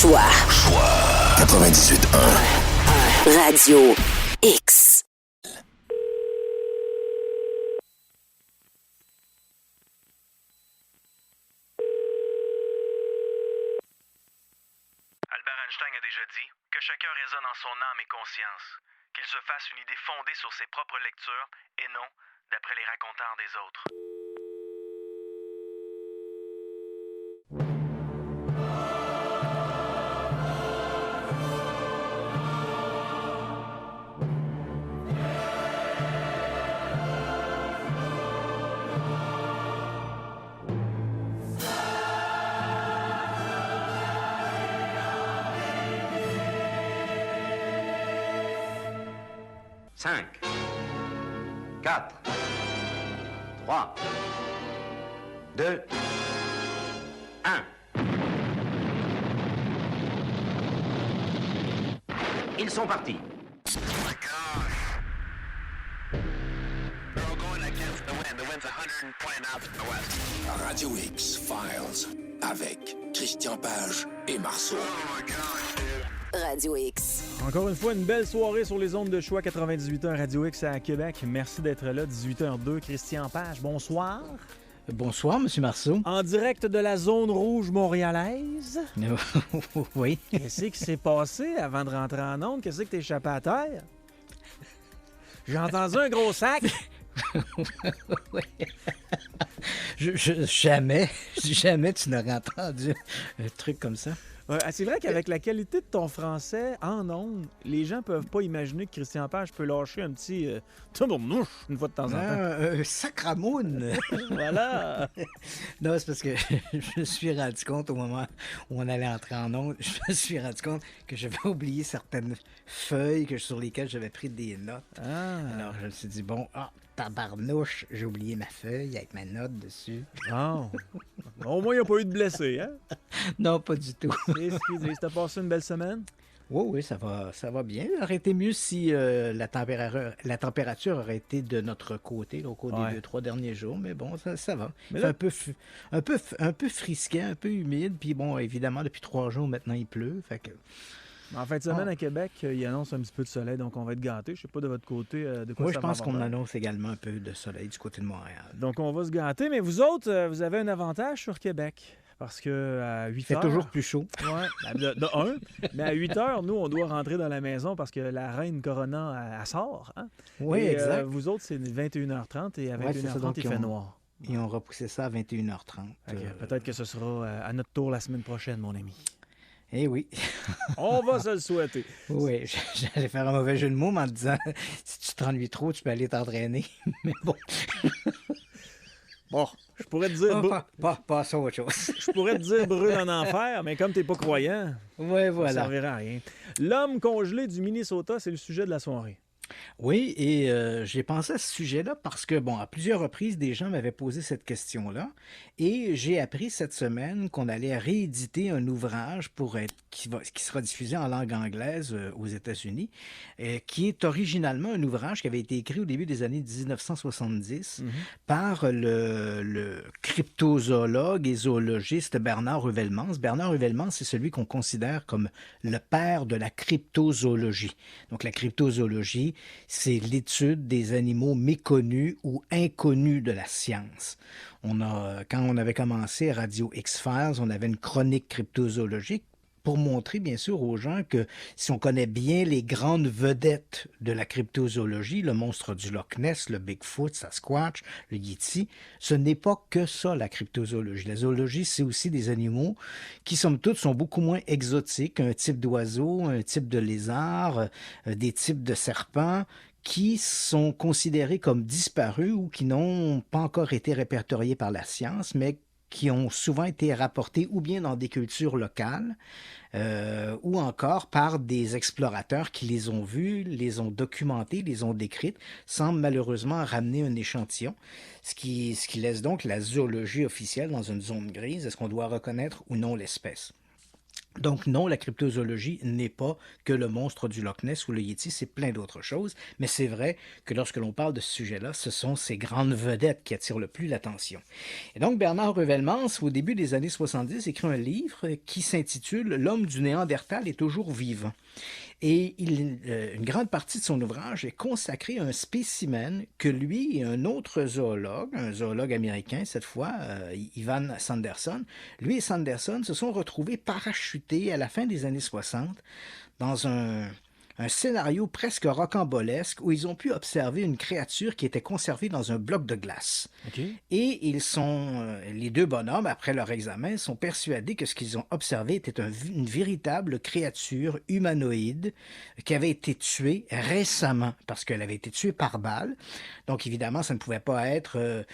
Choix 98.1 Radio X. Albert Einstein a déjà dit que chacun résonne en son âme et conscience, qu'il se fasse une idée fondée sur ses propres lectures et non d'après les racontars des autres. Cinq, 4, 3, 2, 1. Ils sont partis. Radio X Files avec Christian Page et Marceau. Radio X. Encore une fois, une belle soirée sur les ondes de choix 98.1 Radio X à Québec. Merci d'être là, 18h02. Christian Page, bonsoir. Bonsoir, M. Marceau. En direct de la zone rouge montréalaise. Oui. Qu'est-ce qui s'est passé avant de rentrer en onde? Qu'est-ce que t'es échappé à terre? J'ai entendu un gros sac. Oui. Jamais tu n'aurais entendu un truc comme ça. Ouais, c'est vrai qu'avec la qualité de ton français en ondes, les gens peuvent pas imaginer que Christian Page peut lâcher un petit tabarnouche une fois de temps en temps. Sacramoune! Voilà! Non, c'est parce que je me suis rendu compte au moment où on allait entrer en ondes, je me suis rendu compte que j'avais oublié certaines feuilles sur lesquelles j'avais pris des notes. Ah. Alors, je me suis dit, bon, tabarnouche, j'ai oublié ma feuille avec ma note dessus. Bon. Au moins, il n'y a pas eu de blessés, hein? Non, pas du tout. Excusez, t'as passé une belle semaine? Oui, ça va bien. Ça aurait été mieux si la température aurait été de notre côté là, au cours des 2-3 derniers jours, mais bon, ça va. Mais là... un peu frisquant, un peu humide, puis bon, évidemment, depuis 3 jours, maintenant, il pleut, fait que... En fin de semaine, à Québec, il annonce un petit peu de soleil, donc on va être gâtés. Je sais pas de votre côté de quoi oui, ça va. Oui, je pense qu'on annonce également un peu de soleil du côté de Montréal. Donc, on va se gâter. Mais vous autres, vous avez un avantage sur Québec. Parce qu'à 8 heures... C'est toujours plus chaud. Oui, de un. Mais à 8 heures, nous, on doit rentrer dans la maison parce que la reine Corona, elle sort. Hein? Oui, et, exact. Vous autres, c'est 21h30 et à 21h30, il fait noir. Et on repoussé ça à 21h30. Okay. Peut-être que ce sera à notre tour la semaine prochaine, mon ami. Eh oui. On va se le souhaiter. Oui, j'allais faire un mauvais jeu de mots en disant si tu t'ennuies trop, tu peux aller t'entraîner. Mais bon. Bon, je pourrais te dire... Pas à autre chose. Je pourrais te dire brûle en enfer, mais comme t'es pas croyant, ouais, voilà. Ça servirait à rien. L'homme congelé du Minnesota, c'est le sujet de la soirée. Oui, et j'ai pensé à ce sujet-là parce que, bon, à plusieurs reprises, des gens m'avaient posé cette question-là et j'ai appris cette semaine qu'on allait rééditer un ouvrage qui sera diffusé en langue anglaise aux États-Unis, qui est originalement un ouvrage qui avait été écrit au début des années 1970 par le cryptozoologue et zoologiste Bernard Heuvelmans. Bernard Heuvelmans, c'est celui qu'on considère comme le père de la cryptozoologie. Donc, la cryptozoologie, c'est l'étude des animaux méconnus ou inconnus de la science. Quand on avait commencé Radio X-Files, on avait une chronique cryptozoologique pour montrer, bien sûr, aux gens que si on connaît bien les grandes vedettes de la cryptozoologie, le monstre du Loch Ness, le Bigfoot, Sasquatch, le Yeti, ce n'est pas que ça, la cryptozoologie. La zoologie, c'est aussi des animaux qui, somme toute, sont beaucoup moins exotiques. Un type d'oiseau, un type de lézard, des types de serpents, qui sont considérés comme disparus ou qui n'ont pas encore été répertoriés par la science, mais qui ont souvent été rapportés ou bien dans des cultures locales ou encore par des explorateurs qui les ont vus, les ont documentés, les ont décrites, sans malheureusement ramener un échantillon, ce qui laisse donc la zoologie officielle dans une zone grise. Est-ce qu'on doit reconnaître ou non l'espèce? Donc non, la cryptozoologie n'est pas que le monstre du Loch Ness ou le Yéti, c'est plein d'autres choses, mais c'est vrai que lorsque l'on parle de ce sujet-là, ce sont ces grandes vedettes qui attirent le plus l'attention. Et donc Bernard Ruvelmans, au début des années 70, écrit un livre qui s'intitule « L'homme du Néandertal est toujours vivant ». Et une grande partie de son ouvrage est consacrée à un spécimen que lui et un autre zoologue, un zoologue américain cette fois, Ivan Sanderson, lui et Sanderson se sont retrouvés parachutés à la fin des années 60 dans un scénario presque rocambolesque où ils ont pu observer une créature qui était conservée dans un bloc de glace. Okay. Et les deux bonhommes, après leur examen, sont persuadés que ce qu'ils ont observé était une véritable créature humanoïde qui avait été tuée récemment parce qu'elle avait été tuée par balle. Donc évidemment, ça ne pouvait pas être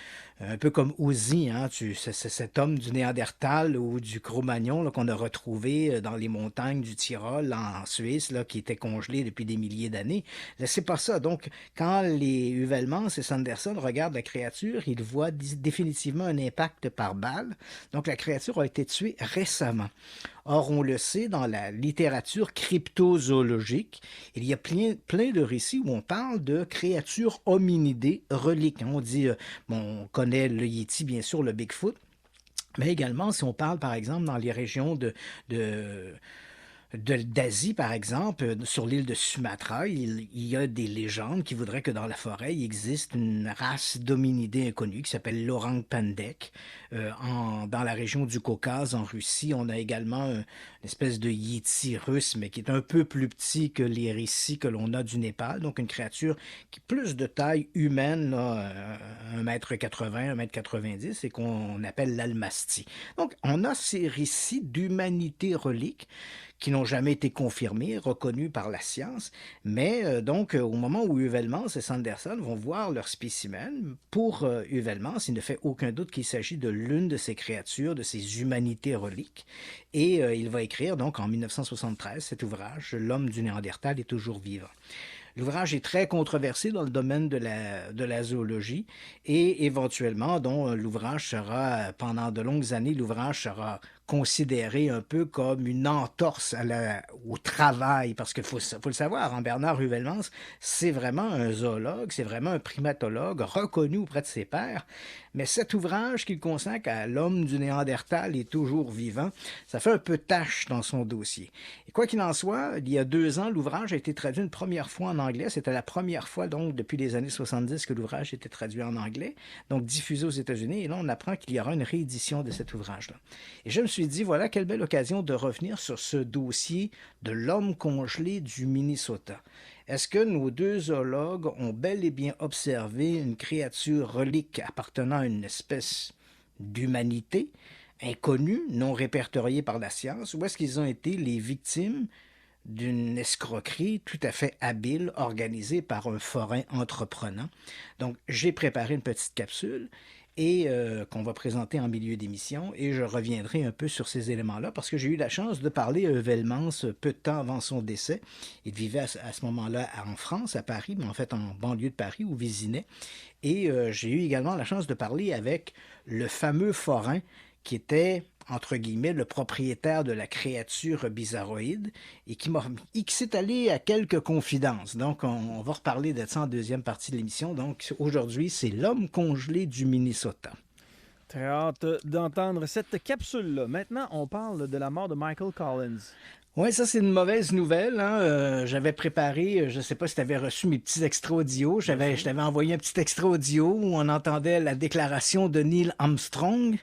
un peu comme Ozzy, hein, c'est cet homme du Néandertal ou du Cro-Magnon qu'on a retrouvé dans les montagnes du Tyrol en Suisse, là, qui était congelé depuis des milliers d'années. C'est pas ça. Donc, quand les Ruvelmans et Sanderson regardent la créature, ils voient définitivement un impact par balle. Donc, la créature a été tuée récemment. Or, on le sait, dans la littérature cryptozoologique, il y a plein de récits où on parle de créatures hominidées reliques. On dit, on connaît le Yéti, bien sûr, le Bigfoot, mais également, si on parle, par exemple, dans les régions d'Asie, par exemple, sur l'île de Sumatra, il y a des légendes qui voudraient que dans la forêt, il existe une race d'hominidés inconnue qui s'appelle l'Orang Pendek. Dans la région du Caucase, en Russie, on a également une espèce de Yéti russe, mais qui est un peu plus petit que les récits que l'on a du Népal. Donc, une créature qui est plus de taille humaine, 1,80 m, 1,90 m, et qu'on appelle l'Almasty. Donc, on a ces récits d'humanité relique qui n'ont jamais été confirmés, reconnus par la science, mais donc au moment où Ruvelmans et Sanderson vont voir leur spécimen, pour Ruvelmans, il ne fait aucun doute qu'il s'agit de l'une de ces créatures, de ces humanités reliques, et il va écrire donc en 1973 cet ouvrage « L'homme du Néandertal est toujours vivant ». L'ouvrage est très controversé dans le domaine de la zoologie et éventuellement, l'ouvrage sera, pendant de longues années, l'ouvrage sera considéré un peu comme une entorse au travail, parce qu'il faut le savoir, hein, Bernard Ruvelmans, c'est vraiment un zoologue, c'est vraiment un primatologue reconnu auprès de ses pairs, mais cet ouvrage qu'il consacre à l'homme du Néandertal est toujours vivant, ça fait un peu tâche dans son dossier. Et quoi qu'il en soit, il y a 2 ans, l'ouvrage a été traduit une première fois en anglais, c'était la première fois donc depuis les années 70 que l'ouvrage était traduit en anglais, donc diffusé aux États-Unis, et là on apprend qu'il y aura une réédition de cet ouvrage-là. Et je me suis dit, voilà quelle belle occasion de revenir sur ce dossier de l'homme congelé du Minnesota. Est-ce que nos 2 zoologues ont bel et bien observé une créature relique appartenant à une espèce d'humanité inconnue, non répertoriée par la science, ou est-ce qu'ils ont été les victimes d'une escroquerie tout à fait habile organisée par un forain entreprenant? Donc, j'ai préparé une petite capsule et qu'on va présenter en milieu d'émission, et je reviendrai un peu sur ces éléments-là, parce que j'ai eu la chance de parler à Ruvelmans peu de temps avant son décès. Il vivait à ce moment-là en France, à Paris, mais en fait en banlieue de Paris, où Vézinay, et j'ai eu également la chance de parler avec le fameux forain qui était, entre guillemets, le propriétaire de la créature bizarroïde et qui s'est allé à quelques confidences. Donc, on va reparler de ça en deuxième partie de l'émission. Donc, aujourd'hui, c'est l'homme congelé du Minnesota. Très hâte d'entendre cette capsule-là. Maintenant, on parle de la mort de Michael Collins. Oui, ça, c'est une mauvaise nouvelle. Hein? J'avais préparé, je ne sais pas si tu avais reçu mes petits extraits audio. Je t'avais envoyé un petit extrait audio où on entendait la déclaration de Neil Armstrong,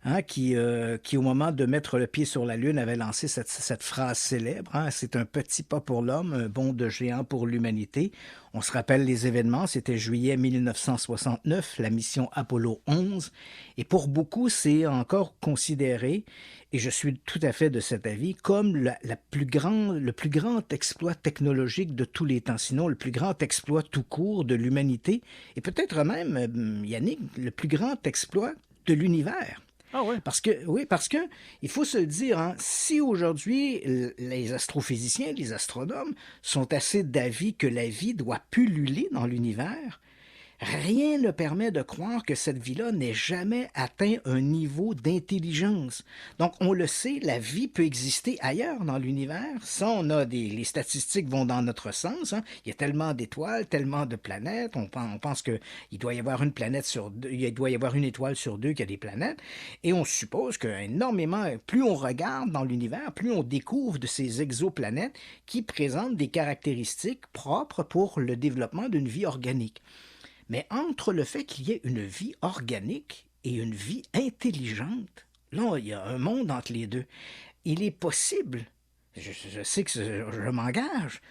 hein, qui, au moment de mettre le pied sur la Lune, avait lancé cette phrase célèbre. Hein, c'est un petit pas pour l'homme, un bond de géant pour l'humanité. On se rappelle les événements, c'était juillet 1969, la mission Apollo 11. Et pour beaucoup, c'est encore considéré, et je suis tout à fait de cet avis, comme le plus grand exploit technologique de tous les temps, sinon le plus grand exploit tout court de l'humanité, et peut-être même, Yannick, le plus grand exploit de l'univers. Ah ouais. Parce que il faut se le dire, hein, si aujourd'hui les astrophysiciens, les astronomes sont assez d'avis que la vie doit pulluler dans l'univers, rien ne permet de croire que cette vie-là n'ait jamais atteint un niveau d'intelligence. Donc, on le sait, la vie peut exister ailleurs dans l'univers. Ça, les statistiques vont dans notre sens. Hein. Il y a tellement d'étoiles, tellement de planètes. On pense qu'il doit y avoir une planète sur deux, il doit y avoir une étoile sur deux qui a des planètes. Et on suppose qu'énormément, plus on regarde dans l'univers, plus on découvre de ces exoplanètes qui présentent des caractéristiques propres pour le développement d'une vie organique. Mais entre le fait qu'il y ait une vie organique et une vie intelligente, là, il y a un monde entre les deux. Il est possible, je sais que je m'engage,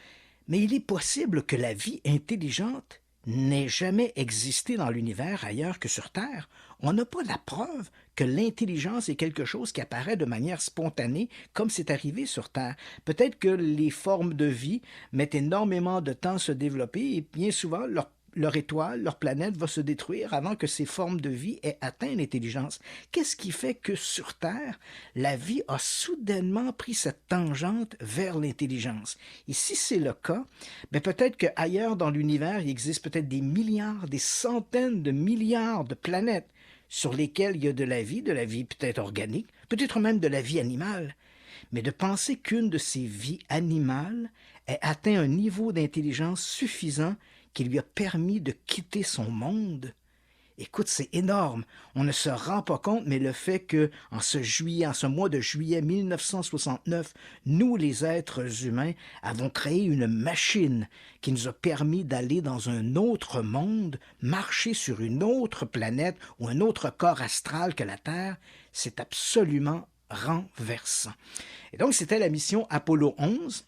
mais il est possible que la vie intelligente n'ait jamais existé dans l'univers ailleurs que sur Terre. On n'a pas la preuve que l'intelligence est quelque chose qui apparaît de manière spontanée, comme c'est arrivé sur Terre. Peut-être que les formes de vie mettent énormément de temps à se développer et bien souvent, leur étoile, leur planète va se détruire avant que ces formes de vie aient atteint l'intelligence. Qu'est-ce qui fait que sur Terre, la vie a soudainement pris cette tangente vers l'intelligence? Et si c'est le cas, peut-être qu'ailleurs dans l'univers, il existe peut-être des milliards, des centaines de milliards de planètes sur lesquelles il y a de la vie peut-être organique, peut-être même de la vie animale. Mais de penser qu'une de ces vies animales ait atteint un niveau d'intelligence suffisant qui lui a permis de quitter son monde. Écoute, c'est énorme. On ne se rend pas compte, mais le fait qu'en ce mois de juillet 1969, nous, les êtres humains, avons créé une machine qui nous a permis d'aller dans un autre monde, marcher sur une autre planète ou un autre corps astral que la Terre, c'est absolument renversant. Et donc, c'était la mission Apollo 11.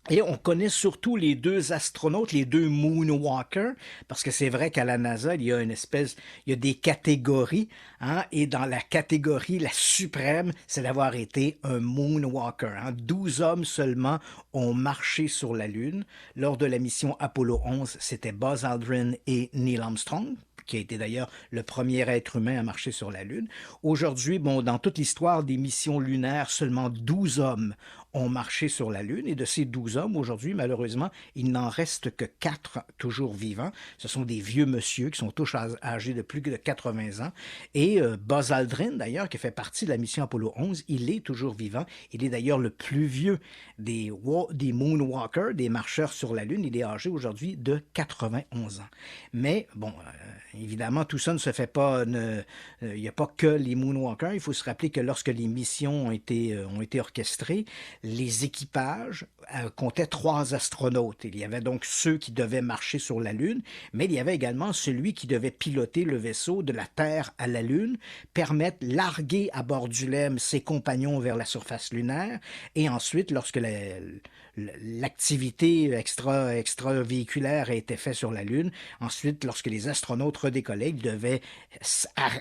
Et on connaît surtout les deux astronautes, les deux moonwalkers, parce que c'est vrai qu'à la NASA, il y a des catégories, hein, et dans la catégorie, la suprême, c'est d'avoir été un moonwalker. Hein. 12 hommes seulement ont marché sur la Lune. Lors de la mission Apollo 11, c'était Buzz Aldrin et Neil Armstrong, qui a été d'ailleurs le premier être humain à marcher sur la Lune. Aujourd'hui, dans toute l'histoire des missions lunaires, seulement 12 hommes ont marché sur la Lune. Et de ces 12 hommes, aujourd'hui, malheureusement, il n'en reste que 4 toujours vivants. Ce sont des vieux monsieur qui sont tous âgés de plus de 80 ans. Et Buzz Aldrin, d'ailleurs, qui fait partie de la mission Apollo 11, il est toujours vivant. Il est d'ailleurs le plus vieux des moonwalkers, des marcheurs sur la Lune. Il est âgé aujourd'hui de 91 ans. Mais, évidemment, tout ça ne se fait pas... Il n'y a pas que les moonwalkers. Il faut se rappeler que lorsque les missions ont été orchestrées, les équipages comptaient 3 astronautes. Il y avait donc ceux qui devaient marcher sur la Lune, mais il y avait également celui qui devait piloter le vaisseau de la Terre à la Lune, permettre larguer à bord du LEM ses compagnons vers la surface lunaire, et ensuite, lorsque l'activité extravéhiculaire a été faite sur la Lune, ensuite, lorsque les astronautes redécollaient, ils devaient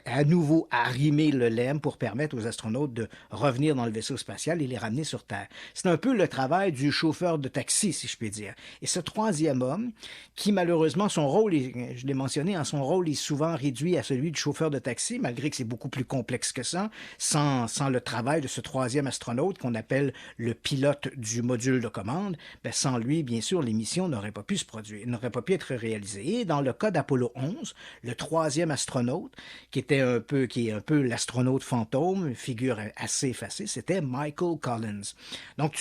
à nouveau arrimer le LEM pour permettre aux astronautes de revenir dans le vaisseau spatial et les ramener sur Terre. C'est un peu le travail du chauffeur de taxi, si je puis dire. Et ce troisième homme, qui malheureusement, son rôle, je l'ai mentionné, son rôle est souvent réduit à celui du chauffeur de taxi, malgré que c'est beaucoup plus complexe que ça, sans le travail de ce troisième astronaute qu'on appelle le pilote du module de commande, sans lui, bien sûr, les missions n'auraient pas pu se produire, n'auraient pas pu être réalisées. Et dans le cas d'Apollo 11, le troisième astronaute, qui est un peu l'astronaute fantôme, une figure assez effacée, c'était Michael Collins. Donc,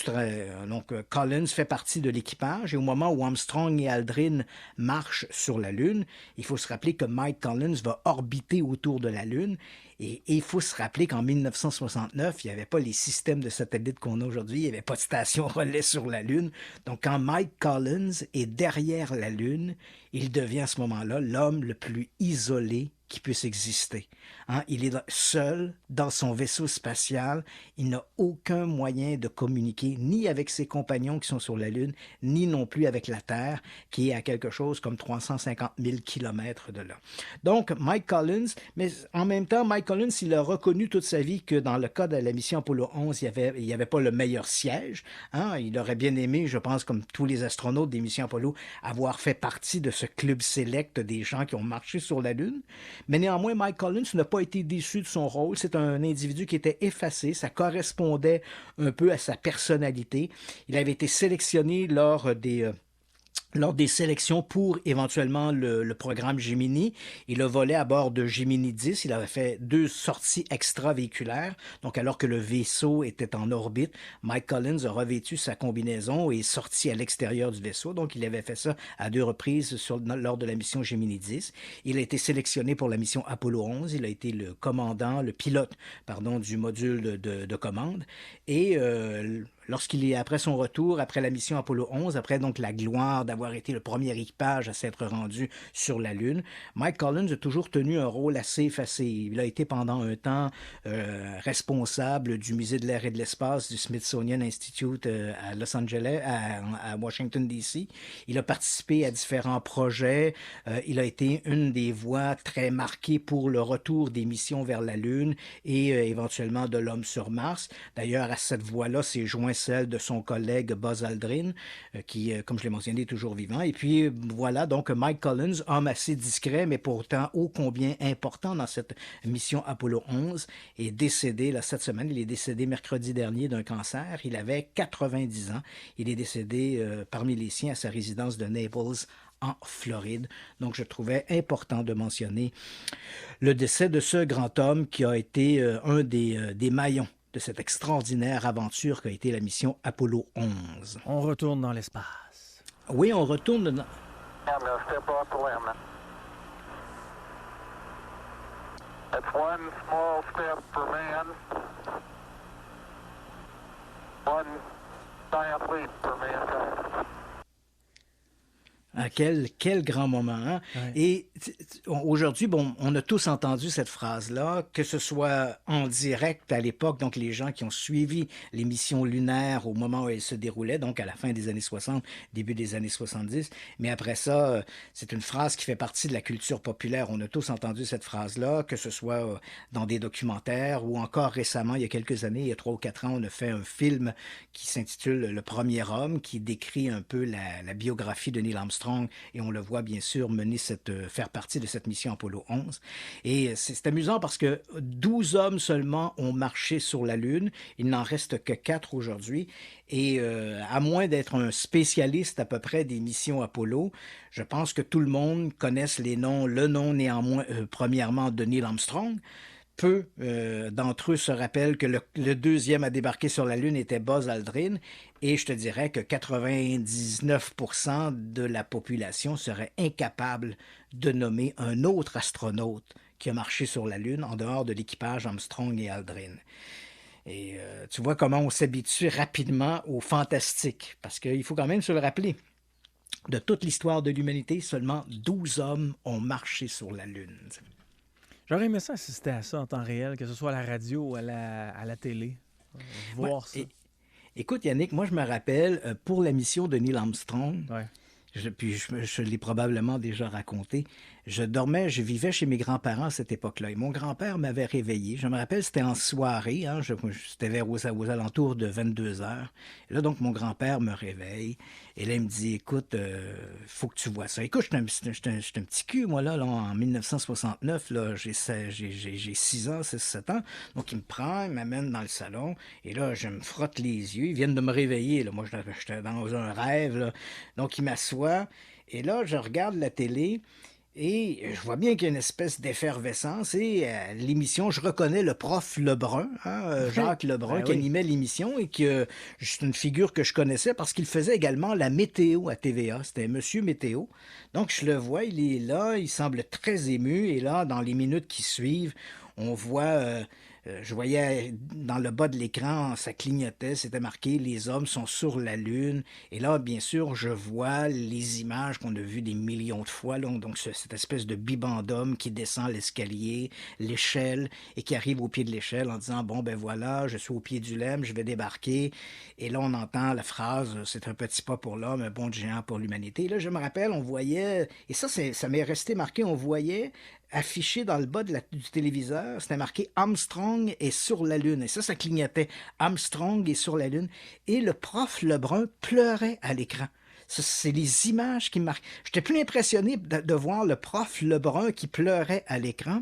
Collins fait partie de l'équipage et au moment où Armstrong et Aldrin marchent sur la Lune, il faut se rappeler que Mike Collins va orbiter autour de la Lune. Et il faut se rappeler qu'en 1969, il n'y avait pas les systèmes de satellites qu'on a aujourd'hui, il n'y avait pas de station relais sur la Lune. Donc, quand Mike Collins est derrière la Lune, il devient à ce moment-là l'homme le plus isolé qui puisse exister. Hein? Il est seul dans son vaisseau spatial. Il n'a aucun moyen de communiquer ni avec ses compagnons qui sont sur la Lune, ni non plus avec la Terre, qui est à quelque chose comme 350 000 kilomètres de là. Donc, Mike Collins, mais en même temps, Mike Collins, il a reconnu toute sa vie que dans le cas de la mission Apollo 11, il n'y avait pas le meilleur siège. Hein? Il aurait bien aimé, je pense, comme tous les astronautes des missions Apollo, avoir fait partie de ce club sélect des gens qui ont marché sur la Lune. Mais néanmoins, Mike Collins n'a pas été déçu de son rôle. C'est un individu qui était effacé. Ça correspondait un peu à sa personnalité. Il avait été sélectionné lors lors des sélections pour éventuellement le programme Gemini. Il a volé à bord de Gemini 10. Il avait fait 2 sorties extravéhiculaires. Donc, alors que le vaisseau était en orbite, Mike Collins a revêtu sa combinaison et est sorti à l'extérieur du vaisseau. Donc, il avait fait ça à 2 reprises lors de la mission Gemini 10. Il a été sélectionné pour la mission Apollo 11. Il a été le pilote du module de commande. Et lorsqu'il est après son retour, après la mission Apollo 11, après donc la gloire d'avoir été le premier équipage à s'être rendu sur la Lune, Mike Collins a toujours tenu un rôle assez effacé. Il a été pendant un temps responsable du Musée de l'air et de l'espace du Smithsonian Institute à Los Angeles, à Washington, D.C. Il a participé à différents projets. Il a été une des voix très marquées pour le retour des missions vers la Lune et éventuellement de l'homme sur Mars. D'ailleurs, à cette voix-là s'est joint celle de son collègue Buzz Aldrin, qui, comme je l'ai mentionné, est toujours vivant. Et puis, voilà, donc Mike Collins, homme assez discret, mais pourtant ô combien important dans cette mission Apollo 11, est décédé cette semaine. Il est décédé mercredi dernier d'un cancer. Il avait 90 ans. Il est décédé parmi les siens à sa résidence de Naples, en Floride. Donc, je trouvais important de mentionner le décès de ce grand homme qui a été un des maillons de cette extraordinaire aventure qu'a été la mission Apollo 11. On retourne dans l'espace. Oui, on retourne dans... That's one small step for man, one giant leap for mankind. Ah, quel grand moment, hein? Ouais. Et aujourd'hui, on a tous entendu cette phrase-là, que ce soit en direct à l'époque, donc les gens qui ont suivi les missions lunaires au moment où elles se déroulaient, donc à la fin des années 60, début des années 70, mais après ça, c'est une phrase qui fait partie de la culture populaire. On a tous entendu cette phrase-là, que ce soit dans des documentaires ou encore récemment, il y a quelques années, il y a 3 ou 4 ans, on a fait un film qui s'intitule « Le premier homme », qui décrit un peu la biographie de Neil Armstrong, et on le voit bien sûr faire partie de cette mission Apollo 11. Et c'est amusant parce que 12 hommes seulement ont marché sur la Lune. Il n'en reste que 4 aujourd'hui. Et à moins d'être un spécialiste à peu près des missions Apollo, je pense que tout le monde connaisse le nom néanmoins, premièrement, de Neil Armstrong. Peu d'entre eux se rappellent que le deuxième à débarquer sur la Lune était Buzz Aldrin, et je te dirais que 99% de la population serait incapable de nommer un autre astronaute qui a marché sur la Lune en dehors de l'équipage Armstrong et Aldrin. Et tu vois comment on s'habitue rapidement au fantastique, parce qu'il faut quand même se le rappeler. De toute l'histoire de l'humanité, seulement 12 hommes ont marché sur la Lune. J'aurais aimé ça assister à ça en temps réel, que ce soit à la radio ou à la télé. Voir ça. Écoute, Yannick, moi, je me rappelle, pour la mission de Neil Armstrong, je l'ai probablement déjà raconté, je vivais chez mes grands-parents à cette époque-là. Et mon grand-père m'avait réveillé. Je me rappelle, c'était en soirée, c'était vers aux alentours de 22 heures. Et là, donc, mon grand-père me réveille. Et là, il me dit, écoute, faut que tu vois ça. Écoute, j'étais un petit cul, moi, là en 1969, là, j'ai 6 ans, 7 ans. Donc, il me prend, il m'amène dans le salon. Et là, je me frotte les yeux. Ils viennent de me réveiller. Là. Moi, j'étais dans un rêve. Là. Donc, il m'assoit. Et là, je regarde la télé. Et je vois bien qu'il y a une espèce d'effervescence et l'émission, je reconnais le prof Lebrun, Jacques Lebrun, qui animait l'émission et que c'est une figure que je connaissais parce qu'il faisait également la météo à TVA. C'était Monsieur Météo. Donc je le vois, il est là, il semble très ému et là, dans les minutes qui suivent, on voit... je voyais dans le bas de l'écran, ça clignotait, c'était marqué « Les hommes sont sur la Lune ». Et là, bien sûr, je vois les images qu'on a vues des millions de fois. Là, donc, cette espèce de biban d'homme qui descend l'escalier, l'échelle, et qui arrive au pied de l'échelle en disant « Bon, ben voilà, je suis au pied du LEM, je vais débarquer ». Et là, on entend la phrase « C'est un petit pas pour l'homme, un bond de géant pour l'humanité ». Là, je me rappelle, on voyait, et ça m'est resté marqué, on voyait affiché dans le bas du téléviseur, c'était marqué « Armstrong est sur la Lune ». Et ça clignotait « Armstrong est sur la Lune ». Et le prof Lebrun pleurait à l'écran. C'est les images qui me marquent. J'étais plus impressionné de voir le prof Lebrun qui pleurait à l'écran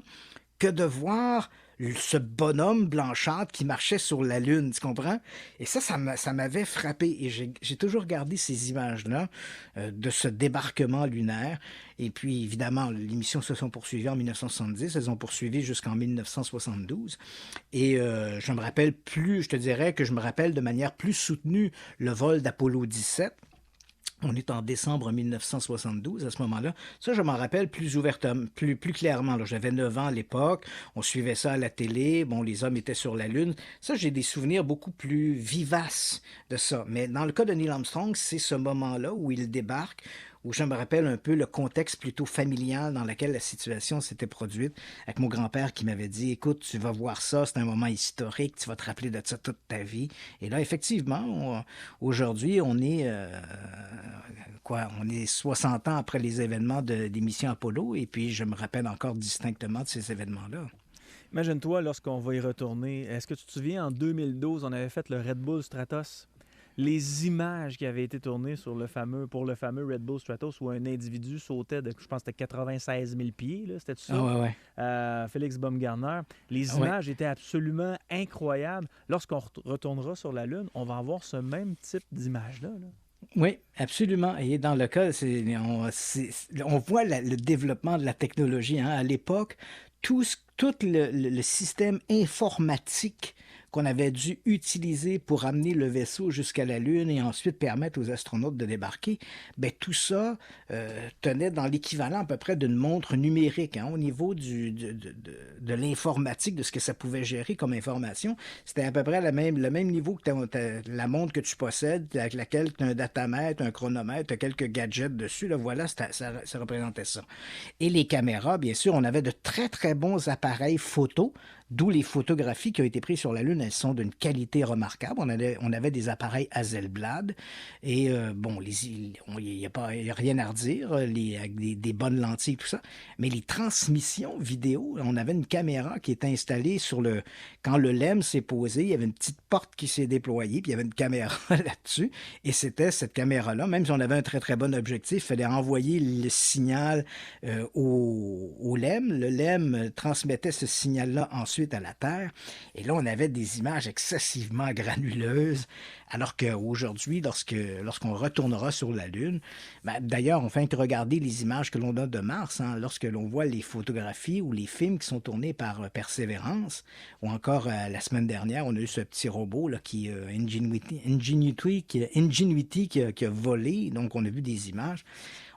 que de voir ce bonhomme blanchâtre qui marchait sur la Lune, tu comprends? Et ça m'avait frappé. Et j'ai toujours gardé ces images-là de ce débarquement lunaire. Et puis, évidemment, les missions se sont poursuivies en 1970. Elles ont poursuivi jusqu'en 1972. Et je te dirais que je me rappelle de manière plus soutenue le vol d'Apollo 17. On est en décembre 1972 à ce moment-là. Ça, je m'en rappelle plus ouvertement, plus clairement. Là. J'avais 9 ans à l'époque. On suivait ça à la télé. Bon, les hommes étaient sur la Lune. Ça, j'ai des souvenirs beaucoup plus vivaces de ça. Mais dans le cas de Neil Armstrong, c'est ce moment-là où il débarque, où je me rappelle un peu le contexte plutôt familial dans lequel la situation s'était produite, avec mon grand-père qui m'avait dit « Écoute, tu vas voir ça, c'est un moment historique, tu vas te rappeler de ça toute ta vie. » Et là, effectivement, aujourd'hui, on est 60 ans après les événements des missions Apollo, et puis je me rappelle encore distinctement de ces événements-là. Imagine-toi, lorsqu'on va y retourner, est-ce que tu te souviens, en 2012, on avait fait le Red Bull Stratos? Les images qui avaient été tournées pour le fameux Red Bull Stratos où un individu sautait de, je pense, c'était 96 000 pieds, là, c'était tout ça? Ah ouais. Félix Baumgartner. Les images étaient absolument incroyables. Lorsqu'on retournera sur la Lune, on va avoir ce même type d'images-là. Là. Oui, absolument. Et dans le cas, on voit le développement de la technologie. Hein. À l'époque, tout le système informatique qu'on avait dû utiliser pour amener le vaisseau jusqu'à la Lune et ensuite permettre aux astronautes de débarquer, bien, tout ça tenait dans l'équivalent à peu près d'une montre numérique. Hein, au niveau de l'informatique, de ce que ça pouvait gérer comme information, c'était à peu près le même niveau que la montre que tu possèdes, avec laquelle tu as un datamètre, un chronomètre, tu as quelques gadgets dessus. Là, voilà, ça représentait ça. Et les caméras, bien sûr, on avait de très, très bons appareils photo, d'où les photographies qui ont été prises sur la Lune, elles sont d'une qualité remarquable. On avait des appareils Hasselblad et il n'y a rien à redire, avec des bonnes lentilles, tout ça. Mais les transmissions vidéo, on avait une caméra qui était installée quand le LEM s'est posé, il y avait une petite porte qui s'est déployée, puis il y avait une caméra là-dessus. Et c'était cette caméra-là, même si on avait un très, très bon objectif, il fallait envoyer le signal au LEM. Le LEM transmettait ce signal-là ensuite à la Terre. Et là, on avait des images excessivement granuleuses, alors qu'aujourd'hui, lorsqu'on retournera sur la Lune, d'ailleurs, on fait que regarder les images que l'on a de Mars, hein, lorsque l'on voit les photographies ou les films qui sont tournés par Perseverance, ou encore la semaine dernière, on a eu ce petit robot là, Ingenuity qui a volé, donc on a vu des images.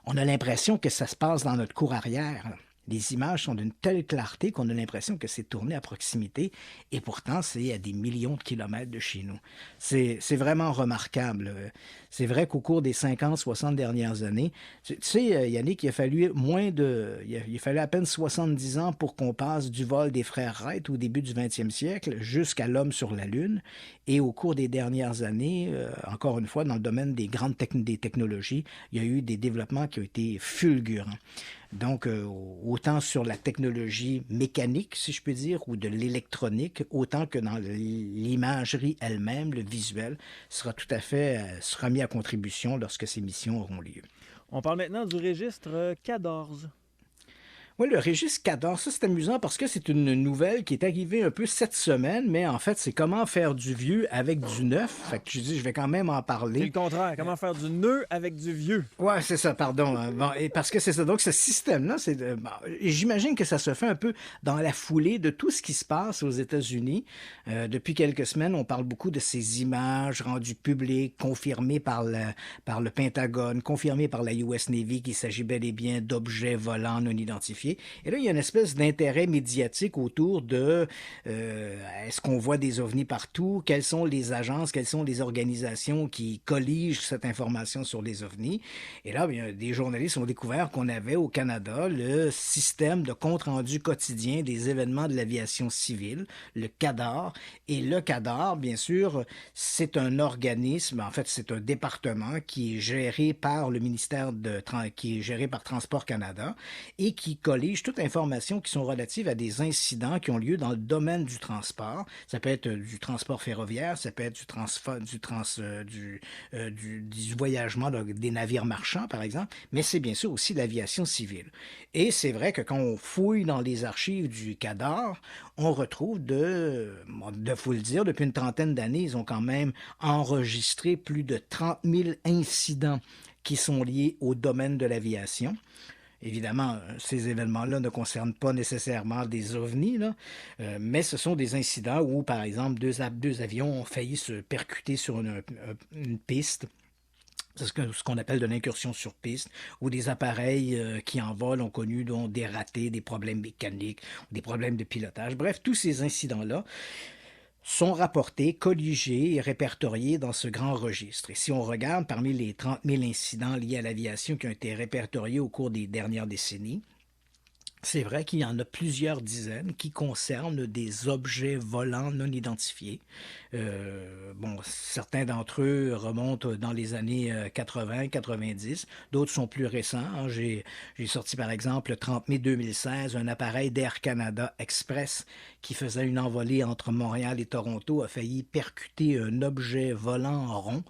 On a l'impression que ça se passe dans notre cour arrière. Les images sont d'une telle clarté qu'on a l'impression que c'est tourné à proximité et pourtant, c'est à des millions de kilomètres de chez nous. C'est vraiment remarquable. C'est vrai qu'au cours des 50, 60 dernières années, tu sais, Yannick, il a fallu à peine 70 ans pour qu'on passe du vol des frères Wright au début du 20e siècle jusqu'à l'homme sur la Lune. Et au cours des dernières années, encore une fois, dans le domaine des grandes des technologies, il y a eu des développements qui ont été fulgurants. Donc, autant sur la technologie mécanique, si je peux dire, ou de l'électronique, autant que dans l'imagerie elle-même, le visuel, sera mis à contribution lorsque ces missions auront lieu. On parle maintenant du registre 14. Oui, le registre 14, ça c'est amusant parce que c'est une nouvelle qui est arrivée un peu cette semaine, mais en fait, c'est comment faire du vieux avec du neuf. Fait que je dis, je vais quand même en parler. C'est le contraire, comment faire du nœud avec du vieux. Oui, c'est ça, pardon. Bon, et parce que c'est ça. Donc, ce système-là, j'imagine que ça se fait un peu dans la foulée de tout ce qui se passe aux États-Unis. Depuis quelques semaines, on parle beaucoup de ces images rendues publiques, confirmées par le Pentagone, confirmées par la US Navy qu'il s'agit bel et bien d'objets volants non identifiés. Et là, il y a une espèce d'intérêt médiatique autour de est-ce qu'on voit des ovnis partout? Quelles sont les agences, quelles sont les organisations qui colligent cette information sur les ovnis? Et là, bien, des journalistes ont découvert qu'on avait au Canada le système de compte-rendu quotidien des événements de l'aviation civile, le CADAR. Et le CADAR, bien sûr, c'est un organisme, en fait, c'est un département qui est géré par le ministère qui est géré par Transport Canada et qui collige toute information qui sont relatives à des incidents qui ont lieu dans le domaine du transport. Ça peut être du transport ferroviaire, ça peut être du voyagement des navires marchands, par exemple, mais c'est bien sûr aussi l'aviation civile. Et c'est vrai que quand on fouille dans les archives du CADAR, on retrouve faut le dire, depuis une trentaine d'années, ils ont quand même enregistré plus de 30 000 incidents qui sont liés au domaine de l'aviation. Évidemment, ces événements-là ne concernent pas nécessairement des ovnis, là, mais ce sont des incidents où, par exemple, deux avions ont failli se percuter sur une piste. C'est ce qu'on appelle de l'incursion sur piste, où des appareils qui en vol ont connu des ratés, des problèmes mécaniques, des problèmes de pilotage. Bref, tous ces incidents-là sont rapportés, colligés et répertoriés dans ce grand registre. Et si on regarde parmi les 30 000 incidents liés à l'aviation qui ont été répertoriés au cours des dernières décennies, c'est vrai qu'il y en a plusieurs dizaines qui concernent des objets volants non identifiés. Certains d'entre eux remontent dans les années 80-90, d'autres sont plus récents. Hein. J'ai sorti par exemple le 30 mai 2016, un appareil d'Air Canada Express qui faisait une envolée entre Montréal et Toronto a failli percuter un objet volant rond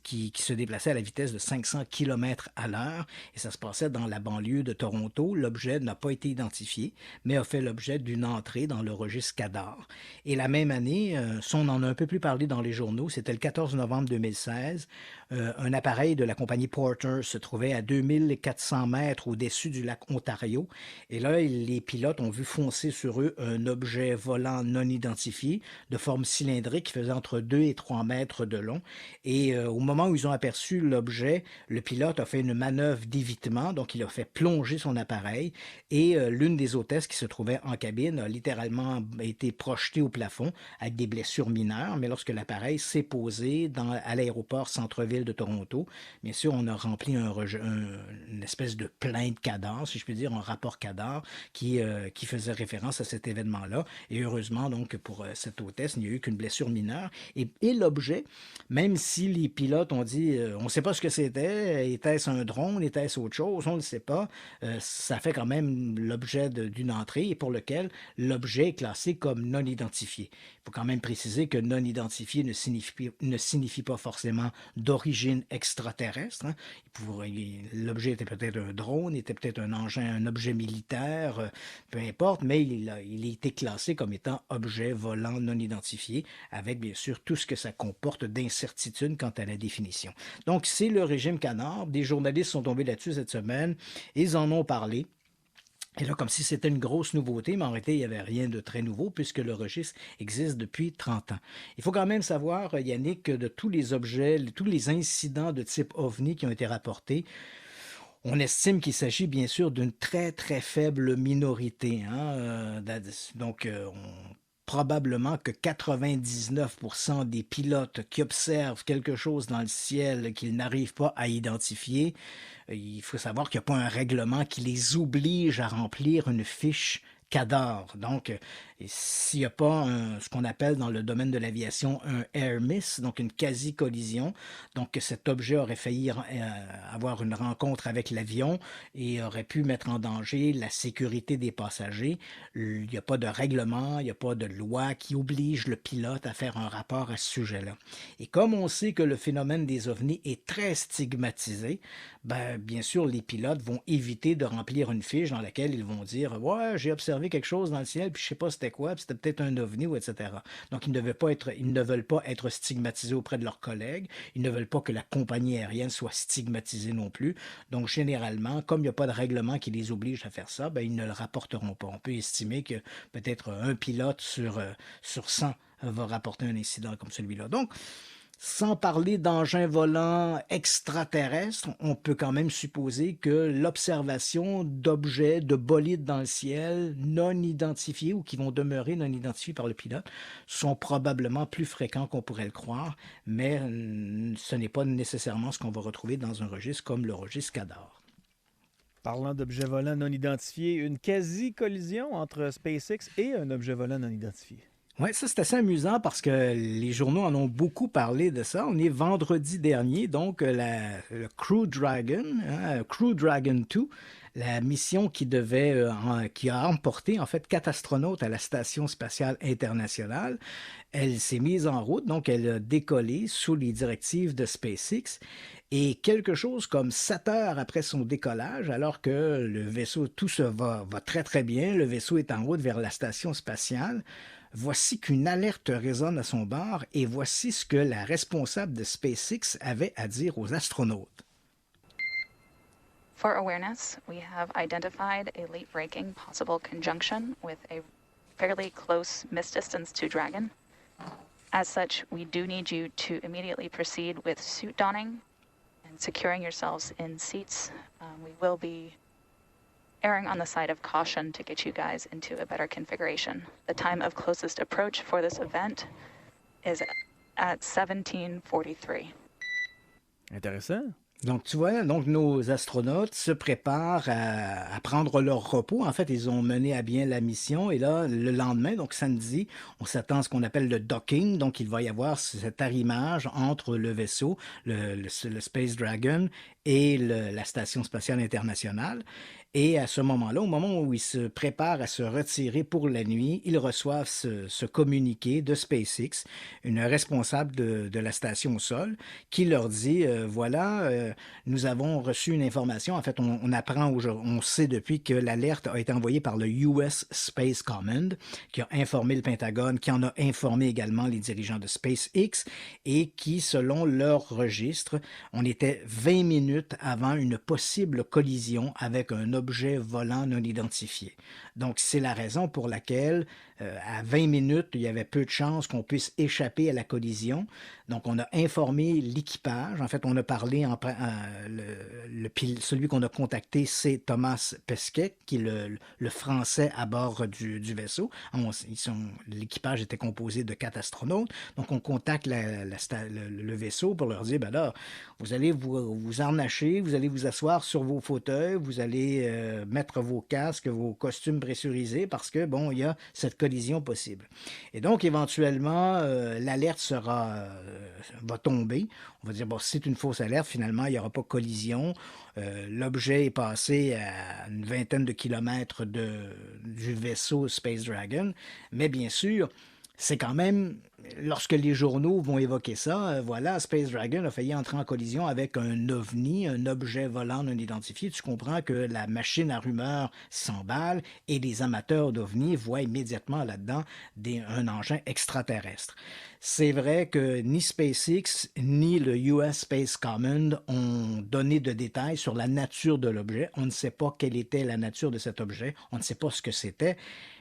qui se déplaçait à la vitesse de 500 km à l'heure, et ça se passait dans la banlieue de Toronto. L'objet n'a pas été identifié, mais a fait l'objet d'une entrée dans le registre CADAR. Et la même année, on en a un peu plus parlé dans les journaux, c'était le 14 novembre 2016, un appareil de la compagnie Porter se trouvait à 2400 mètres au-dessus du lac Ontario, et là, les pilotes ont vu foncer sur eux un objet volant non identifié de forme cylindrique qui faisait entre 2 et 3 mètres de long. Et au moment où ils ont aperçu l'objet, le pilote a fait une manœuvre d'évitement, donc il a fait plonger son appareil, et l'une des hôtesses qui se trouvait en cabine a littéralement été projetée au plafond avec des blessures mineures, mais lorsque l'appareil s'est posé à l'aéroport centre-ville de Toronto, bien sûr, on a rempli une espèce de plainte CADAR, si je peux dire, un rapport CADAR qui faisait référence à cet événement-là, et heureusement, donc, pour cette hôtesse, il n'y a eu qu'une blessure mineure, et l'objet, même si les pilotes ont dit on ne sait pas ce que c'était, était-ce un drone, était-ce autre chose, on ne le sait pas, ça fait quand même l'objet d'une entrée et pour lequel l'objet est classé comme non identifié. Il faut quand même préciser que non identifié ne signifie pas forcément d'origine extraterrestre. Hein. L'objet était peut-être un drone, était peut-être un objet militaire, peu importe, mais il a été classé comme étant objet volant non identifié, avec bien sûr tout ce que ça comporte d'incertitude quant à la définition. Donc c'est le régime CADAR. Des journalistes sont tombés là-dessus cette semaine, ils en ont parlé. Et là, comme si c'était une grosse nouveauté, mais en réalité, il n'y avait rien de très nouveau puisque le registre existe depuis 30 ans. Il faut quand même savoir, Yannick, que de tous les objets, tous les incidents de type OVNI qui ont été rapportés, on estime qu'il s'agit bien sûr d'une très, très faible minorité. Hein? Probablement que 99% des pilotes qui observent quelque chose dans le ciel qu'ils n'arrivent pas à identifier, il faut savoir qu'il n'y a pas un règlement qui les oblige à remplir une fiche CADAR. Donc, s'il n'y a pas ce qu'on appelle dans le domaine de l'aviation un air miss, donc une quasi-collision, donc cet objet aurait failli avoir une rencontre avec l'avion et aurait pu mettre en danger la sécurité des passagers, il n'y a pas de règlement, il n'y a pas de loi qui oblige le pilote à faire un rapport à ce sujet-là. Et comme on sait que le phénomène des ovnis est très stigmatisé, bien sûr, les pilotes vont éviter de remplir une fiche dans laquelle ils vont dire « Ouais, j'ai observé quelque chose dans le ciel, puis je sais pas c'était quoi, puis c'était peut-être un ovni, ou etc. » Donc, ils ne veulent pas être stigmatisés auprès de leurs collègues, ils ne veulent pas que la compagnie aérienne soit stigmatisée non plus. Donc, généralement, comme il n'y a pas de règlement qui les oblige à faire ça, ils ne le rapporteront pas. On peut estimer que peut-être un pilote sur 100 va rapporter un incident comme celui-là. Donc, sans parler d'engins volants extraterrestres, on peut quand même supposer que l'observation d'objets, de bolides dans le ciel non identifiés ou qui vont demeurer non identifiés par le pilote sont probablement plus fréquents qu'on pourrait le croire, mais ce n'est pas nécessairement ce qu'on va retrouver dans un registre comme le registre CADAR. Parlant d'objets volants non identifiés, une quasi-collision entre SpaceX et un objet volant non identifié. Oui, ça c'est assez amusant parce que les journaux en ont beaucoup parlé de ça. On est vendredi dernier, donc le Crew Dragon, hein, Crew Dragon 2, la mission qui a emporté en fait 4 astronautes à la Station spatiale internationale. Elle s'est mise en route, donc elle a décollé sous les directives de SpaceX. Et quelque chose comme 7 heures après son décollage, alors que le vaisseau, va très très bien, le vaisseau est en route vers la station spatiale, voici qu'une alerte résonne à son bord et voici ce que la responsable de SpaceX avait à dire aux astronautes. For awareness, we have identified a late-breaking possible conjunction with a fairly close miss distance to Dragon. As such, we do need you to immediately proceed with suit donning and securing yourselves in seats. We will be erring on the side of caution to get you guys into a better configuration. The time of closest approach for this event is at 17:43. Intéressant. Donc, tu vois, donc nos astronautes se préparent à prendre leur repos. En fait, ils ont mené à bien la mission. Et là, le lendemain, donc samedi, on s'attend à ce qu'on appelle le docking. Donc, il va y avoir cet arrimage entre le vaisseau, le Space Dragon, et la Station spatiale internationale. Et à ce moment-là, au moment où ils se préparent à se retirer pour la nuit, ils reçoivent ce communiqué de SpaceX, une responsable de la station au sol, qui leur dit, nous avons reçu une information. En fait, on sait depuis que l'alerte a été envoyée par le US Space Command, qui a informé le Pentagone, qui en a informé également les dirigeants de SpaceX, et qui, selon leur registre, on était 20 minutes avant une possible collision avec un objet volant non identifié. Donc, c'est la raison pour laquelle, à 20 minutes, il y avait peu de chances qu'on puisse échapper à la collision. Donc, on a informé l'équipage. En fait, on a parlé, celui qu'on a contacté, c'est Thomas Pesquet, qui est le Français à bord du vaisseau. L'équipage était composé de 4 astronautes. Donc, on contacte le vaisseau pour leur dire, ben là, vous allez vous harnacher, vous allez vous asseoir sur vos fauteuils, vous allez mettre vos casques, vos costumes pressurisés parce que, bon, il y a cette collision possible. Et donc, éventuellement, l'alerte va tomber. On va dire, bon, c'est une fausse alerte, finalement, il n'y aura pas collision. L'objet est passé à une vingtaine de kilomètres du vaisseau Space Dragon. Mais bien sûr, c'est quand même, lorsque les journaux vont évoquer ça, Space Dragon a failli entrer en collision avec un OVNI, un objet volant non identifié. Tu comprends que la machine à rumeurs s'emballe et les amateurs d'OVNI voient immédiatement là-dedans un engin extraterrestre. C'est vrai que ni SpaceX ni le US Space Command ont donné de détails sur la nature de l'objet. On ne sait pas quelle était la nature de cet objet. On ne sait pas ce que c'était.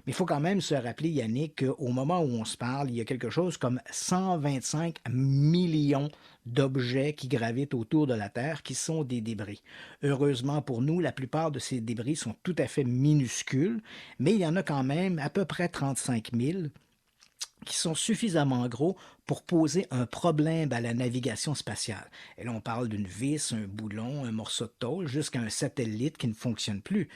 Mais il faut quand même se rappeler, Yannick, qu'au moment où on se parle, il y a quelque chose comme 125 millions d'objets qui gravitent autour de la Terre, qui sont des débris. Heureusement pour nous, la plupart de ces débris sont tout à fait minuscules, mais il y en a quand même à peu près 35 000 qui sont suffisamment gros pour poser un problème à la navigation spatiale. Et là, on parle d'une vis, un boulon, un morceau de tôle, jusqu'à un satellite qui ne fonctionne plus.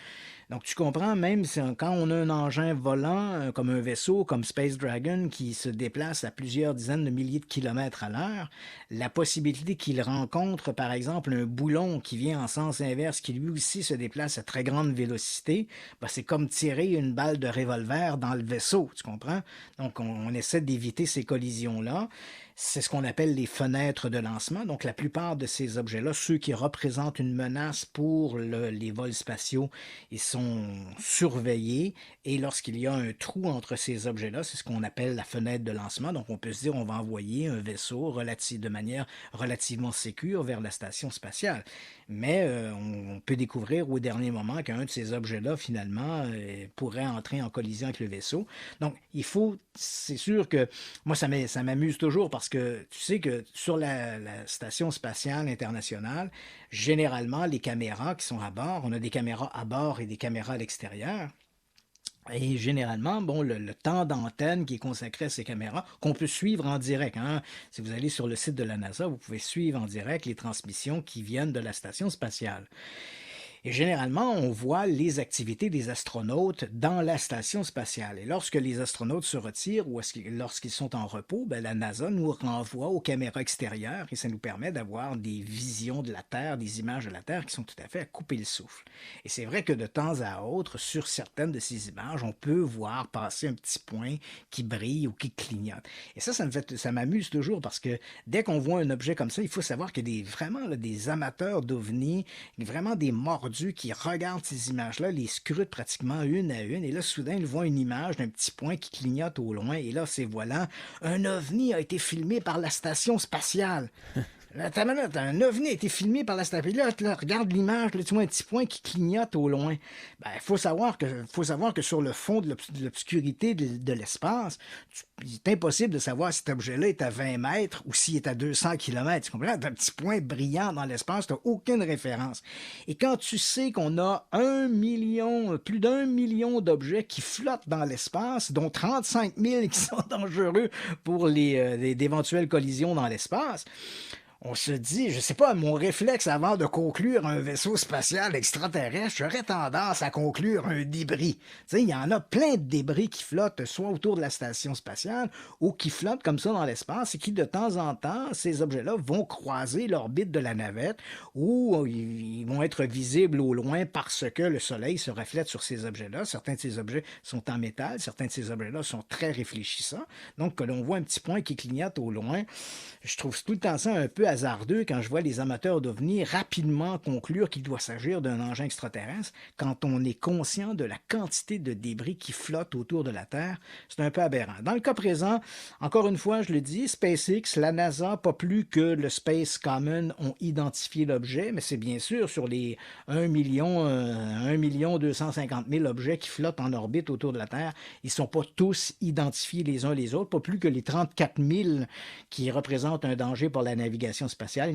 Donc, tu comprends, même quand on a un engin volant, comme un vaisseau, comme Space Dragon, qui se déplace à plusieurs dizaines de milliers de kilomètres à l'heure, la possibilité qu'il rencontre, par exemple, un boulon qui vient en sens inverse, qui lui aussi se déplace à très grande vélocité, c'est comme tirer une balle de revolver dans le vaisseau, tu comprends? Donc, on essaie d'éviter ces collisions-là. C'est ce qu'on appelle les fenêtres de lancement. Donc, la plupart de ces objets-là, ceux qui représentent une menace pour les vols spatiaux, ils sont surveillés. Et lorsqu'il y a un trou entre ces objets-là, c'est ce qu'on appelle la fenêtre de lancement. Donc, on peut se dire on va envoyer un vaisseau de manière relativement sécure vers la station spatiale. Mais on peut découvrir au dernier moment qu'un de ces objets-là, finalement, pourrait entrer en collision avec le vaisseau. Donc, c'est sûr que moi, ça m'amuse toujours parce que tu sais que sur la station spatiale internationale, généralement, les caméras qui sont à bord, on a des caméras à bord et des caméras à l'extérieur. Et généralement, le temps d'antenne qui est consacré à ces caméras, qu'on peut suivre en direct. Hein? Si vous allez sur le site de la NASA, vous pouvez suivre en direct les transmissions qui viennent de la station spatiale. Et généralement, on voit les activités des astronautes dans la station spatiale. Et lorsque les astronautes se retirent ou lorsqu'ils sont en repos, ben, la NASA nous renvoie aux caméras extérieures et ça nous permet d'avoir des visions de la Terre, des images de la Terre qui sont tout à fait à couper le souffle. Et c'est vrai que de temps à autre, sur certaines de ces images, on peut voir passer un petit point qui brille ou qui clignote. Et ça m'amuse toujours parce que dès qu'on voit un objet comme ça, il faut savoir qu'il y a vraiment là, des amateurs d'ovnis, vraiment des mordus qui regardent ces images-là, les scrutent pratiquement une à une, et là, soudain, ils voient une image d'un petit point qui clignote au loin, et là, c'est voilà, un ovni a été filmé par la station spatiale. Là, un ovni a été filmé par la station. Là, regarde l'image, là, tu vois un petit point qui clignote au loin. Ben, faut savoir que sur le fond de l'obscurité de l'espace, il est impossible de savoir si cet objet-là est à 20 mètres ou s'il est à 200 km. Tu comprends? T'as un petit point brillant dans l'espace, tu n'as aucune référence. Et quand tu sais qu'on a plus d'1 million d'objets qui flottent dans l'espace, dont 35 000 qui sont dangereux pour d'éventuelles collisions dans l'espace, on se dit, je sais pas, mon réflexe avant de conclure un vaisseau spatial extraterrestre, j'aurais tendance à conclure un débris. Tu sais, il y en a plein de débris qui flottent soit autour de la station spatiale ou qui flottent comme ça dans l'espace et qui, de temps en temps, ces objets-là vont croiser l'orbite de la navette ou ils vont être visibles au loin parce que le soleil se reflète sur ces objets-là. Certains de ces objets sont en métal, certains de ces objets-là sont très réfléchissants. Donc, que l'on voit un petit point qui clignote au loin, je trouve tout le temps ça un peu hasardeux quand je vois les amateurs d'ovnis rapidement conclure qu'il doit s'agir d'un engin extraterrestre quand on est conscient de la quantité de débris qui flottent autour de la Terre. C'est un peu aberrant. Dans le cas présent, encore une fois, je le dis, SpaceX, la NASA, pas plus que le Space Common ont identifié l'objet, mais c'est bien sûr sur les 1 250 000 objets qui flottent en orbite autour de la Terre, ils ne sont pas tous identifiés les uns les autres, pas plus que les 34 000 qui représentent un danger pour la navigation spatiale.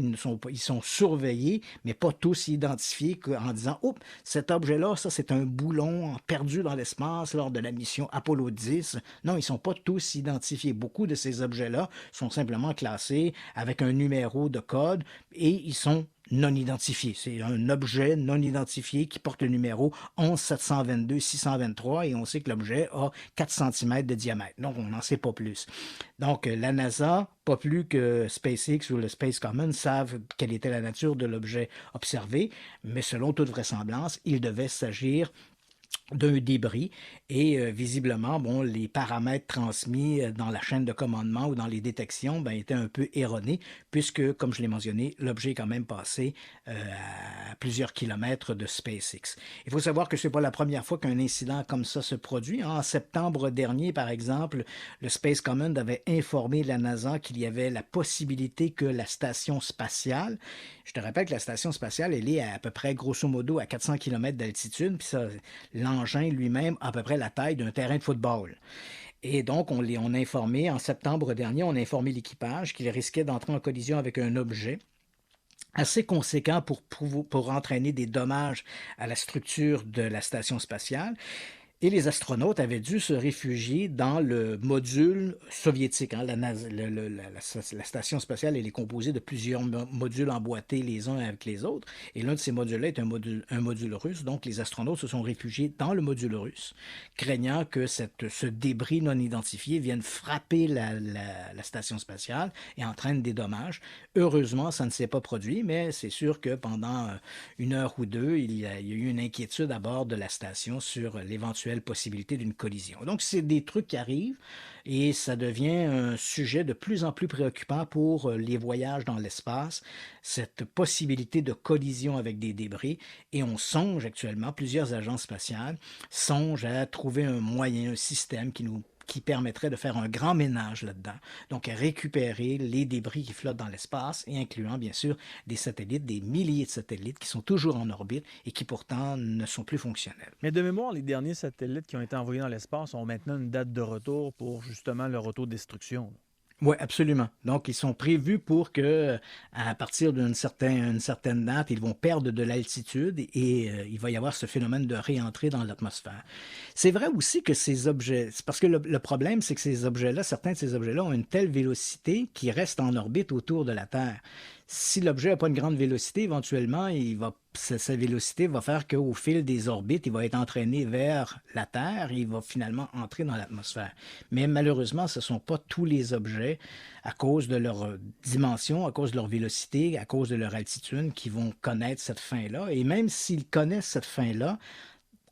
Ils sont surveillés, mais pas tous identifiés en disant « Oups, cet objet-là, ça c'est un boulon perdu dans l'espace lors de la mission Apollo 10 ». Non, ils ne sont pas tous identifiés. Beaucoup de ces objets-là sont simplement classés avec un numéro de code et ils sont non identifié. C'est un objet non identifié qui porte le numéro 11 722 623 et on sait que l'objet a 4 cm de diamètre. Donc, on n'en sait pas plus. Donc, la NASA, pas plus que SpaceX ou le Space Common, savent quelle était la nature de l'objet observé, mais selon toute vraisemblance, il devait s'agir d'un débris et visiblement, les paramètres transmis dans la chaîne de commandement ou dans les détections étaient un peu erronés puisque, comme je l'ai mentionné, l'objet est quand même passé à plusieurs kilomètres de SpaceX. Il faut savoir que ce n'est pas la première fois qu'un incident comme ça se produit. En septembre dernier, par exemple, le Space Command avait informé la NASA qu'il y avait la possibilité que la station spatiale, je te rappelle que la station spatiale, elle est à peu près, grosso modo, à 400 km d'altitude, puis ça, l'engin lui-même a à peu près la taille d'un terrain de football. Et donc, on a informé, en septembre dernier, on a informé l'équipage qu'il risquait d'entrer en collision avec un objet assez conséquent pour entraîner des dommages à la structure de la station spatiale. Et les astronautes avaient dû se réfugier dans le module soviétique. La station spatiale, elle est composée de plusieurs modules emboîtés les uns avec les autres. Et l'un de ces modules-là est un module russe. Donc, les astronautes se sont réfugiés dans le module russe, craignant que ce débris non identifié vienne frapper la station spatiale et entraîne des dommages. Heureusement, ça ne s'est pas produit, mais c'est sûr que pendant 1 heure ou 2, il y a eu une inquiétude à bord de la station sur l'éventuelle possibilité d'une collision. Donc, c'est des trucs qui arrivent et ça devient un sujet de plus en plus préoccupant pour les voyages dans l'espace, cette possibilité de collision avec des débris. Et on songe actuellement, plusieurs agences spatiales songent à trouver un moyen, un système qui permettrait de faire un grand ménage là-dedans. Donc, à récupérer les débris qui flottent dans l'espace et incluant, bien sûr, des satellites, des milliers de satellites qui sont toujours en orbite et qui pourtant ne sont plus fonctionnels. Mais de mémoire, les derniers satellites qui ont été envoyés dans l'espace ont maintenant une date de retour pour justement leur autodestruction. Oui, absolument. Donc, ils sont prévus pour que, à partir d'une certaine date, ils vont perdre de l'altitude et il va y avoir ce phénomène de réentrée dans l'atmosphère. C'est vrai aussi que ces objets, c'est parce que le problème, c'est que ces objets-là, certains de ces objets-là ont une telle vélocité qu'ils restent en orbite autour de la Terre. Si l'objet n'a pas une grande vélocité, éventuellement, sa vélocité va faire qu'au fil des orbites, il va être entraîné vers la Terre et il va finalement entrer dans l'atmosphère. Mais malheureusement, ce ne sont pas tous les objets, à cause de leur dimension, à cause de leur vélocité, à cause de leur altitude, qui vont connaître cette fin-là. Et même s'ils connaissent cette fin-là,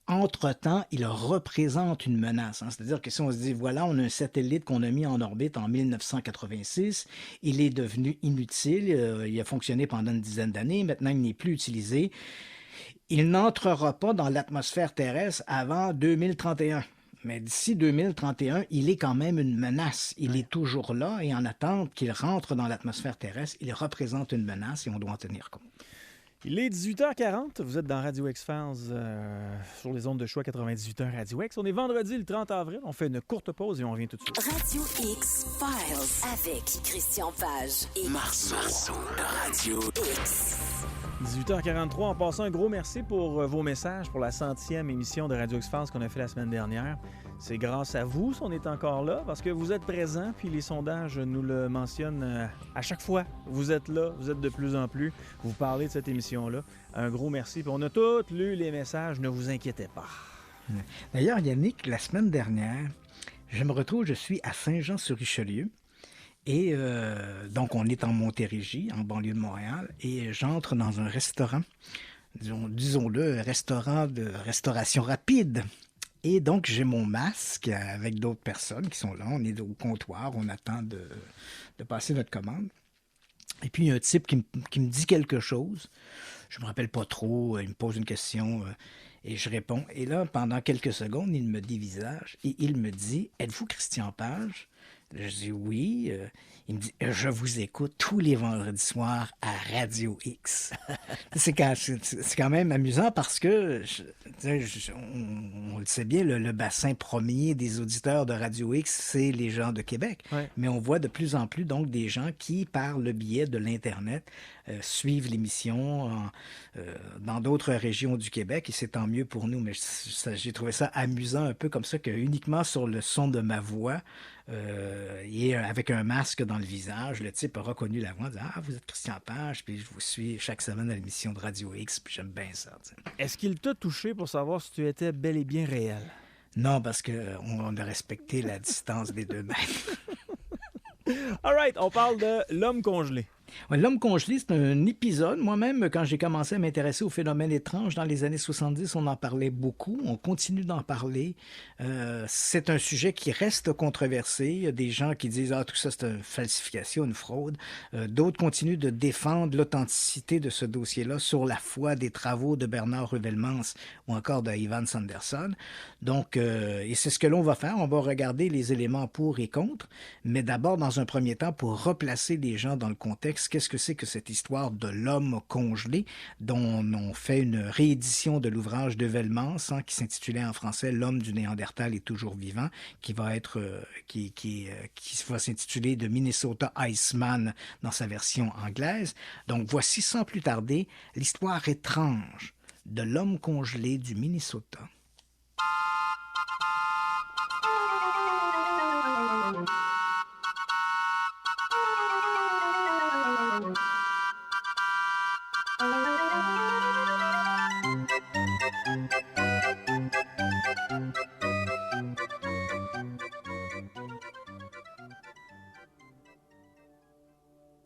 entre-temps, il représente une menace. C'est-à-dire que si on se dit, voilà, on a un satellite qu'on a mis en orbite en 1986, il est devenu inutile, il a fonctionné pendant une dizaine d'années, maintenant il n'est plus utilisé. Il n'entrera pas dans l'atmosphère terrestre avant 2031. Mais d'ici 2031, il est quand même une menace. Il est toujours là et en attente qu'il rentre dans l'atmosphère terrestre, il représente une menace et on doit en tenir compte. Il est 18h40, vous êtes dans Radio X-Files sur les ondes de choix 98.1 Radio X. On est vendredi le 30 avril, on fait une courte pause et on revient tout de suite. Radio X-Files avec Christian Page et Marceau de Radio X. 18h43, en passant un gros merci pour vos messages pour la 100e émission de Radio X-Files qu'on a fait la semaine dernière. C'est grâce à vous si on est encore là, parce que vous êtes présents, puis les sondages nous le mentionnent à chaque fois. Vous êtes là, vous êtes de plus en plus, vous parlez de cette émission-là. Un gros merci, puis on a tous lu les messages, ne vous inquiétez pas. D'ailleurs, Yannick, la semaine dernière, je suis à Saint-Jean-sur-Richelieu, et donc on est en Montérégie, en banlieue de Montréal, et j'entre dans un restaurant, disons-le, un restaurant de restauration rapide. Et donc, j'ai mon masque avec d'autres personnes qui sont là. On est au comptoir, on attend de passer notre commande. Et puis, il y a un type qui me dit quelque chose. Je ne me rappelle pas trop. Il me pose une question et je réponds. Et là, pendant quelques secondes, il me dévisage et il me dit « Êtes-vous Christian Page ?» Je dis « Oui. » Il me dit « Je vous écoute tous les vendredis soirs à Radio X. » C'est quand même amusant parce que, on le sait bien, le bassin premier des auditeurs de Radio X, c'est les gens de Québec. Ouais. Mais on voit de plus en plus donc des gens qui, par le biais de l'Internet, suivent l'émission dans d'autres régions du Québec et c'est tant mieux pour nous. Mais j'ai trouvé ça amusant un peu comme ça que uniquement sur le son de ma voix, et avec un masque dans le visage, le type a reconnu la voix, dit « Ah, vous êtes Christian Page, puis je vous suis chaque semaine à l'émission de Radio X, puis j'aime bien ça. » Est-ce qu'il t'a touché pour savoir si tu étais bel et bien réel? Non, parce qu'on a respecté la distance des 2 mètres. All right, on parle de l'homme congelé. Ouais, l'homme congelé, c'est un épisode. Moi-même, quand j'ai commencé à m'intéresser aux phénomènes étranges dans les années 70, on en parlait beaucoup. On continue d'en parler. C'est un sujet qui reste controversé. Il y a des gens qui disent « Ah, tout ça, c'est une falsification, une fraude. » D'autres continuent de défendre l'authenticité de ce dossier-là sur la foi des travaux de Bernard Ruvelmans ou encore de Ivan Sanderson. Donc, et c'est ce que l'on va faire. On va regarder les éléments pour et contre, mais d'abord, dans un premier temps, pour replacer les gens dans le contexte, qu'est-ce que c'est que cette histoire de l'homme congelé dont on fait une réédition de l'ouvrage de Velmans qui s'intitulait en français « L'homme du Néandertal est toujours vivant » qui va s'intituler « The Minnesota Iceman » dans sa version anglaise. Donc voici sans plus tarder l'histoire étrange de l'homme congelé du Minnesota.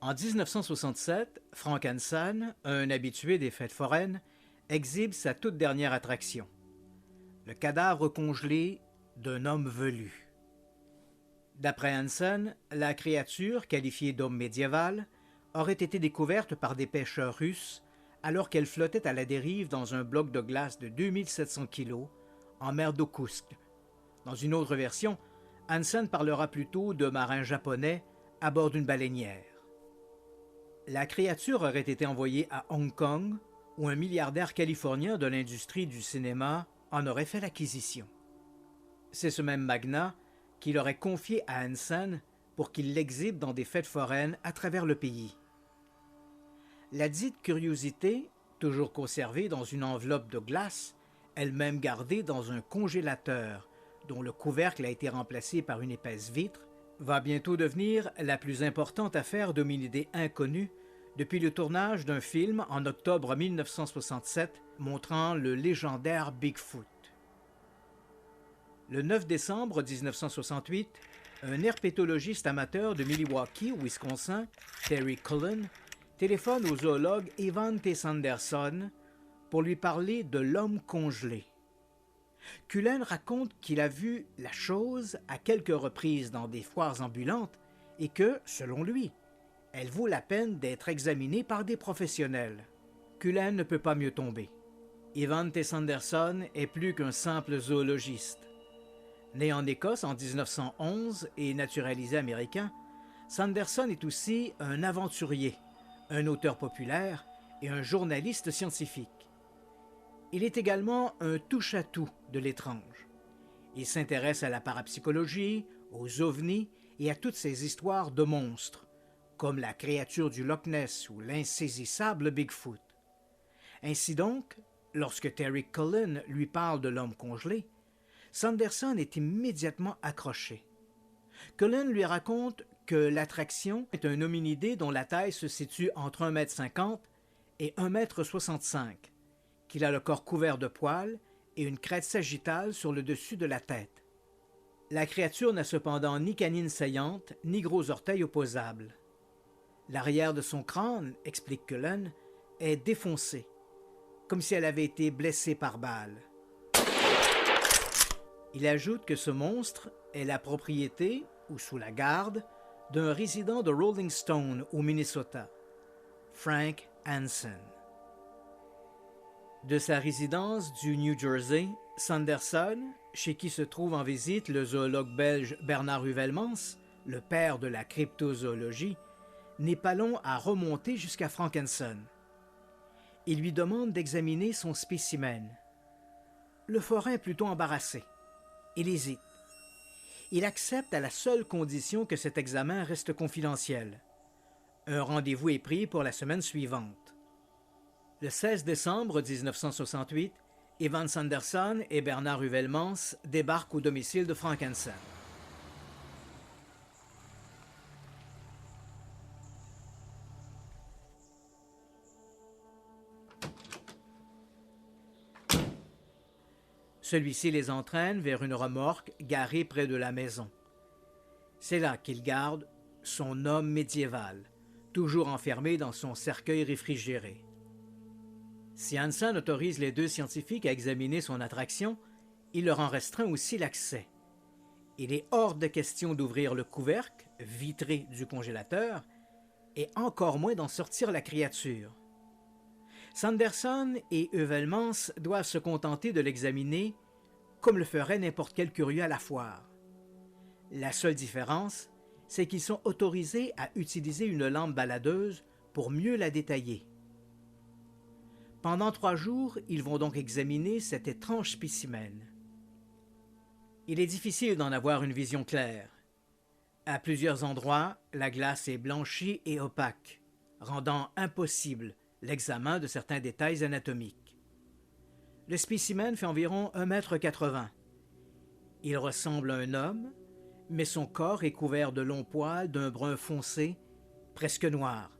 En 1967, Frank Hansen, un habitué des fêtes foraines, exhibe sa toute dernière attraction, le cadavre congelé d'un homme velu. D'après Hansen, la créature, qualifiée d'homme médiéval, aurait été découverte par des pêcheurs russes alors qu'elle flottait à la dérive dans un bloc de glace de 2700 kg en mer d'Okhotsk. Dans une autre version, Hansen parlera plutôt de marins japonais à bord d'une baleinière. La créature aurait été envoyée à Hong Kong, où un milliardaire californien de l'industrie du cinéma en aurait fait l'acquisition. C'est ce même magnat qui l'aurait confié à Hansen pour qu'il l'exhibe dans des fêtes foraines à travers le pays. La dite curiosité, toujours conservée dans une enveloppe de glace, elle-même gardée dans un congélateur dont le couvercle a été remplacé par une épaisse vitre, va bientôt devenir la plus importante affaire d'hominidés inconnus depuis le tournage d'un film en octobre 1967 montrant le légendaire Bigfoot. Le 9 décembre 1968, un herpétologiste amateur de Milwaukee, au Wisconsin, Terry Cullen, téléphone au zoologue Evan T. Sanderson pour lui parler de l'homme congelé. Cullen raconte qu'il a vu la chose à quelques reprises dans des foires ambulantes et que, selon lui, elle vaut la peine d'être examinée par des professionnels. Cullen ne peut pas mieux tomber. Evan T. Sanderson est plus qu'un simple zoologiste. Né en Écosse en 1911 et naturalisé américain, Sanderson est aussi un aventurier, un auteur populaire et un journaliste scientifique. Il est également un touche-à-tout de l'étrange. Il s'intéresse à la parapsychologie, aux ovnis et à toutes ces histoires de monstres, comme la créature du Loch Ness ou l'insaisissable Bigfoot. Ainsi donc, lorsque Terry Cullen lui parle de l'homme congelé, Sanderson est immédiatement accroché. Cullen lui raconte que l'attraction est un hominidé dont la taille se situe entre 1,50 m et 1,65 m, qu'il a le corps couvert de poils et une crête sagittale sur le dessus de la tête. La créature n'a cependant ni canines saillantes, ni gros orteils opposables. L'arrière de son crâne, explique Cullen, est défoncé, comme si elle avait été blessée par balle. Il ajoute que ce monstre est la propriété, ou sous la garde, d'un résident de Rolling Stone au Minnesota, Frank Hansen. De sa résidence du New Jersey, Sanderson, chez qui se trouve en visite le zoologue belge Bernard Huvellement, le père de la cryptozoologie, n'est pas long à remonter jusqu'à Frank Hansen. Il lui demande d'examiner son spécimen. Le forain est plutôt embarrassé. Il hésite. Il accepte à la seule condition que cet examen reste confidentiel. Un rendez-vous est pris pour la semaine suivante. Le 16 décembre 1968, Evan Sanderson et Bernard Huvellement débarquent au domicile de Frank Hansen. Celui-ci les entraîne vers une remorque garée près de la maison. C'est là qu'il garde son homme médiéval, toujours enfermé dans son cercueil réfrigéré. Si Hansen autorise les deux scientifiques à examiner son attraction, il leur en restreint aussi l'accès. Il est hors de question d'ouvrir le couvercle, vitré du congélateur, et encore moins d'en sortir la créature. Sanderson et Huvellement doivent se contenter de l'examiner comme le ferait n'importe quel curieux à la foire. La seule différence, c'est qu'ils sont autorisés à utiliser une lampe baladeuse pour mieux la détailler. Pendant 3 jours, ils vont donc examiner cet étrange spécimen. Il est difficile d'en avoir une vision claire. À plusieurs endroits, la glace est blanchie et opaque, rendant impossible l'examen de certains détails anatomiques. Le spécimen fait environ 1,80 m. Il ressemble à un homme, mais son corps est couvert de longs poils d'un brun foncé, presque noir,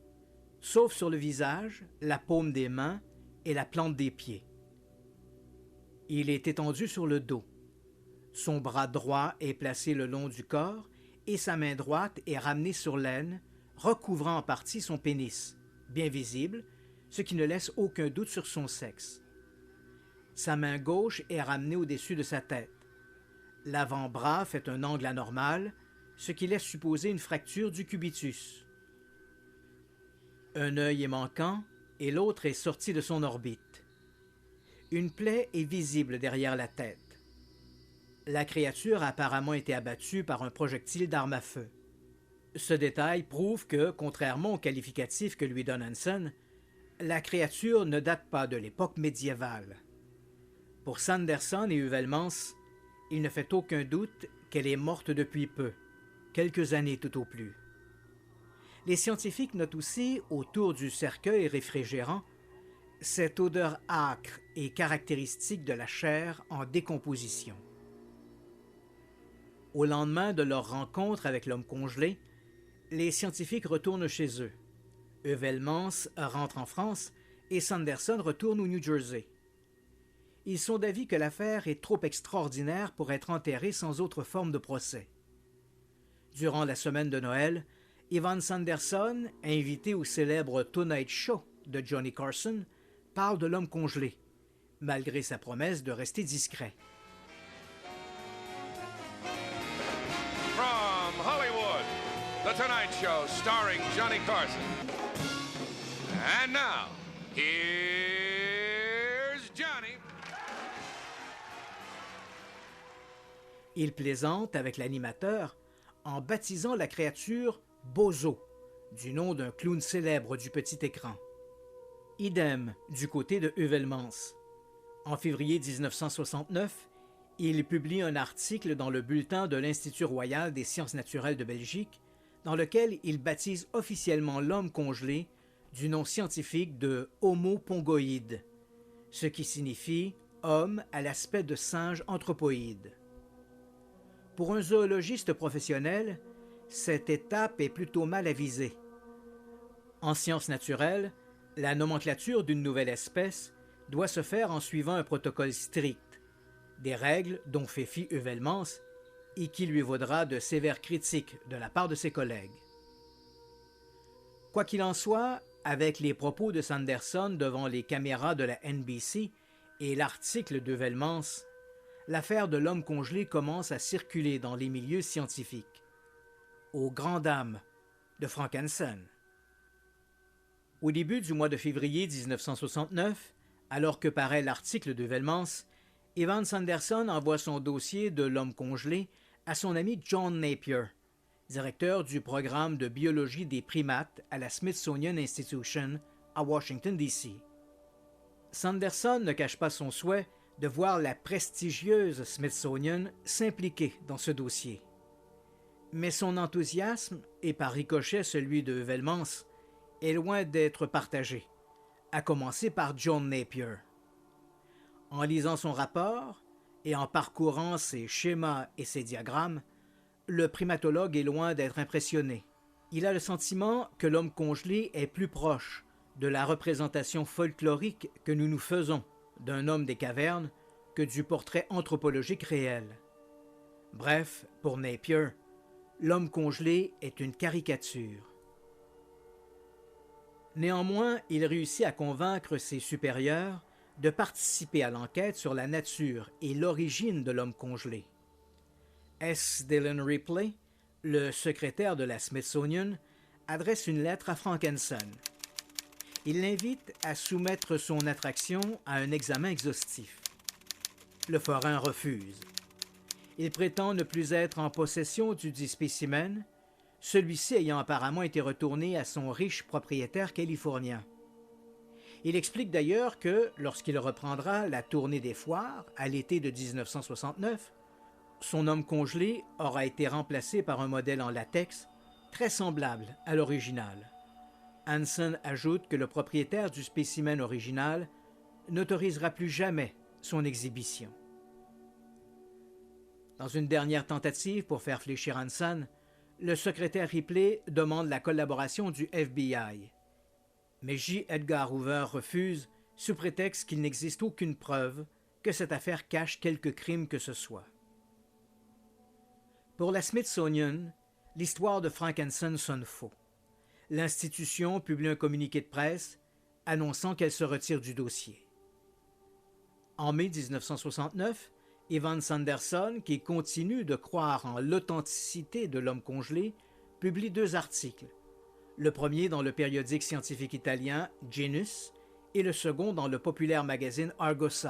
sauf sur le visage, la paume des mains et la plante des pieds. Il est étendu sur le dos. Son bras droit est placé le long du corps et sa main droite est ramenée sur l'aine, recouvrant en partie son pénis, bien visible, ce qui ne laisse aucun doute sur son sexe. Sa main gauche est ramenée au-dessus de sa tête. L'avant-bras fait un angle anormal, ce qui laisse supposer une fracture du cubitus. Un œil est manquant et l'autre est sorti de son orbite. Une plaie est visible derrière la tête. La créature a apparemment été abattue par un projectile d'arme à feu. Ce détail prouve que, contrairement au qualificatif que lui donne Hansen, la créature ne date pas de l'époque médiévale. Pour Sanderson et Huvellement, il ne fait aucun doute qu'elle est morte depuis peu, quelques années tout au plus. Les scientifiques notent aussi, autour du cercueil réfrigérant, cette odeur âcre et caractéristique de la chair en décomposition. Au lendemain de leur rencontre avec l'homme congelé, les scientifiques retournent chez eux. Heuvelmans rentre en France et Sanderson retourne au New Jersey. Ils sont d'avis que l'affaire est trop extraordinaire pour être enterrée sans autre forme de procès. Durant la semaine de Noël, Ivan Sanderson, invité au célèbre Tonight Show de Johnny Carson, parle de l'homme congelé, malgré sa promesse de rester discret. From Hollywood, The Tonight Show starring Johnny Carson. And now, here's Johnny. Il plaisante avec l'animateur en baptisant la créature Bozo, du nom d'un clown célèbre du petit écran. Idem du côté de Heuvelmans. En février 1969, il publie un article dans le bulletin de l'Institut royal des sciences naturelles de Belgique, dans lequel il baptise officiellement l'homme congelé du nom scientifique de Homo pongoïde, ce qui signifie homme à l'aspect de singe anthropoïde. Pour un zoologiste professionnel, cette étape est plutôt mal avisée. En sciences naturelles, la nomenclature d'une nouvelle espèce doit se faire en suivant un protocole strict, des règles dont fait fi Heuvelmans et qui lui vaudra de sévères critiques de la part de ses collègues. Quoi qu'il en soit, avec les propos de Sanderson devant les caméras de la NBC et l'article d'Heuvelmans, l'affaire de l'homme congelé commence à circuler dans les milieux scientifiques, aux grandes dames de Frankenstein. Au début du mois de février 1969, alors que paraît l'article d'Heuvelmans, Ivan Sanderson envoie son dossier de l'homme congelé à son ami John Napier, directeur du programme de biologie des primates à la Smithsonian Institution à Washington, D.C. Sanderson ne cache pas son souhait de voir la prestigieuse Smithsonian s'impliquer dans ce dossier. Mais son enthousiasme, et par ricochet celui de Heuvelmans, est loin d'être partagé, à commencer par John Napier. En lisant son rapport et en parcourant ses schémas et ses diagrammes, le primatologue est loin d'être impressionné. Il a le sentiment que l'homme congelé est plus proche de la représentation folklorique que nous nous faisons d'un homme des cavernes que du portrait anthropologique réel. Bref, pour Napier, l'homme congelé est une caricature. Néanmoins, il réussit à convaincre ses supérieurs de participer à l'enquête sur la nature et l'origine de l'homme congelé. S. Dillon Ripley, le secrétaire de la Smithsonian, adresse une lettre à Frankenstein. Il l'invite à soumettre son attraction à un examen exhaustif. Le forain refuse. Il prétend ne plus être en possession du dit spécimen, celui-ci ayant apparemment été retourné à son riche propriétaire californien. Il explique d'ailleurs que, lorsqu'il reprendra la tournée des foires à l'été de 1969, son homme congelé aura été remplacé par un modèle en latex très semblable à l'original. Hansen ajoute que le propriétaire du spécimen original n'autorisera plus jamais son exhibition. Dans une dernière tentative pour faire fléchir Hansen, le secrétaire Ripley demande la collaboration du FBI. Mais J. Edgar Hoover refuse sous prétexte qu'il n'existe aucune preuve que cette affaire cache quelque crime que ce soit. Pour la Smithsonian, l'histoire de Frankenstein sonne faux. L'institution publie un communiqué de presse annonçant qu'elle se retire du dossier. En mai 1969, Ivan Sanderson, qui continue de croire en l'authenticité de l'homme congelé, publie 2 articles, le premier dans le périodique scientifique italien Genus et le second dans le populaire magazine Argosy.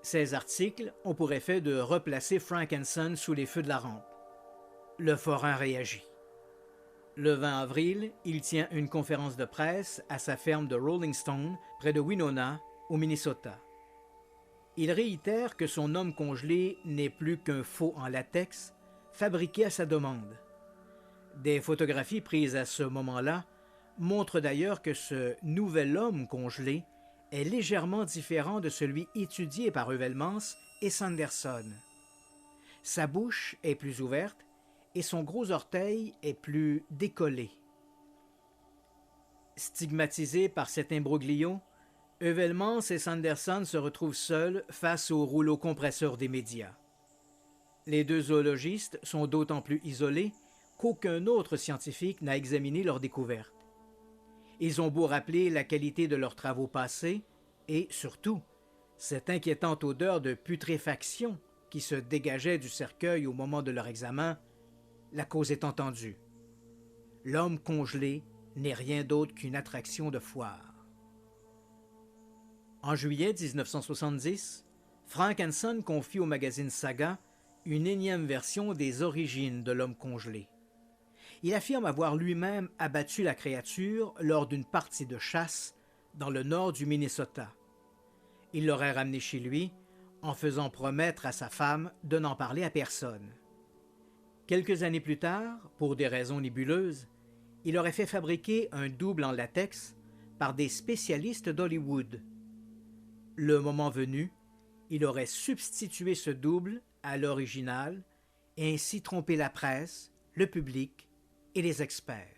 Ces articles ont pour effet de replacer Frankenstein sous les feux de la rampe. Le forain réagit. Le 20 avril, il tient une conférence de presse à sa ferme de Rolling Stone, près de Winona, au Minnesota. Il réitère que son homme congelé n'est plus qu'un faux en latex, fabriqué à sa demande. Des photographies prises à ce moment-là montrent d'ailleurs que ce nouvel homme congelé est légèrement différent de celui étudié par Heuvelmans et Sanderson. Sa bouche est plus ouverte et son gros orteil est plus décollé. Stigmatisés par cet imbroglio, Heuvelmans et Sanderson se retrouvent seuls face au rouleau compresseur des médias. Les deux zoologistes sont d'autant plus isolés qu'aucun autre scientifique n'a examiné leur découverte. Ils ont beau rappeler la qualité de leurs travaux passés et, surtout, cette inquiétante odeur de putréfaction qui se dégageait du cercueil au moment de leur examen, la cause est entendue. L'homme congelé n'est rien d'autre qu'une attraction de foire. En juillet 1970, Frank Hanson confie au magazine Saga une énième version des origines de l'homme congelé. Il affirme avoir lui-même abattu la créature lors d'une partie de chasse dans le nord du Minnesota. Il l'aurait ramené chez lui en faisant promettre à sa femme de n'en parler à personne. Quelques années plus tard, pour des raisons nébuleuses, il aurait fait fabriquer un double en latex par des spécialistes d'Hollywood. Le moment venu, il aurait substitué ce double à l'original et ainsi trompé la presse, le public et les experts.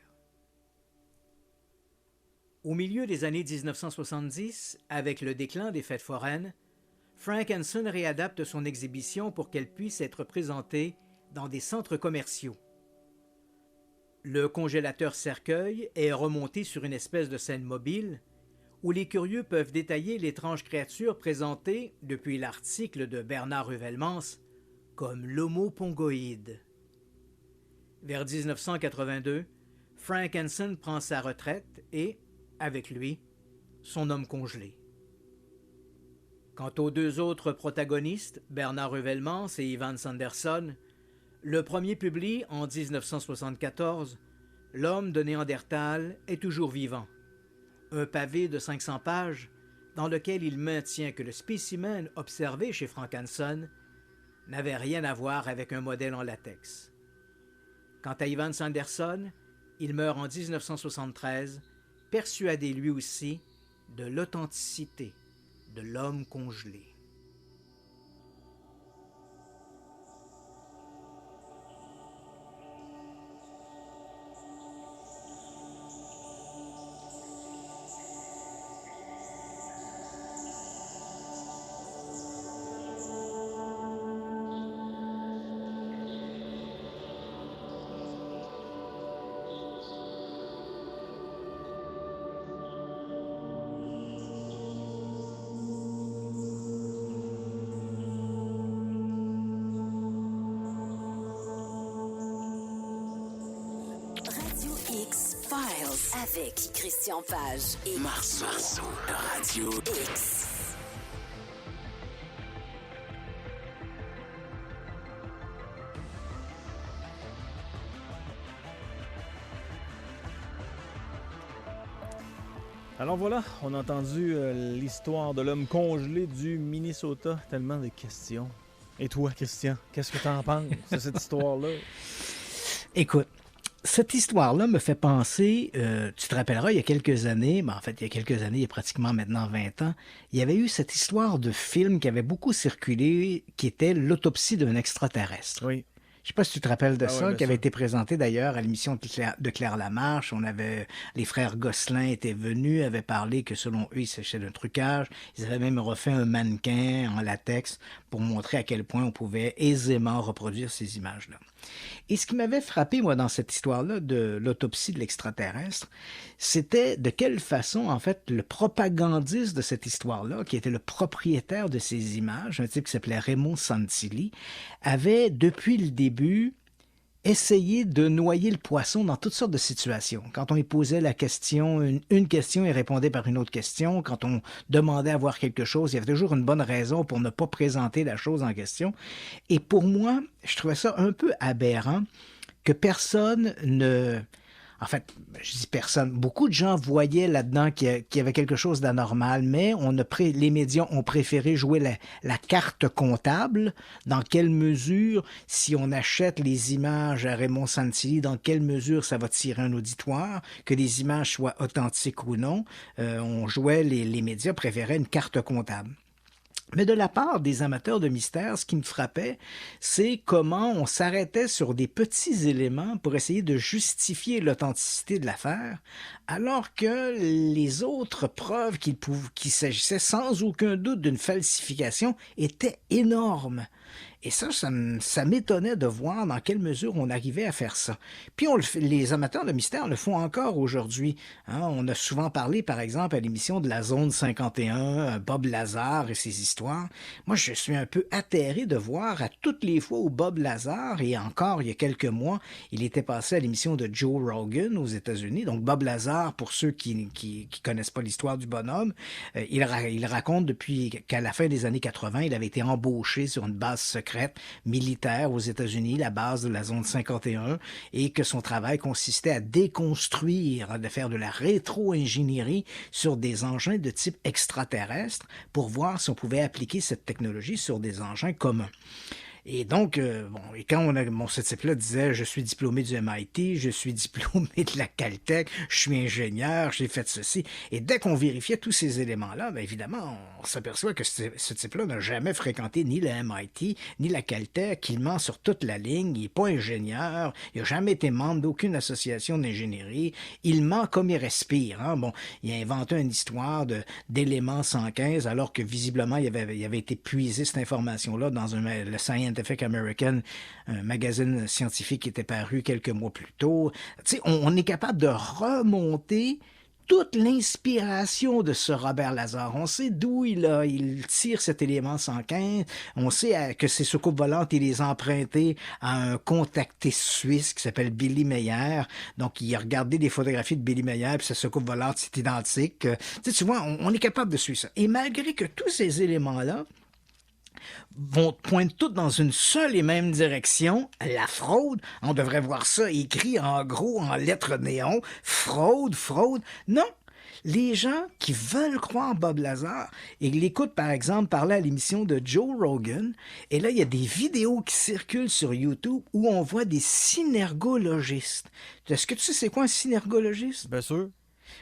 Au milieu des années 1970, avec le déclin des fêtes foraines, Frank Hanson réadapte son exhibition pour qu'elle puisse être présentée dans des centres commerciaux. Le congélateur cercueil est remonté sur une espèce de scène mobile où les curieux peuvent détailler l'étrange créature présentée depuis l'article de Bernard Heuvelmans comme l'Homo pongoïde. Vers 1982, Frank Hanson prend sa retraite et, avec lui, son homme congelé. Quant aux deux autres protagonistes, Bernard Heuvelmans et Ivan Sanderson, le premier publie en 1974 « L'homme de Néandertal est toujours vivant », un pavé de 500 pages dans lequel il maintient que le spécimen observé chez Frank Hanson n'avait rien à voir avec un modèle en latex. Quant à Ivan Sanderson, il meurt en 1973, persuadé lui aussi de l'authenticité de l'homme congelé. X-Files avec Christian Page et Marceau Radio X. Alors voilà, on a entendu l'histoire de l'homme congelé du Minnesota. Tellement de questions. Et toi, Christian, qu'est-ce que tu en penses de cette histoire-là? Écoute, cette histoire-là me fait penser, tu te rappelleras, il y a quelques années, il y a pratiquement maintenant 20 ans, il y avait eu cette histoire de film qui avait beaucoup circulé, qui était l'autopsie d'un extraterrestre. Oui. Je ne sais pas si tu te rappelles de ça, oui, qui avait été présenté d'ailleurs à l'émission de Claire Lamarche. Les frères Gosselin étaient venus, avaient parlé que selon eux, il s'agissait d'un trucage. Ils avaient même refait un mannequin en latex pour montrer à quel point on pouvait aisément reproduire ces images-là. Et ce qui m'avait frappé, moi, dans cette histoire-là de l'autopsie de l'extraterrestre, c'était de quelle façon, en fait, le propagandiste de cette histoire-là, qui était le propriétaire de ces images, un type qui s'appelait Raymond Santilli, avait, depuis le début, essayé de noyer le poisson dans toutes sortes de situations. Quand on lui posait la question, une question, il répondait par une autre question. Quand on demandait à voir quelque chose, il y avait toujours une bonne raison pour ne pas présenter la chose en question. Et pour moi, je trouvais ça un peu aberrant que personne ne... En fait, je dis personne. Beaucoup de gens voyaient là-dedans qu'il y avait quelque chose d'anormal, mais les médias ont préféré jouer la carte comptable. Dans quelle mesure, si on achète les images à Raymond Santilli, dans quelle mesure ça va tirer un auditoire, que les images soient authentiques ou non. Les médias préféraient une carte comptable. Mais de la part des amateurs de mystère, ce qui me frappait, c'est comment on s'arrêtait sur des petits éléments pour essayer de justifier l'authenticité de l'affaire, alors que les autres preuves qu'il s'agissait sans aucun doute d'une falsification étaient énormes. Et ça m'étonnait de voir dans quelle mesure on arrivait à faire ça. Puis les amateurs de mystère le font encore aujourd'hui. Hein, on a souvent parlé, par exemple, à l'émission de la Zone 51, Bob Lazar et ses histoires. Moi, je suis un peu atterré de voir à toutes les fois où Bob Lazar, et encore il y a quelques mois, il était passé à l'émission de Joe Rogan aux États-Unis. Donc Bob Lazar, pour ceux qui connaissent pas l'histoire du bonhomme, il raconte depuis qu'à la fin des années 80, il avait été embauché sur une base secrète militaire aux États-Unis, la base de la zone 51, et que son travail consistait à déconstruire, de faire de la rétro-ingénierie sur des engins de type extraterrestre pour voir si on pouvait appliquer cette technologie sur des engins communs. Et donc, et quand ce type-là disait « Je suis diplômé du MIT, je suis diplômé de la Caltech, je suis ingénieur, j'ai fait ceci. » Et dès qu'on vérifiait tous ces éléments-là, bien évidemment, on s'aperçoit que ce type-là n'a jamais fréquenté ni le MIT, ni la Caltech, qu'il ment sur toute la ligne, il n'est pas ingénieur, il n'a jamais été membre d'aucune association d'ingénierie, il ment comme il respire. Hein? Bon, il a inventé une histoire d'éléments 115, alors que visiblement, il avait été puisé cette information-là dans le Scientific American, un magazine scientifique qui était paru quelques mois plus tôt. Tu sais, on est capable de remonter toute l'inspiration de ce Robert Lazar. On sait d'où il tire cet élément 115. On sait que ses soucoupes volantes, il les a empruntées à un contacté suisse qui s'appelle Billy Meyer. Donc, il a regardé des photographies de Billy Meyer, puis sa soucoupe volante, c'est identique. Tu vois, on est capable de suivre ça. Et malgré que tous ces éléments-là pointent toutes dans une seule et même direction, la fraude. On devrait voir ça écrit en gros, en lettres néon. Fraude, fraude. Non! Les gens qui veulent croire Bob Lazar et l'écoutent, par exemple, parler à l'émission de Joe Rogan, et là, il y a des vidéos qui circulent sur YouTube où on voit des synergologistes. Est-ce que tu sais c'est quoi un synergologiste? Bien sûr.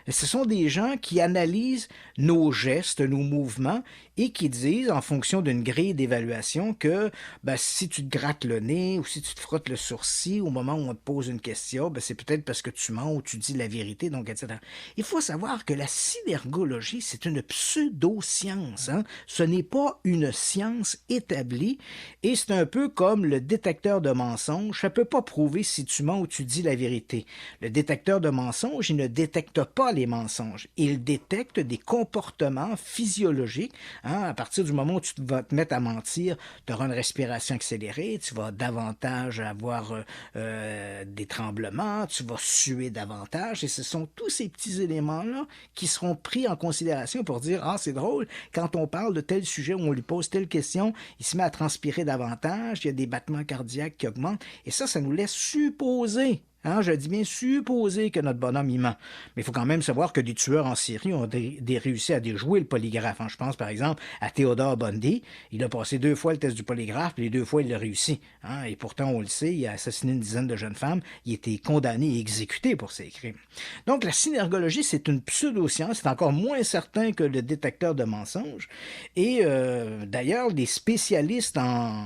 Ce sont des gens qui analysent nos gestes, nos mouvements, et qui disent, en fonction d'une grille d'évaluation, que si tu te grattes le nez ou si tu te frottes le sourcil au moment où on te pose une question, c'est peut-être parce que tu mens ou tu dis la vérité, donc etc. Il faut savoir que la synergologie, c'est une pseudo-science. Hein? Ce n'est pas une science établie, et c'est un peu comme le détecteur de mensonges. Ça ne peut pas prouver si tu mens ou tu dis la vérité. Le détecteur de mensonges, il ne détecte pas les mensonges. Il détecte des comportements physiologiques. Hein, à partir du moment où tu vas te mettre à mentir, tu auras une respiration accélérée, tu vas davantage avoir des tremblements, tu vas suer davantage, et ce sont tous ces petits éléments-là qui seront pris en considération pour dire « Ah, c'est drôle, quand on parle de tel sujet où on lui pose telle question, il se met à transpirer davantage, il y a des battements cardiaques qui augmentent, et ça nous laisse supposer. » Hein, je dis bien supposer que notre bonhomme y ment. Mais il faut quand même savoir que des tueurs en série ont réussi à déjouer le polygraphe. Hein. Je pense par exemple à Theodore Bundy. Il a passé 2 fois le test du polygraphe, puis les 2 fois il l'a réussi. Hein. Et pourtant, on le sait, il a assassiné une dizaine de jeunes femmes. Il a été condamné et exécuté pour ces crimes. Donc la synergologie, c'est une pseudo-science. C'est encore moins certain que le détecteur de mensonges. Et d'ailleurs, des spécialistes en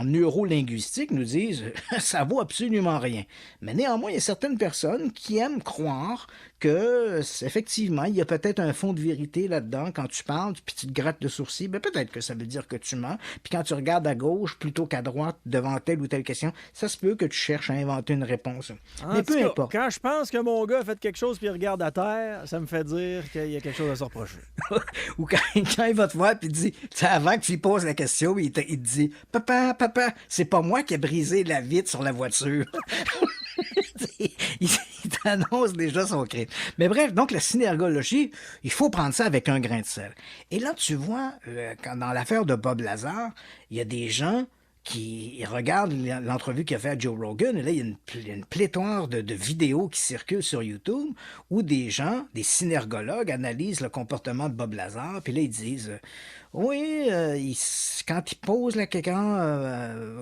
neurolinguistique nous disent ça vaut absolument rien. Mais néanmoins, il y a certaines personnes qui aiment croire que, effectivement, il y a peut-être un fond de vérité là-dedans. Quand tu parles, puis tu te grattes le sourcil, peut-être que ça veut dire que tu mens. Puis quand tu regardes à gauche plutôt qu'à droite devant telle ou telle question, ça se peut que tu cherches à inventer une réponse. Mais peu importe. Quand je pense que mon gars a fait quelque chose puis il regarde à terre, ça me fait dire qu'il y a quelque chose à se reprocher. Ou quand il va te voir puis il te dit, avant que tu lui poses la question, il te dit « Papa, c'est pas moi qui ai brisé la vitre sur la voiture. » Il t'annonce déjà son crime. Mais bref, donc la synergologie, il faut prendre ça avec un grain de sel. Et là, tu vois, dans l'affaire de Bob Lazar, il y a des gens il regarde l'entrevue qu'il a fait à Joe Rogan, et là, il y a une pléthore de vidéos qui circulent sur YouTube où des gens, des synergologues, analysent le comportement de Bob Lazar, puis là, ils disent... Oui, quand il pose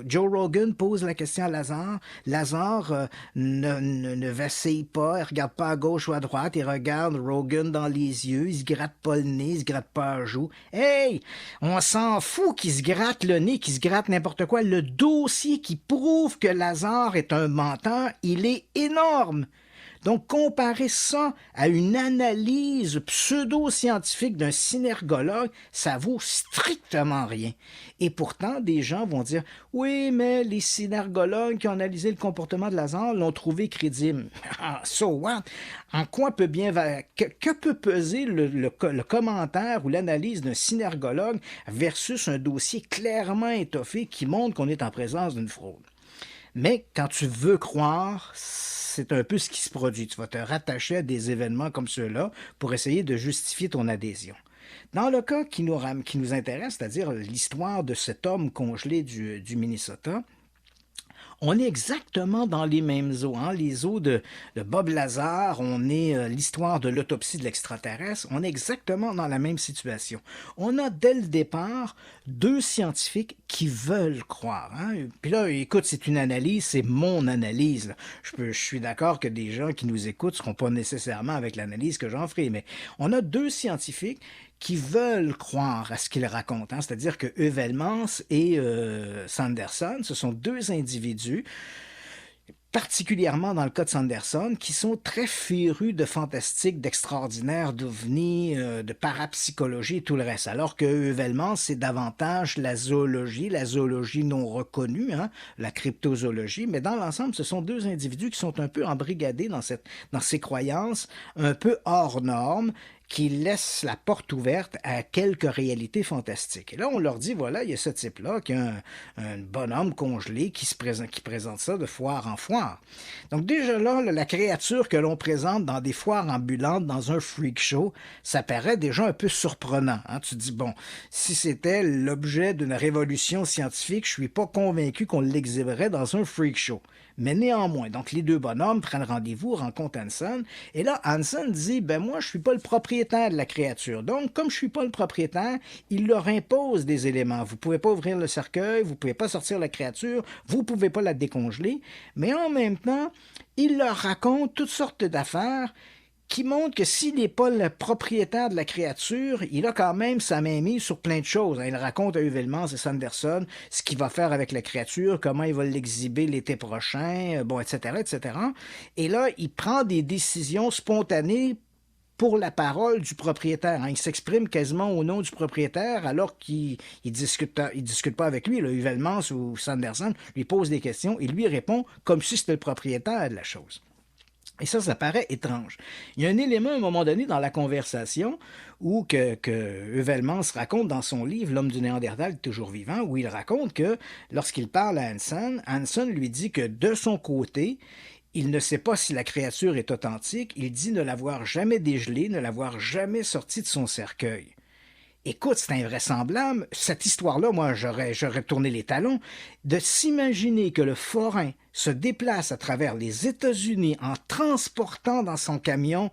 Joe Rogan pose la question à Lazar, Lazar ne vacille pas, il regarde pas à gauche ou à droite, il regarde Rogan dans les yeux, il se gratte pas le nez, il se gratte pas la joue. Hey, on s'en fout qu'il se gratte le nez, qu'il se gratte n'importe quoi. Le dossier qui prouve que Lazar est un menteur, il est énorme. Donc, comparer ça à une analyse pseudo-scientifique d'un synergologue, ça vaut strictement rien. Et pourtant, des gens vont dire « Oui, mais les synergologues qui ont analysé le comportement de Lazare l'ont trouvé crédible. » So what? En quoi peut que peut peser le commentaire ou l'analyse d'un synergologue versus un dossier clairement étoffé qui montre qu'on est en présence d'une fraude? Mais quand tu veux croire, c'est un peu ce qui se produit. Tu vas te rattacher à des événements comme ceux-là pour essayer de justifier ton adhésion. Dans le cas qui nous intéresse, c'est-à-dire l'histoire de cet homme congelé du Minnesota, on est exactement dans les mêmes eaux. Hein? Les eaux de Bob Lazar, on est l'histoire de l'autopsie de l'extraterrestre, on est exactement dans la même situation. On a dès le départ 2 scientifiques qui veulent croire. Hein? Puis là, écoute, c'est une analyse, c'est mon analyse. Là. Je suis d'accord que des gens qui nous écoutent ne seront pas nécessairement avec l'analyse que j'en ferai, mais on a 2 scientifiques qui veulent croire à ce qu'ils racontent. Hein? C'est-à-dire que Heuvelmans et Sanderson, ce sont 2 individus, particulièrement dans le cas de Sanderson, qui sont très férus de fantastique, d'extraordinaire, d'ovnis, de parapsychologie et tout le reste. Alors que Heuvelmans, c'est davantage la zoologie non reconnue, hein? La cryptozoologie. Mais dans l'ensemble, ce sont 2 individus qui sont un peu embrigadés dans ces croyances un peu hors normes, qui laisse la porte ouverte à quelques réalités fantastiques. Et là, on leur dit, voilà, il y a ce type-là, qui est un bonhomme congelé qui présente ça de foire en foire. Donc déjà là, la créature que l'on présente dans des foires ambulantes, dans un freak show, ça paraît déjà un peu surprenant. Hein? Tu te dis, bon, si c'était l'objet d'une révolution scientifique, je suis pas convaincu qu'on l'exhiberait dans un freak show. Mais néanmoins, donc les 2 bonhommes prennent rendez-vous, rencontrent Hansen, et là, Hansen dit, ben moi, je suis pas le propriétaire de la créature. Donc, comme je suis pas le propriétaire, il leur impose des éléments. Vous pouvez pas ouvrir le cercueil, vous pouvez pas sortir la créature, vous pouvez pas la décongeler, mais en même temps, il leur raconte toutes sortes d'affaires qui montre que s'il n'est pas le propriétaire de la créature, il a quand même sa main mise sur plein de choses. Il raconte à Heuvelmans et Sanderson ce qu'il va faire avec la créature, comment il va l'exhiber l'été prochain, bon, etc., etc. Et là, il prend des décisions spontanées pour la parole du propriétaire. Hein. Il s'exprime quasiment au nom du propriétaire alors qu'il ne discute pas avec lui. Heuvelmans ou Sanderson lui pose des questions et lui répond comme si c'était le propriétaire de la chose. Et ça paraît étrange. Il y a un élément, à un moment donné, dans la conversation, où que Heuvelmans raconte dans son livre « L'homme du Néandertal toujours vivant », où il raconte que, lorsqu'il parle à Hansen lui dit que, de son côté, il ne sait pas si la créature est authentique, il dit ne l'avoir jamais dégelée, ne l'avoir jamais sortie de son cercueil. Écoute, c'est invraisemblable. Cette histoire-là, moi, j'aurais tourné les talons. De s'imaginer que le forain se déplace à travers les États-Unis en transportant dans son camion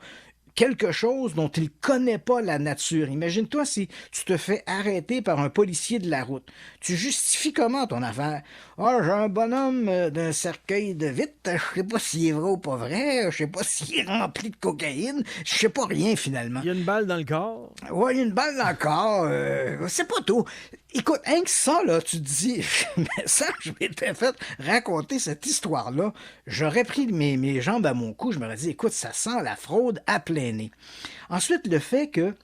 quelque chose dont il ne connaît pas la nature. Imagine-toi si tu te fais arrêter par un policier de la route. Tu justifies comment ton affaire? Ah, j'ai un bonhomme d'un cercueil de vitre, je sais pas s'il est vrai ou pas vrai, je sais pas s'il est rempli de cocaïne, je sais pas rien finalement. Il y a une balle dans le corps. Ouais, il y a une balle dans le corps, c'est pas tout. Écoute, rien que ça, là, tu te dis, mais ça, je m'étais fait raconter cette histoire-là, j'aurais pris mes jambes à mon cou, je m'aurais dit, écoute, ça sent la fraude à plein nez. Ensuite, le fait que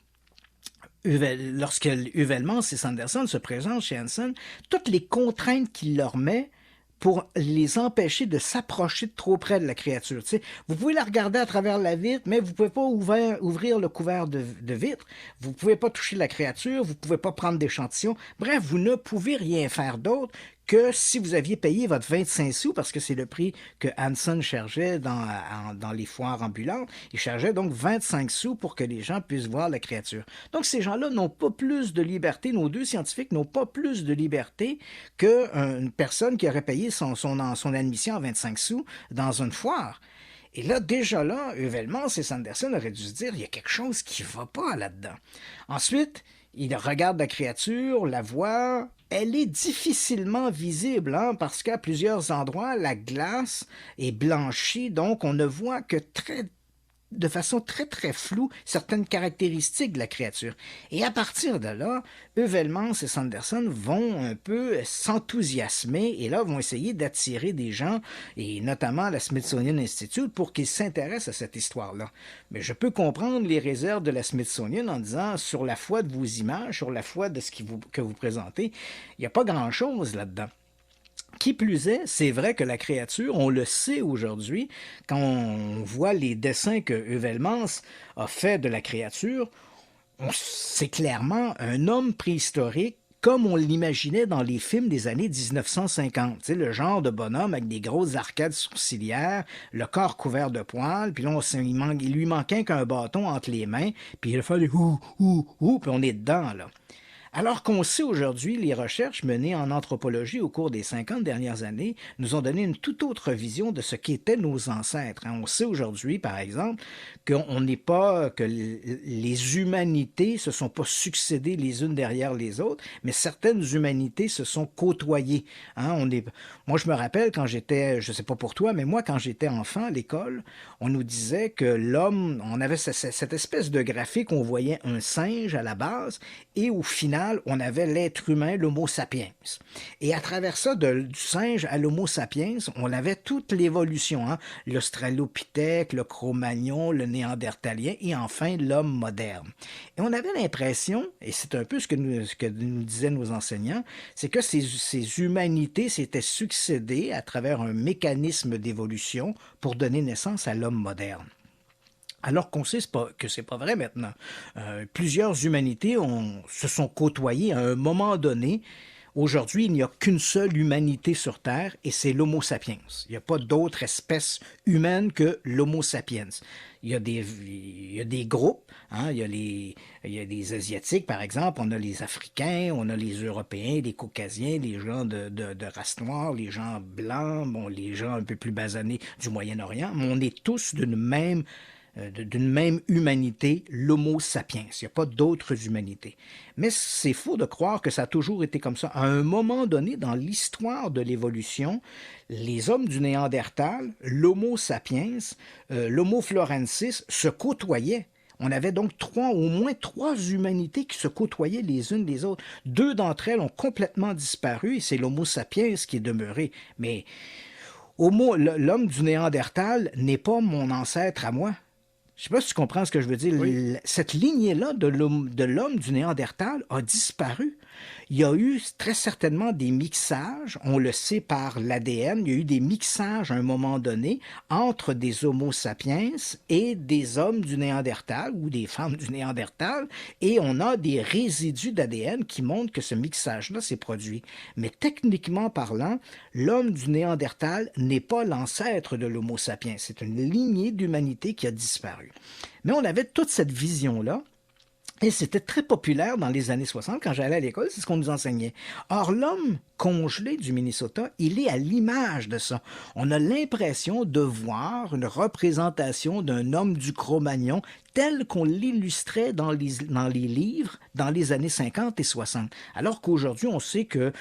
lorsque Heuvelmans et Sanderson se présentent chez Hansen, toutes les contraintes qu'il leur met pour les empêcher de s'approcher de trop près de la créature. Tu sais, vous pouvez la regarder à travers la vitre, mais vous ne pouvez pas ouvrir le couvert de vitre, vous ne pouvez pas toucher la créature, vous ne pouvez pas prendre d'échantillons. Bref, vous ne pouvez rien faire d'autre que si vous aviez payé votre 25 sous, parce que c'est le prix que Hanson chargeait dans les foires ambulantes, il chargeait donc 25 sous pour que les gens puissent voir la créature. Donc ces gens-là n'ont pas plus de liberté, nos deux scientifiques n'ont pas plus de liberté qu'une personne qui aurait payé son admission à 25 sous dans une foire. Et là, déjà là, Heuvelmans et Sanderson auraient dû se dire, il y a quelque chose qui ne va pas là-dedans. Ensuite, il regarde la créature, la voit, elle est difficilement visible, parce qu'à plusieurs endroits, la glace est blanchie, donc on ne voit que de façon très très floue certaines caractéristiques de la créature. Et à partir de là, Heuvelmans et Sanderson vont un peu s'enthousiasmer et là vont essayer d'attirer des gens, et notamment la Smithsonian Institute, pour qu'ils s'intéressent à cette histoire-là. Mais je peux comprendre les réserves de la Smithsonian en disant, sur la foi de vos images, sur la foi de ce que vous présentez, il n'y a pas grand-chose là-dedans. Qui plus est, c'est vrai que la créature, on le sait aujourd'hui, quand on voit les dessins que Heuvelmans a fait de la créature, c'est clairement un homme préhistorique comme on l'imaginait dans les films des années 1950. Tu sais, le genre de bonhomme avec des grosses arcades sourcilières, le corps couvert de poils, puis là, il lui manquait qu'un bâton entre les mains, puis il a fait des puis on est dedans, là. Alors qu'on sait aujourd'hui, les recherches menées en anthropologie au cours des 50 dernières années nous ont donné une toute autre vision de ce qu'étaient nos ancêtres. On sait aujourd'hui, par exemple, que les humanités se sont pas succédées les unes derrière les autres, mais certaines humanités se sont côtoyées. Moi, je me rappelle quand j'étais, je sais pas pour toi, mais moi, quand j'étais enfant à l'école, on nous disait que l'homme, on avait cette espèce de graphique, on voyait un singe à la base, et au final, on avait l'être humain, l'Homo sapiens. Et à travers ça, du singe à l'Homo sapiens, on avait toute l'évolution, l'Australopithèque, le Cro-Magnon, le Néandertalien et enfin l'homme moderne. Et on avait l'impression, et c'est un peu ce que nous disaient nos enseignants, c'est que ces humanités s'étaient succédées à travers un mécanisme d'évolution pour donner naissance à l'homme moderne. Alors qu'on sait que c'est pas vrai maintenant. Plusieurs humanités se sont côtoyées à un moment donné. Aujourd'hui, il n'y a qu'une seule humanité sur Terre et c'est l'Homo sapiens. Il n'y a pas d'autre espèce humaine que l'Homo sapiens. Il y a des groupes, il y a des Asiatiques, par exemple, on a les Africains, on a les Européens, les Caucasiens, les gens de race noire, les gens blancs, les gens un peu plus basanés du Moyen-Orient, mais on est tous d'une même humanité, l'Homo sapiens. Il n'y a pas d'autres humanités. Mais c'est faux de croire que ça a toujours été comme ça. À un moment donné, dans l'histoire de l'évolution, les hommes du Néandertal, l'Homo sapiens, l'Homo florensis se côtoyaient. On avait donc au moins trois humanités qui se côtoyaient les unes les autres. Deux d'entre elles ont complètement disparu et c'est l'Homo sapiens qui est demeuré. Mais l'homme du Néandertal n'est pas mon ancêtre à moi. Je ne sais pas si tu comprends ce que je veux dire. Oui. Cette lignée-là de l'homme du Néandertal a disparu. Il y a eu très certainement des mixages, on le sait par l'ADN, il y a eu des mixages à un moment donné entre des Homo sapiens et des hommes du Néandertal ou des femmes du Néandertal, et on a des résidus d'ADN qui montrent que ce mixage-là s'est produit. Mais techniquement parlant, l'homme du Néandertal n'est pas l'ancêtre de l'Homo sapiens. C'est une lignée d'humanité qui a disparu. Mais on avait toute cette vision-là. Et c'était très populaire dans les années 60, quand j'allais à l'école, c'est ce qu'on nous enseignait. Or, l'homme congelé du Minnesota, il est à l'image de ça. On a l'impression de voir une représentation d'un homme du Cro-Magnon tel qu'on l'illustrait dans les livres dans les années 50 et 60. Alors qu'aujourd'hui, on sait que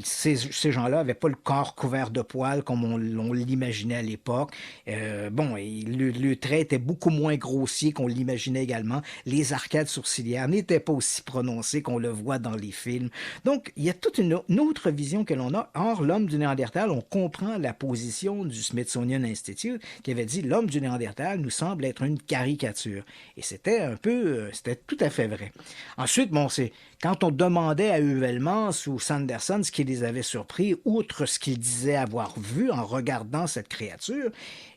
ces gens-là n'avaient pas le corps couvert de poils comme on l'imaginait à l'époque. Le trait était beaucoup moins grossier qu'on l'imaginait également. Les arcades sourcilières n'étaient pas aussi prononcées qu'on le voit dans les films. Donc, il y a toute une autre vision que l'on a. Or, l'homme du Néandertal, on comprend la position du Smithsonian Institute qui avait dit « L'homme du Néandertal nous semble être une caricature ». Et c'était tout à fait vrai. Ensuite, Quand on demandait à Heuvelmans ou Sanderson ce qui les avait surpris, outre ce qu'ils disaient avoir vu en regardant cette créature,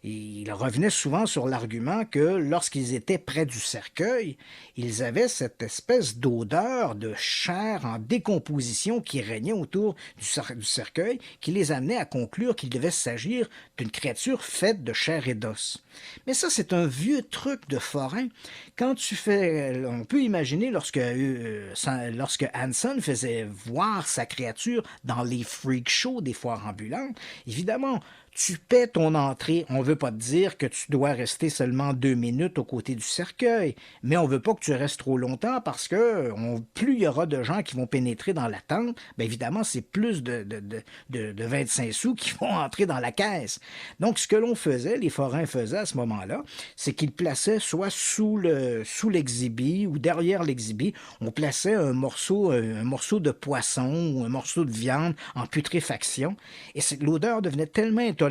ils revenaient souvent sur l'argument que lorsqu'ils étaient près du cercueil, ils avaient cette espèce d'odeur de chair en décomposition qui régnait autour du cercueil, qui les amenait à conclure qu'il devait s'agir d'une créature faite de chair et d'os. Mais ça, c'est un vieux truc de forain. Quand on peut imaginer lorsque Hansen faisait voir sa créature dans les freak shows des foires ambulantes, évidemment, tu paies ton entrée. On ne veut pas te dire que tu dois rester seulement 2 minutes aux côtés du cercueil, mais on ne veut pas que tu restes trop longtemps parce que plus il y aura de gens qui vont pénétrer dans la tente, bien évidemment, c'est plus de 25 sous qui vont entrer dans la caisse. Donc, ce que l'on faisait, les forains faisaient à ce moment-là, c'est qu'ils plaçaient soit sous l'exhibit ou derrière l'exhibit, on plaçait un morceau de poisson ou un morceau de viande en putréfaction, et l'odeur devenait tellement intolérable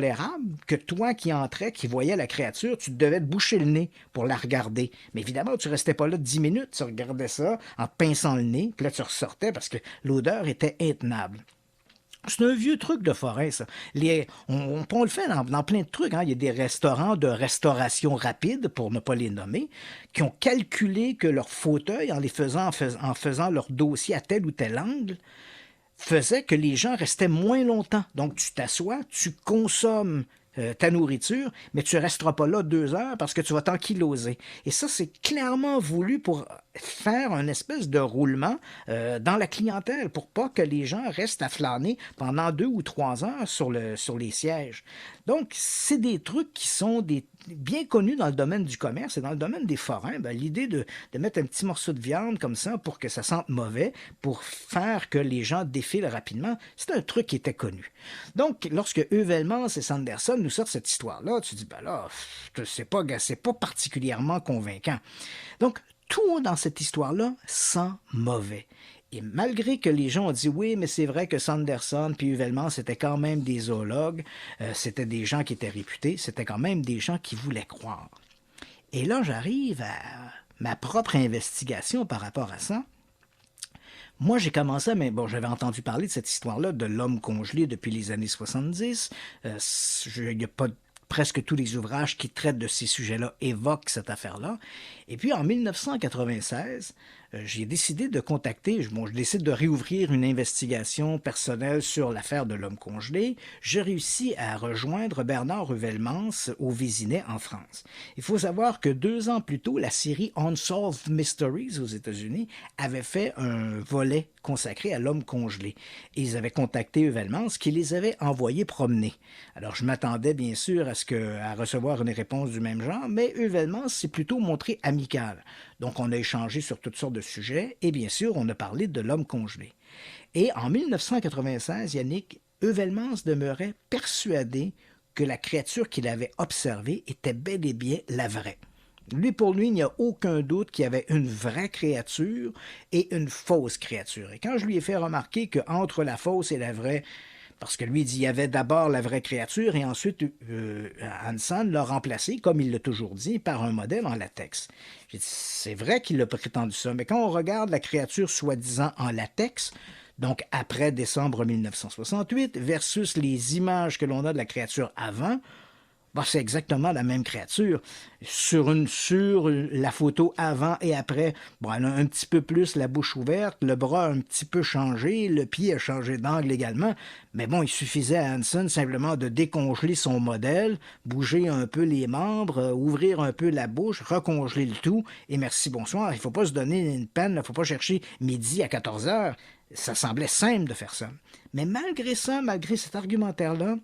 que toi qui entrais, qui voyais la créature, tu devais te boucher le nez pour la regarder. Mais évidemment, tu restais pas là 10 minutes, tu regardais ça en te pinçant le nez, puis là, tu ressortais parce que l'odeur était intenable. C'est un vieux truc de forêt, ça. On le fait dans plein de trucs. Hein. Il y a des restaurants de restauration rapide, pour ne pas les nommer, qui ont calculé que leur fauteuil, en faisant leur dossier à tel ou tel angle, faisait que les gens restaient moins longtemps. Donc, tu t'assois, tu consommes ta nourriture, mais tu ne resteras pas là 2 heures parce que tu vas t'enkyloser. Et ça, c'est clairement voulu pour faire une espèce de roulement dans la clientèle, pour pas que les gens restent à flâner pendant 2 ou 3 heures sur les sièges. Donc, c'est des trucs qui sont bien connus dans le domaine du commerce et dans le domaine des forains. L'idée de mettre un petit morceau de viande comme ça pour que ça sente mauvais, pour faire que les gens défilent rapidement, c'est un truc qui était connu. Donc, lorsque Heuvelmans et Sanderson nous sortent cette histoire-là, tu dis, c'est pas particulièrement convaincant. Donc, tout dans cette histoire-là sent mauvais. Et malgré que les gens ont dit oui, mais c'est vrai que Sanderson puis Heuvelmans, c'était quand même des zoologues, c'était des gens qui étaient réputés, c'était quand même des gens qui voulaient croire. Et là, j'arrive à ma propre investigation par rapport à ça. Moi, j'ai commencé, j'avais entendu parler de cette histoire-là de l'homme congelé depuis les années 70. Il n'y a pas presque tous les ouvrages qui traitent de ces sujets-là évoquent cette affaire-là. Et puis, en 1996, j'ai décidé de contacter, je décide de réouvrir une investigation personnelle sur l'affaire de l'homme congelé. J'ai réussi à rejoindre Bernard Heuvelmans au Vésinet en France. Il faut savoir que 2 ans plus tôt, la série Unsolved Mysteries aux États-Unis avait fait un volet consacré à l'homme congelé. Et ils avaient contacté Heuvelmans qui les avait envoyés promener. Alors, je m'attendais bien sûr à recevoir une réponse du même genre, mais Heuvelmans s'est plutôt montré amical. Donc, on a échangé sur toutes sortes de sujets et bien sûr, on a parlé de l'homme congelé. Et en 1996, Yannick, Heuvelmans demeurait persuadé que la créature qu'il avait observée était bel et bien la vraie. Pour lui, il n'y a aucun doute qu'il y avait une vraie créature et une fausse créature. Et quand je lui ai fait remarquer qu'entre la fausse et la vraie, parce que lui dit qu'il y avait d'abord la vraie créature et ensuite Hansen l'a remplacé, comme il l'a toujours dit, par un modèle en latex. J'ai dit, c'est vrai qu'il a prétendu ça, mais quand on regarde la créature soi-disant en latex, donc après décembre 1968, versus les images que l'on a de la créature avant, c'est exactement la même créature. Sur la photo avant et après, elle a un petit peu plus la bouche ouverte, le bras a un petit peu changé, le pied a changé d'angle également. Mais il suffisait à Hansen simplement de décongeler son modèle, bouger un peu les membres, ouvrir un peu la bouche, recongeler le tout, et merci, bonsoir. Il ne faut pas se donner une peine, il ne faut pas chercher midi à 14 heures. Ça semblait simple de faire ça. Mais malgré ça, malgré cet argumentaire-là,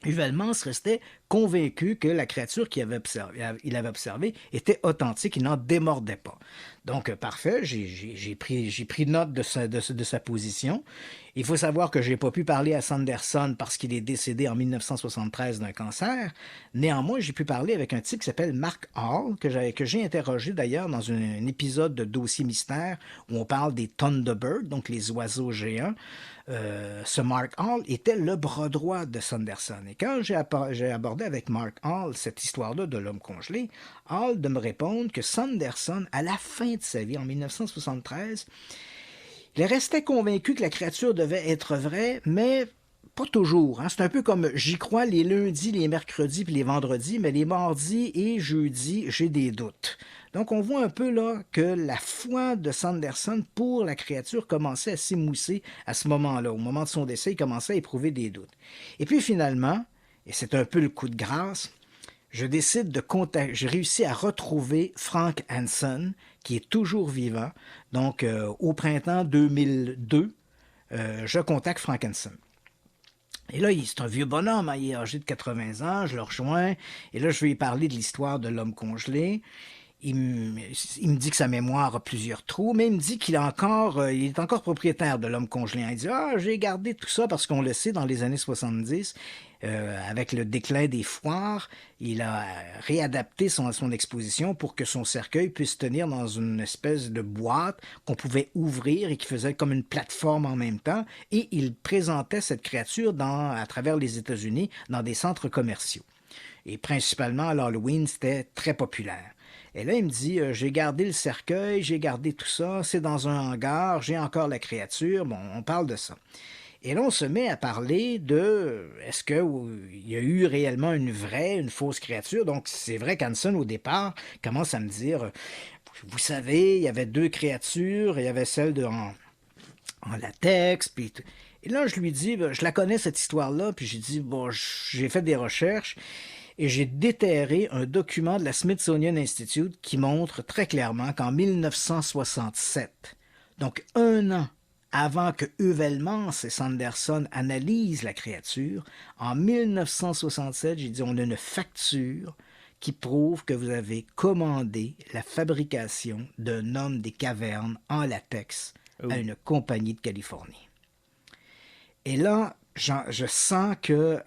Heuvelmans restait convaincu que la créature qu'il avait observée était authentique, il n'en démordait pas. Donc, parfait, j'ai pris note de sa position. Il faut savoir que je n'ai pas pu parler à Sanderson parce qu'il est décédé en 1973 d'un cancer. Néanmoins, j'ai pu parler avec un type qui s'appelle Mark Hall, que j'ai interrogé d'ailleurs dans un épisode de Dossier Mystère où on parle des Thunderbirds, donc les oiseaux géants. Ce Mark Hall était le bras droit de Sanderson. Et quand j'ai abordé avec Mark Hall cette histoire-là de l'homme congelé, Hall de me répondre que Sanderson, à la fin de sa vie, en 1973, Il restait convaincu que la créature devait être vraie, mais pas toujours. Hein. C'est un peu comme j'y crois les lundis, les mercredis puis les vendredis, mais les mardis et jeudis, j'ai des doutes. Donc, on voit un peu là que la foi de Sanderson pour la créature commençait à s'émousser à ce moment-là. Au moment de son décès, il commençait à éprouver des doutes. Et puis finalement, et c'est un peu le coup de grâce, je décide de contacter, j'ai réussi à retrouver Frank Hansen, qui est toujours vivant. Donc, au printemps 2002, je contacte Frank Hansen. Et là, c'est un vieux bonhomme, hein, il est âgé de 80 ans, je le rejoins, et là, je vais lui parler de l'histoire de l'homme congelé. Il me dit que sa mémoire a plusieurs trous, mais il me dit qu'il est encore propriétaire de l'homme congelé. Il dit « Ah, j'ai gardé tout ça parce qu'on le sait, dans les années 70, avec le déclin des foires, il a réadapté son exposition pour que son cercueil puisse tenir dans une espèce de boîte qu'on pouvait ouvrir et qui faisait comme une plateforme en même temps. Et il présentait cette créature à travers les États-Unis dans des centres commerciaux. Et principalement à l'Halloween, c'était très populaire. Et là, il me dit, j'ai gardé le cercueil, j'ai gardé tout ça, c'est dans un hangar, j'ai encore la créature. Bon, on parle de ça. Et là, on se met à parler de, est-ce qu'il y a eu réellement une fausse créature? Donc, c'est vrai qu'Hansen, au départ, commence à me dire, vous savez, il y avait 2 créatures, il y avait celle en latex, puis... Et là, je lui dis, je la connais cette histoire-là, puis j'ai dit, bon, j'ai fait des recherches, et j'ai déterré un document de la Smithsonian Institute qui montre très clairement qu'en 1967, donc 1 an avant que Heuvelmans et Sanderson analysent la créature, en 1967, j'ai dit, on a une facture qui prouve que vous avez commandé la fabrication d'un homme des cavernes en latex à une compagnie de Californie. Et là, je sens que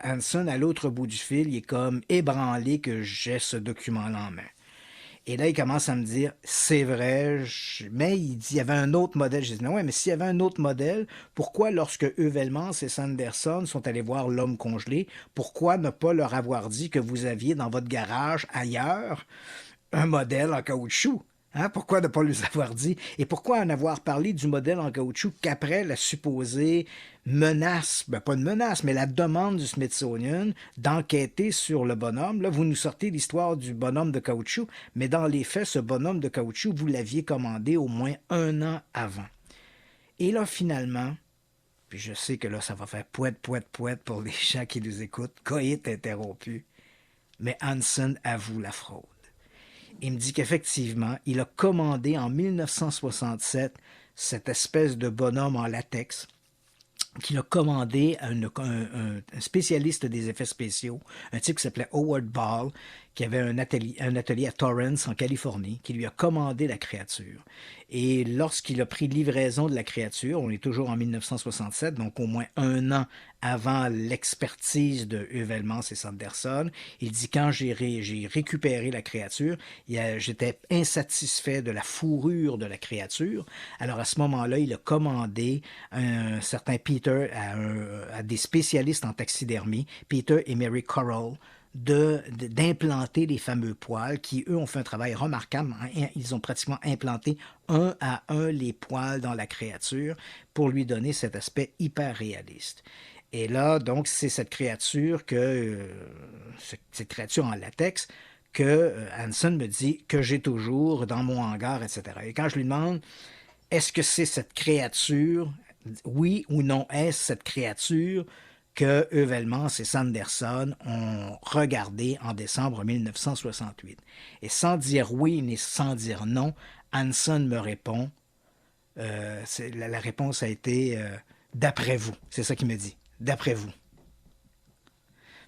Hansen, à l'autre bout du fil, il est comme ébranlé que j'ai ce document-là en main. Et là, il commence à me dire, c'est vrai, mais il dit, il y avait un autre modèle. Je dis, non, ouais, mais s'il y avait un autre modèle, pourquoi, lorsque Heuvelmans et Sanderson sont allés voir l'homme congelé, pourquoi ne pas leur avoir dit que vous aviez dans votre garage, ailleurs, un modèle en caoutchouc? Hein? Pourquoi ne pas les avoir dit? Et pourquoi en avoir parlé du modèle en caoutchouc qu'après la supposée menace, pas une menace, mais la demande du Smithsonian d'enquêter sur le bonhomme? Là, vous nous sortez l'histoire du bonhomme de caoutchouc, mais dans les faits, ce bonhomme de caoutchouc, vous l'aviez commandé au moins 1 an avant. Et là, finalement, puis je sais que là, ça va faire poète pour les gens qui nous écoutent, coït interrompu, mais Hansen avoue la fraude. Il me dit qu'effectivement, il a commandé en 1967 cette espèce de bonhomme en latex qu'il a commandé à un spécialiste des effets spéciaux, un type qui s'appelait Howard Ball, qui avait un atelier à Torrance, en Californie, qui lui a commandé la créature. Et lorsqu'il a pris livraison de la créature, on est toujours en 1967, donc au moins 1 an avant l'expertise de Heuvelmans et Sanderson, il dit, quand j'ai récupéré la créature, j'étais insatisfait de la fourrure de la créature. Alors à ce moment-là, il a commandé un certain Peter à des spécialistes en taxidermie, Peter et Mary Corral, d'implanter les fameux poils qui, eux, ont fait un travail remarquable. Ils ont pratiquement implanté 1 à 1 les poils dans la créature pour lui donner cet aspect hyper réaliste. Et là, donc, c'est cette créature en latex que Hansen me dit que j'ai toujours dans mon hangar, etc. Et quand je lui demande, est-ce que c'est cette créature, oui ou non, est-ce cette créature que Heuvelmans et Sanderson ont regardé en décembre 1968. Et sans dire oui ni sans dire non, Hansen me répond, la réponse a été d'après vous. C'est ça qu'il me dit, d'après vous.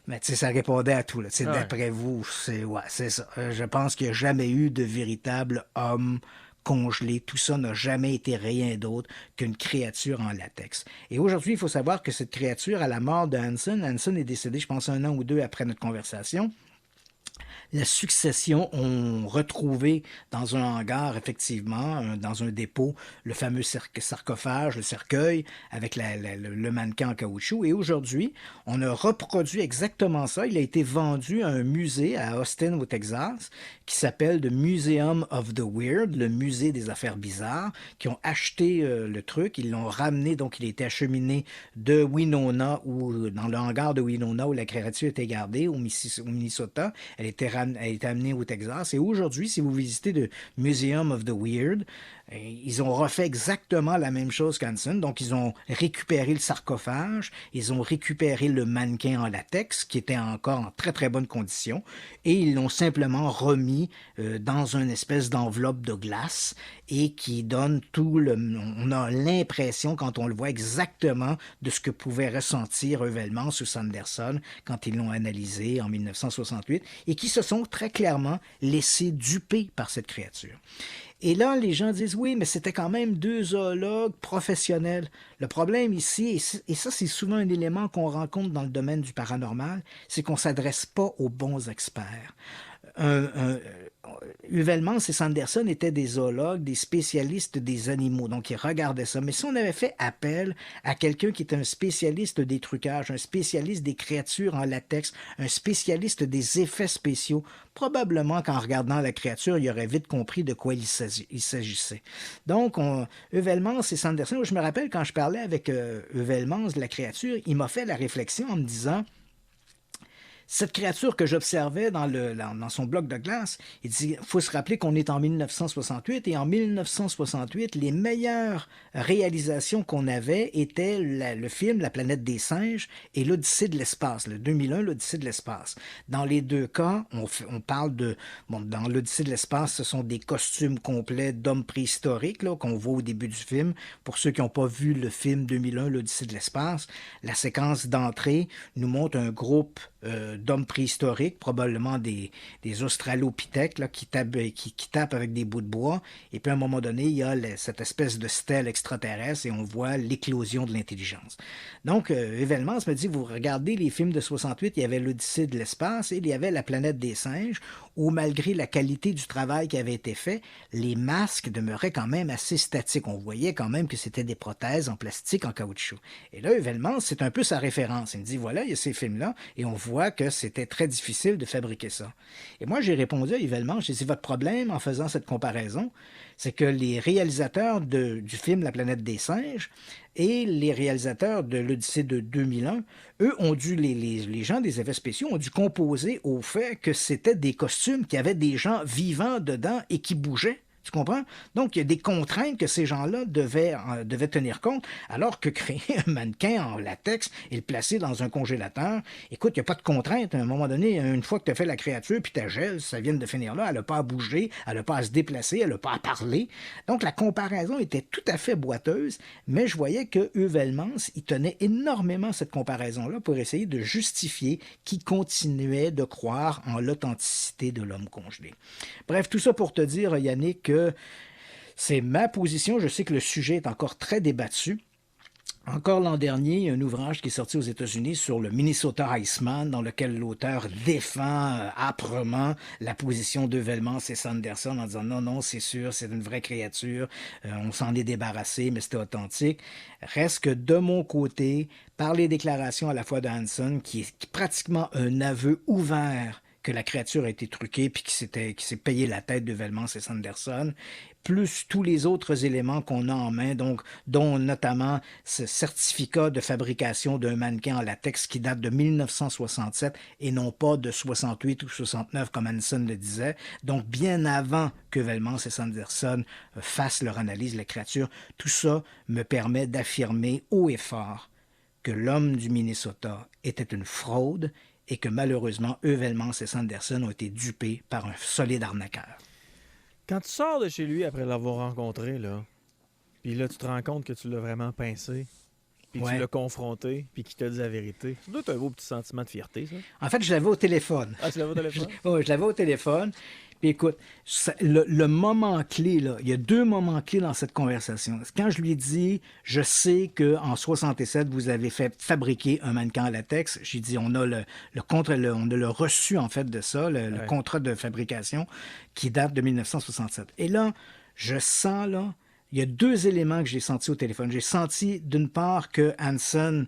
Mais tu sais, ça répondait à tout. Là. D'après vous, c'est ça. Je pense qu'il n'y a jamais eu de véritable homme congelé. Tout ça n'a jamais été rien d'autre qu'une créature en latex. Et aujourd'hui, il faut savoir que cette créature, à la mort de Hansen est décédé, je pense, 1 an ou 2 après notre conversation. la succession ont retrouvé dans un hangar, effectivement, dans un dépôt, le fameux sarcophage, le cercueil, avec le mannequin en caoutchouc. Et aujourd'hui, on a reproduit exactement ça. Il a été vendu à un musée à Austin, au Texas, qui s'appelle The Museum of the Weird, le musée des affaires bizarres, qui ont acheté le truc. Ils l'ont ramené, donc il a été acheminé de Winona, ou dans le hangar de Winona, où la créature était gardée, au Minnesota. Elle a été amenée au Texas. Et aujourd'hui, si vous visitez le Museum of the Weird, ils ont refait exactement la même chose qu'Hanson. Donc, ils ont récupéré le sarcophage, ils ont récupéré le mannequin en latex, qui était encore en très, très bonne condition, et ils l'ont simplement remis dans une espèce d'enveloppe de glace et qui donne tout le... On a l'impression, quand on le voit, exactement de ce que pouvaient ressentir Heuvelmans ou Sanderson quand ils l'ont analysé en 1968 et qui se sont très clairement laissés duper par cette créature. Et là, les gens disent, oui, mais c'était quand même 2 zoologues professionnels. Le problème ici, et ça c'est souvent un élément qu'on rencontre dans le domaine du paranormal, c'est qu'on ne s'adresse pas aux bons experts. Heuvelmans et Sanderson étaient des zoologues, des spécialistes des animaux, donc ils regardaient ça. Mais si on avait fait appel à quelqu'un qui était un spécialiste des trucages, un spécialiste des créatures en latex, un spécialiste des effets spéciaux, probablement qu'en regardant la créature, il aurait vite compris de quoi il s'agissait. Donc, Heuvelmans et Sanderson, je me rappelle quand je parlais avec Heuvelmans de la créature, il m'a fait la réflexion en me disant... Cette créature que j'observais dans son bloc de glace, il dit, il faut se rappeler qu'on est en 1968 et en 1968, les meilleures réalisations qu'on avait étaient le film La planète des singes et l'Odyssée de l'espace, le 2001, l'Odyssée de l'espace. Dans les 2 cas, on parle de... Bon, dans l'Odyssée de l'espace, ce sont des costumes complets d'hommes préhistoriques là, qu'on voit au début du film. Pour ceux qui n'ont pas vu le film 2001, l'Odyssée de l'espace, la séquence d'entrée nous montre un groupe d'hommes préhistoriques, probablement des australopithèques là, qui tapent avec des bouts de bois. Et puis à un moment donné, il y a cette espèce de stèle extraterrestre et on voit l'éclosion de l'intelligence. Donc, Heuvelmans me dit, vous regardez les films de 68, il y avait l'Odyssée de l'espace et il y avait La planète des singes, où malgré la qualité du travail qui avait été fait, les masques demeuraient quand même assez statiques. On voyait quand même que c'était des prothèses en plastique, en caoutchouc. Et là, Heuvelmans, c'est un peu sa référence. Il me dit, voilà, il y a ces films-là, et on voit que c'était très difficile de fabriquer ça. Et moi, j'ai répondu à Heuvelmans, j'ai dit, votre problème en faisant cette comparaison, c'est que les réalisateurs du film La planète des singes et les réalisateurs de l'Odyssée de 2001, eux ont dû, les gens des effets spéciaux ont dû composer au fait que c'était des costumes qui avaient des gens vivants dedans et qui bougeaient. Tu comprends? Donc, il y a des contraintes que ces gens-là devaient tenir compte, alors que créer un mannequin en latex et le placer dans un congélateur, écoute, il n'y a pas de contraintes. À un moment donné, une fois que tu as fait la créature, puis ta gèle, ça vient de finir là, elle n'a pas à bouger, elle n'a pas à se déplacer, elle n'a pas à parler. Donc, la comparaison était tout à fait boiteuse, mais je voyais que Heuvelmans, il tenait énormément cette comparaison-là pour essayer de justifier qu'il continuait de croire en l'authenticité de l'homme congelé. Bref, tout ça pour te dire, Yannick, que c'est ma position. Je sais que le sujet est encore très débattu. Encore l'an dernier, il y a un ouvrage qui est sorti aux États-Unis sur le Minnesota Iceman, dans lequel l'auteur défend âprement la position d'Heuvelmans et Sanderson en disant non, c'est sûr, c'est une vraie créature, on s'en est débarrassé, mais c'était authentique. Reste que de mon côté, par les déclarations à la fois de Hanson, qui est pratiquement un aveu ouvert que la créature a été truquée puis qui s'est payé la tête d'Heuvelmans et Sanderson, plus tous les autres éléments qu'on a en main, donc, dont notamment ce certificat de fabrication d'un mannequin en latex qui date de 1967 et non pas de 68 ou 69 comme Hanson le disait, donc bien avant qu'Heuvelmans et Sanderson fassent leur analyse de la créature. Tout ça me permet d'affirmer haut et fort que l'homme du Minnesota était une fraude et que malheureusement, Heuvelmans et Sanderson ont été dupés par un solide arnaqueur. Quand tu sors de chez lui après l'avoir rencontré, là, puis là, tu te rends compte que tu l'as vraiment pincé, puis tu l'as confronté, puis qu'il t'a dit la vérité, ça doit être un beau petit sentiment de fierté, ça. En fait, je l'avais au téléphone. Ah, tu l'avais au téléphone? Oui, je l'avais au téléphone. Puis écoute, le moment clé, là, il y a 2 moments clés dans cette conversation. Quand je lui ai dit, je sais qu'en 67, vous avez fait fabriquer un mannequin à latex, j'ai dit, on a le reçu, en fait, de ça, le contrat de fabrication qui date de 1967. Et là, je sens, là, il y a 2 éléments que j'ai sentis au téléphone. J'ai senti, d'une part, que Hanson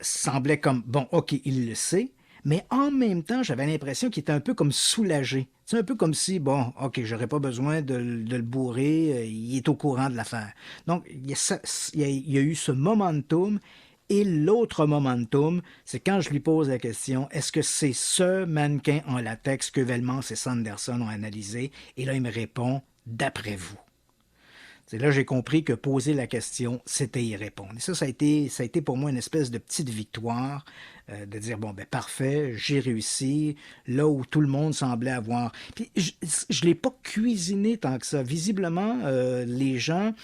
semblait comme, bon, OK, il le sait, mais en même temps, j'avais l'impression qu'il était un peu comme soulagé. C'est un peu comme si, bon, OK, j'aurais pas besoin de le bourrer, il est au courant de l'affaire. Donc, il y a eu ce momentum. Et l'autre momentum, c'est quand je lui pose la question, est-ce que c'est ce mannequin en latex que Velmans et Sanderson ont analysé? Et là, il me répond, d'après vous. C'est là que j'ai compris que poser la question, c'était y répondre. Et ça a été pour moi une espèce de petite victoire, de dire, bon, ben parfait, j'ai réussi, là où tout le monde semblait avoir... Puis je ne l'ai pas cuisiné tant que ça. Visiblement, les gens,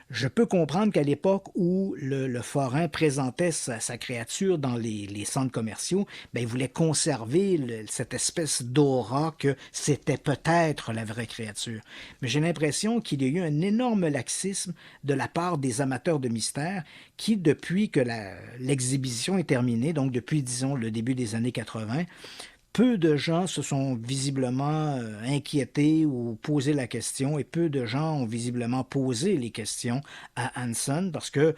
je peux comprendre qu'à l'époque où le forain présentait sa créature dans les centres commerciaux, ben, il voulait conserver cette espèce d'aura que c'était peut-être la vraie créature. Mais j'ai l'impression qu'il y a eu un énorme laxisme de la part des amateurs de mystère qui, depuis que l'exhibition est terminée, donc depuis, disons, le début des années 80, peu de gens se sont visiblement inquiétés ou posé la question, et peu de gens ont visiblement posé les questions à Hanson, parce que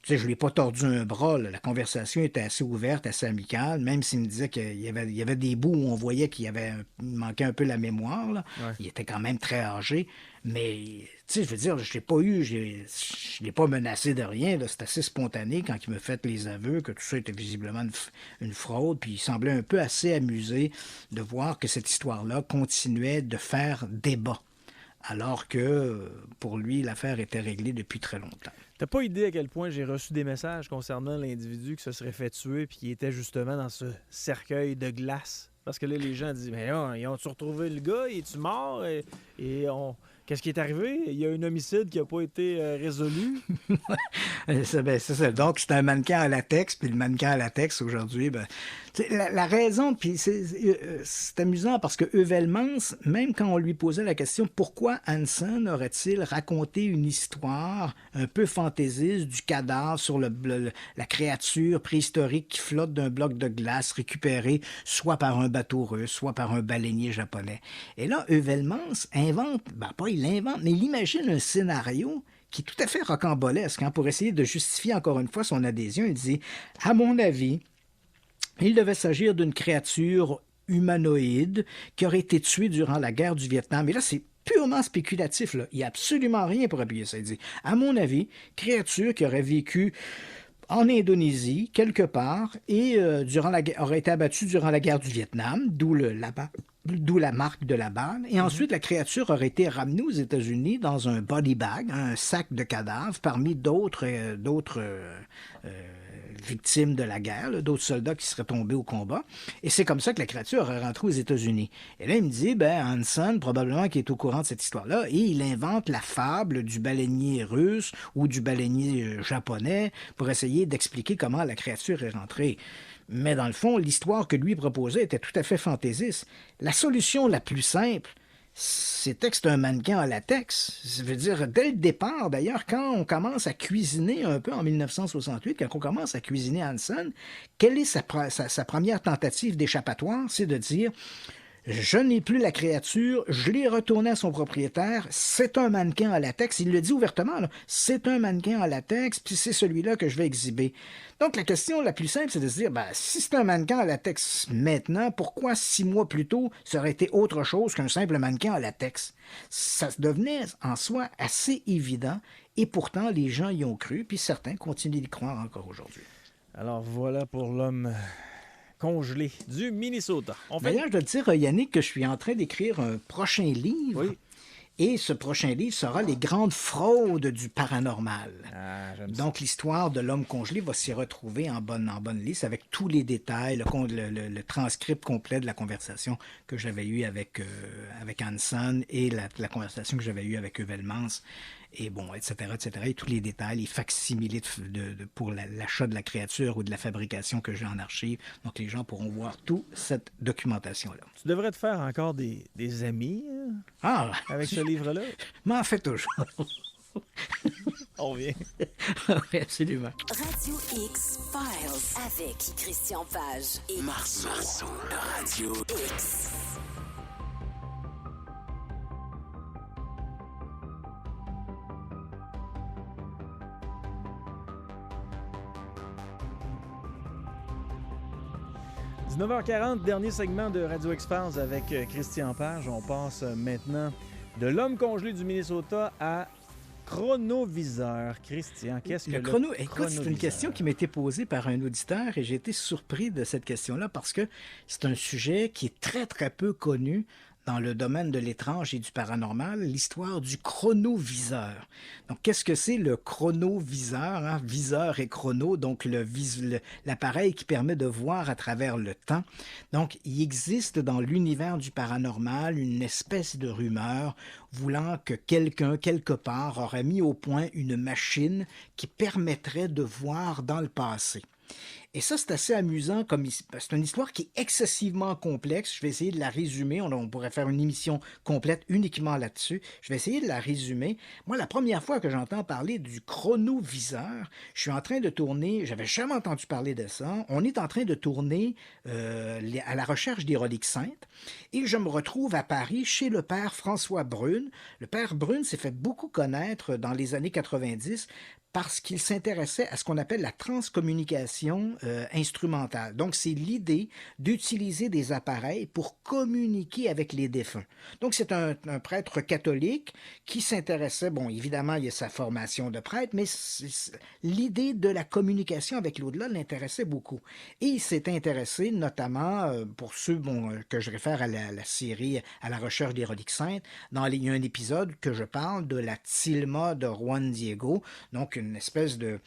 tu sais, je ne lui ai pas tordu un bras. Là. La conversation était assez ouverte, assez amicale, même s'il me disait qu'il y avait des bouts où on voyait qu'il manquait un peu la mémoire. Là. Ouais. Il était quand même très âgé. Mais, tu sais, je veux dire, je ne l'ai pas menacé de rien. Là. C'est assez spontané quand il me fait les aveux que tout ça était visiblement une fraude. Puis il semblait un peu assez amusé de voir que cette histoire-là continuait de faire débat. Alors que, pour lui, l'affaire était réglée depuis très longtemps. T'as pas idée à quel point j'ai reçu des messages concernant l'individu qui se serait fait tuer puis qui était justement dans ce cercueil de glace. Parce que là, les gens disent, mais là, ils ont-tu retrouvé le gars? Il est-tu mort? Qu'est-ce qui est arrivé? Il y a un homicide qui n'a pas été résolu. C'est ça. Donc, c'est un mannequin à latex, puis le mannequin à latex, aujourd'hui, ben, la raison, puis c'est amusant parce que Heuvelmans, même quand on lui posait la question pourquoi Hanson aurait-il raconté une histoire un peu fantaisiste du cadavre sur la créature préhistorique qui flotte d'un bloc de glace récupéré soit par un bateau russe, soit par un baleinier japonais. Et là, Heuvelmans invente, il invente, mais il imagine un scénario qui est tout à fait rocambolesque, hein, pour essayer de justifier encore une fois son adhésion. Il dit, à mon avis, il devait s'agir d'une créature humanoïde qui aurait été tuée durant la guerre du Vietnam. Et là, c'est purement spéculatif. Là. Il n'y a absolument rien pour appuyer ça. Il dit, à mon avis, créature qui aurait vécu en Indonésie, quelque part, et aurait été abattue durant la guerre du Vietnam, d'où la marque de la balle. Et ensuite, la créature aurait été ramenée aux États-Unis dans un body bag, un sac de cadavres, parmi d'autres victimes de la guerre, là, d'autres soldats qui seraient tombés au combat. Et c'est comme ça que la créature aurait rentré aux États-Unis. Et là, il me dit, Hanson, probablement qui est au courant de cette histoire-là, et il invente la fable du baleinier russe ou du baleinier japonais pour essayer d'expliquer comment la créature est rentrée. Mais dans le fond, l'histoire que lui proposait était tout à fait fantaisiste. La solution la plus simple, c'était que c'est un mannequin en latex. Ça veut dire, dès le départ, d'ailleurs, quand on commence à cuisiner un peu en 1968, quand on commence à cuisiner Hanson, quelle est sa première tentative d'échappatoire? C'est de dire, je n'ai plus la créature, je l'ai retournée à son propriétaire, c'est un mannequin en latex. Il le dit ouvertement, là, c'est un mannequin en latex, puis c'est celui-là que je vais exhiber. Donc, la question la plus simple, c'est de se dire, si c'est un mannequin en latex maintenant, pourquoi 6 mois plus tôt, ça aurait été autre chose qu'un simple mannequin en latex? Ça devenait en soi assez évident, et pourtant, les gens y ont cru, puis certains continuent d'y croire encore aujourd'hui. Alors, voilà pour l'homme congelé du Minnesota. D'ailleurs, je dois te dire, Yannick, que je suis en train d'écrire un prochain livre. Oui. Et ce prochain livre sera les grandes fraudes du paranormal. Ah, j'aime ça. Donc, l'histoire de l'homme congelé va s'y retrouver en bonne liste avec tous les détails, le transcript complet de la conversation que j'avais eue avec Hanson et la conversation que j'avais eue avec Heuvelmans. Et bon, etc., et tous les détails, les facsimilés pour l'achat de la créature ou de la fabrication que j'ai en archive. Donc, les gens pourront voir toute cette documentation-là. Tu devrais te faire encore des amis avec ce livre-là. Mais en fait, toujours. On revient. Oui, absolument. Radio X Files avec Christian Page et Marceau, Radio X. « 19h40, dernier segment de Radio X-Files avec Christian Page. On passe maintenant de l'homme congelé du Minnesota à chronoviseur. Christian, qu'est-ce que le Écoute, chronoviseur? c'est une question qui m'a été posée par un auditeur et j'ai été surpris de cette question-là parce que c'est un sujet qui est très, très peu connu dans le domaine de l'étrange et du paranormal, l'histoire du chronoviseur. Donc, qu'est-ce que c'est le chronoviseur? Hein? Viseur et chrono, donc l'appareil qui permet de voir à travers le temps. Donc, il existe dans l'univers du paranormal une espèce de rumeur voulant que quelqu'un, quelque part, aurait mis au point une machine qui permettrait de voir dans le passé. Et ça, c'est assez amusant. C'est une histoire qui est excessivement complexe. Je vais essayer de la résumer. On pourrait faire une émission complète uniquement là-dessus. Je vais essayer de la résumer. Moi, la première fois que j'entends parler du chronoviseur, je suis en train de tourner, j'avais jamais entendu parler de ça. On est en train de tourner à la recherche des reliques saintes. Et je me retrouve à Paris chez le père François Brune. Le père Brune s'est fait beaucoup connaître dans les années 90 parce qu'il s'intéressait à ce qu'on appelle la transcommunication instrumentale. Donc, c'est l'idée d'utiliser des appareils pour communiquer avec les défunts. Donc, c'est un prêtre catholique qui s'intéressait, bon, évidemment, il y a sa formation de prêtre, mais l'idée de la communication avec l'au-delà l'intéressait beaucoup. Et il s'est intéressé, notamment, pour ceux que je réfère à la série « À la recherche des reliques saintes », il y a un épisode que je parle de la tilma de Juan Diego, donc une espèce de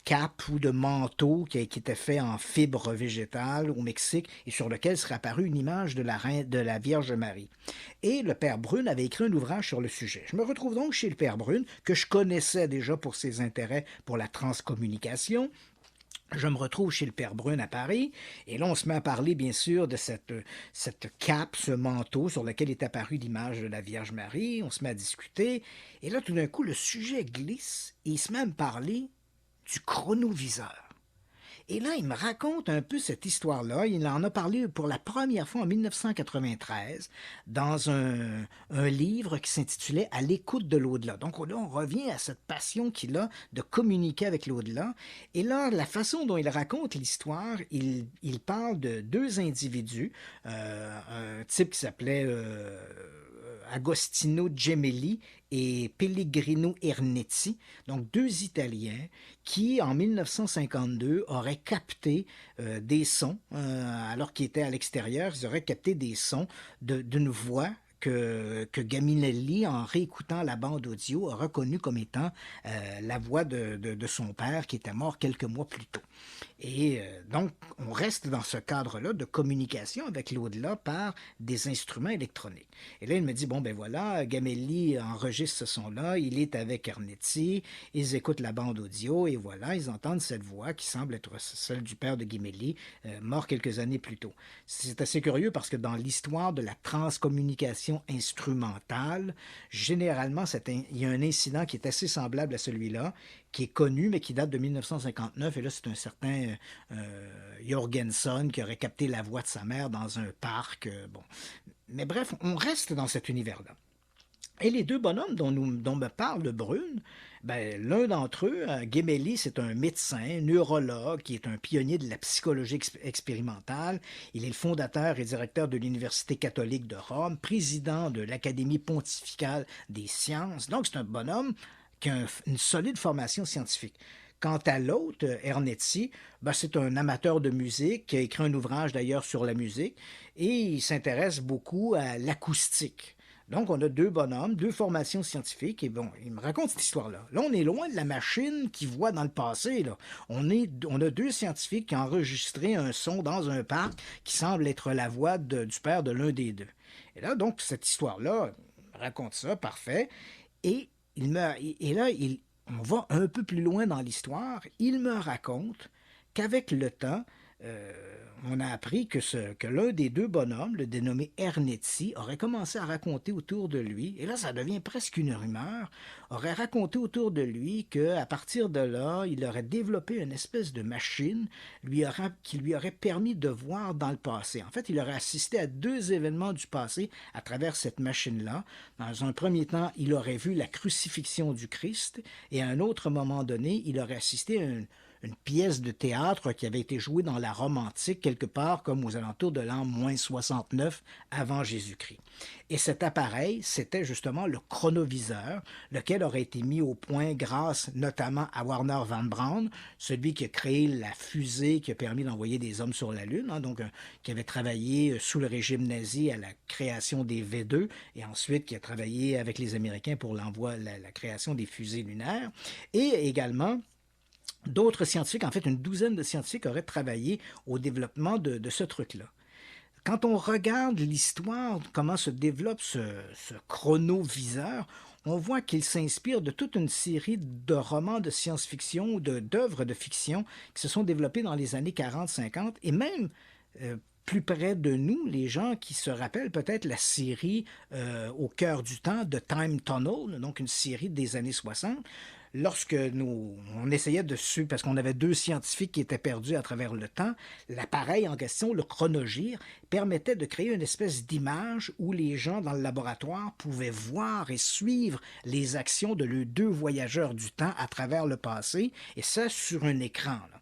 cape ou de manteau qui était fait en fibre végétale au Mexique et sur lequel serait apparue une image de la Vierge Marie. Et le père Brune avait écrit un ouvrage sur le sujet. Je me retrouve donc chez le père Brune, que je connaissais déjà pour ses intérêts pour la transcommunication. Je me retrouve chez le père Brune à Paris, et là, on se met à parler, bien sûr, de cette cape, ce manteau sur lequel est apparue l'image de la Vierge Marie. On se met à discuter, et là, tout d'un coup, le sujet glisse, et il se met à me parler du chronoviseur. Et là, il me raconte un peu cette histoire-là. Il en a parlé pour la première fois en 1993 dans un livre qui s'intitulait « À l'écoute de l'au-delà ». Donc là, on revient à cette passion qu'il a de communiquer avec l'au-delà. Et là, la façon dont il raconte l'histoire, il parle de deux individus, un type qui s'appelait Agostino Gemelli et Pellegrino Ernetti, donc deux Italiens qui, en 1952, auraient capté des sons, alors qu'ils étaient à l'extérieur, ils auraient capté des sons d'une voix que Gaminelli, en réécoutant la bande audio, a reconnu comme étant la voix de son père qui était mort quelques mois plus tôt. Et donc, on reste dans ce cadre-là de communication avec l'au-delà par des instruments électroniques. Et là, il me dit, bon, ben voilà, Gamelli enregistre ce son-là, il est avec Ernetti, ils écoutent la bande audio, et voilà, ils entendent cette voix qui semble être celle du père de Gamelli, mort quelques années plus tôt. C'est assez curieux parce que dans l'histoire de la transcommunication instrumentale, généralement, il y a un incident qui est assez semblable à celui-là, qui est connu, mais qui date de 1959. Et là, c'est un certain Jorgensen qui aurait capté la voix de sa mère dans un parc. Bon. Mais bref, on reste dans cet univers-là. Et les deux bonhommes dont me parle Brune, ben, l'un d'entre eux, Gemelli, c'est un médecin, neurologue, qui est un pionnier de la psychologie expérimentale. Il est le fondateur et directeur de l'Université catholique de Rome, président de l'Académie pontificale des sciences. Donc, c'est un bonhomme qui a une solide formation scientifique. Quant à l'autre, Ernetti, ben, c'est un amateur de musique qui a écrit un ouvrage d'ailleurs sur la musique et il s'intéresse beaucoup à l'acoustique. Donc, on a deux bonhommes, deux formations scientifiques, et bon, il me raconte cette histoire-là. Là, on est loin de la machine qui voit dans le passé, là. On a deux scientifiques qui ont enregistré un son dans un parc qui semble être la voix du père de l'un des deux. Et là, donc, cette histoire-là, il me raconte ça, parfait, et on va un peu plus loin dans l'histoire, il me raconte qu'avec le temps, on a appris que l'un des deux bonhommes, le dénommé Ernetti, aurait commencé à raconter autour de lui, et là ça devient presque une rumeur, aurait raconté autour de lui qu'à partir de là, il aurait développé une espèce de machine qui lui aurait permis de voir dans le passé. En fait, il aurait assisté à deux événements du passé à travers cette machine-là. Dans un premier temps, il aurait vu la crucifixion du Christ, et à un autre moment donné, il aurait assisté à une pièce de théâtre qui avait été jouée dans la Rome antique, quelque part comme aux alentours de l'an -69 avant Jésus-Christ. Et cet appareil, c'était justement le chronoviseur, lequel aurait été mis au point grâce notamment à Wernher von Braun, celui qui a créé la fusée qui a permis d'envoyer des hommes sur la Lune, qui avait travaillé sous le régime nazi à la création des V2, et ensuite qui a travaillé avec les Américains pour la création des fusées lunaires, et également d'autres scientifiques, en fait une douzaine de scientifiques auraient travaillé au développement de ce truc-là. Quand on regarde l'histoire, comment se développe ce chronoviseur, on voit qu'il s'inspire de toute une série de romans de science-fiction ou d'œuvres de fiction qui se sont développés dans les années 40-50 et même plus près de nous, les gens qui se rappellent peut-être la série Au cœur du temps de Time Tunnel, donc une série des années 60, lorsque on essayait de suivre, parce qu'on avait deux scientifiques qui étaient perdus à travers le temps, l'appareil en question, le chronogire, permettait de créer une espèce d'image où les gens dans le laboratoire pouvaient voir et suivre les actions de leurs deux voyageurs du temps à travers le passé, et ça sur un écran, là.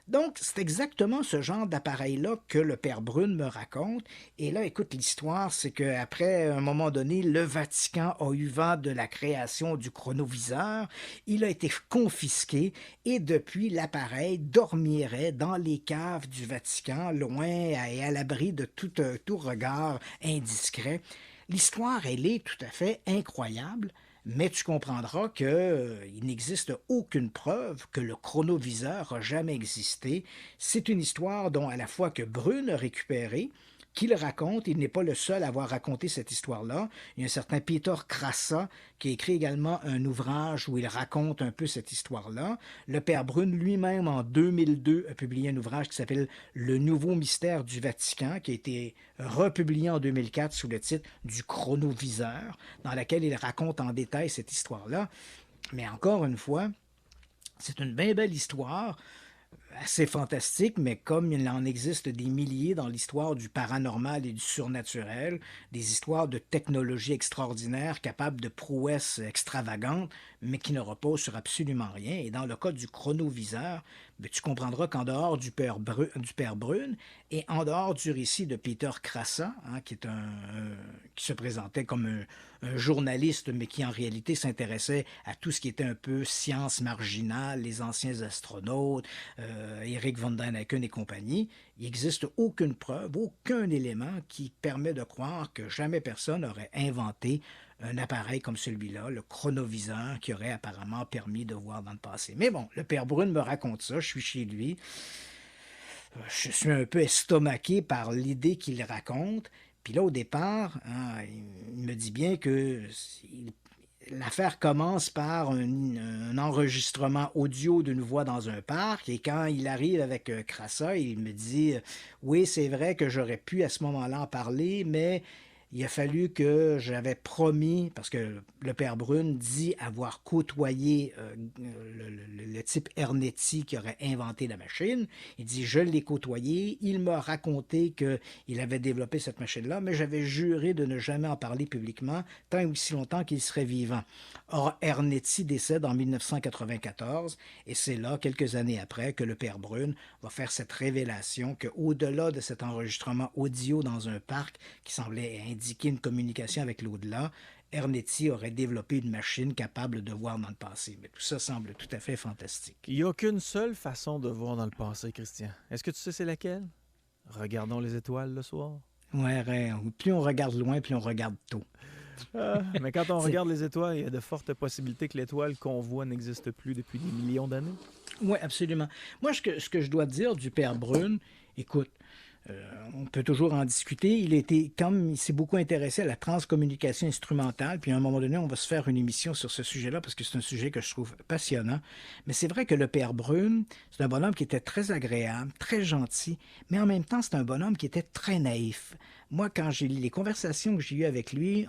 Donc, c'est exactement ce genre d'appareil-là que le père Brune me raconte. Et là, écoute, l'histoire, c'est qu'après un moment donné, le Vatican a eu vent de la création du chronoviseur. Il a été confisqué et depuis, l'appareil dormirait dans les caves du Vatican, loin et à l'abri de tout regard indiscret. L'histoire, elle est tout à fait incroyable. Mais tu comprendras qu'il n'existe aucune preuve que le chronoviseur a jamais existé. C'est une histoire dont à la fois que Brune a récupéré, qu'il raconte, il n'est pas le seul à avoir raconté cette histoire-là. Il y a un certain Peter Krasa qui a écrit également un ouvrage où il raconte un peu cette histoire-là. Le père Brune lui-même, en 2002, a publié un ouvrage qui s'appelle « Le nouveau mystère du Vatican », qui a été republié en 2004 sous le titre « Du chronoviseur », dans laquelle il raconte en détail cette histoire-là. Mais encore une fois, c'est une bien belle histoire, assez fantastique, mais comme il en existe des milliers dans l'histoire du paranormal et du surnaturel, des histoires de technologie extraordinaire capables de prouesses extravagantes, mais qui ne reposent sur absolument rien. Et dans le cas du chronoviseur, tu comprendras qu'en dehors du père Brune et en dehors du récit de Peter Krasa, qui se présentait comme un journaliste, mais qui en réalité s'intéressait à tout ce qui était un peu science marginale, les anciens astronautes, Eric von Däniken et compagnie, il n'existe aucune preuve, aucun élément qui permet de croire que jamais personne n'aurait inventé un appareil comme celui-là, le chronoviseur, qui aurait apparemment permis de voir dans le passé. Mais bon, le père Brune me raconte ça, je suis chez lui, je suis un peu estomaqué par l'idée qu'il raconte, puis là, au départ, il me dit bien que l'affaire commence par un enregistrement audio d'une voix dans un parc, et quand il arrive avec Krasa, il me dit « Oui, c'est vrai que j'aurais pu à ce moment-là en parler, mais il a fallu que j'avais promis, parce que le père Brune dit avoir côtoyé le type Ernetti qui aurait inventé la machine. Il dit, je l'ai côtoyé, il m'a raconté qu'il avait développé cette machine-là, mais j'avais juré de ne jamais en parler publiquement tant et aussi longtemps qu'il serait vivant. Or, Ernetti décède en 1994, et c'est là, quelques années après, que le père Brune va faire cette révélation qu'au-delà de cet enregistrement audio dans un parc qui semblait indiquer une communication avec l'au-delà, Ernetti aurait développé une machine capable de voir dans le passé. Mais tout ça semble tout à fait fantastique. Il n'y a qu'une seule façon de voir dans le passé, Christian. Est-ce que tu sais c'est laquelle? Regardons les étoiles le soir. Ouais, plus on regarde loin, plus on regarde tôt. Mais quand on regarde les étoiles, il y a de fortes possibilités que l'étoile qu'on voit n'existe plus depuis des millions d'années. Oui, absolument. Moi, ce que je dois dire du père Brune, écoute, on peut toujours en discuter. Comme il s'est beaucoup intéressé à la transcommunication instrumentale, puis à un moment donné, on va se faire une émission sur ce sujet-là parce que c'est un sujet que je trouve passionnant. Mais c'est vrai que le père Brune, c'est un bonhomme qui était très agréable, très gentil, mais en même temps, c'est un bonhomme qui était très naïf. Moi, quand j'ai les conversations que j'ai eues avec lui,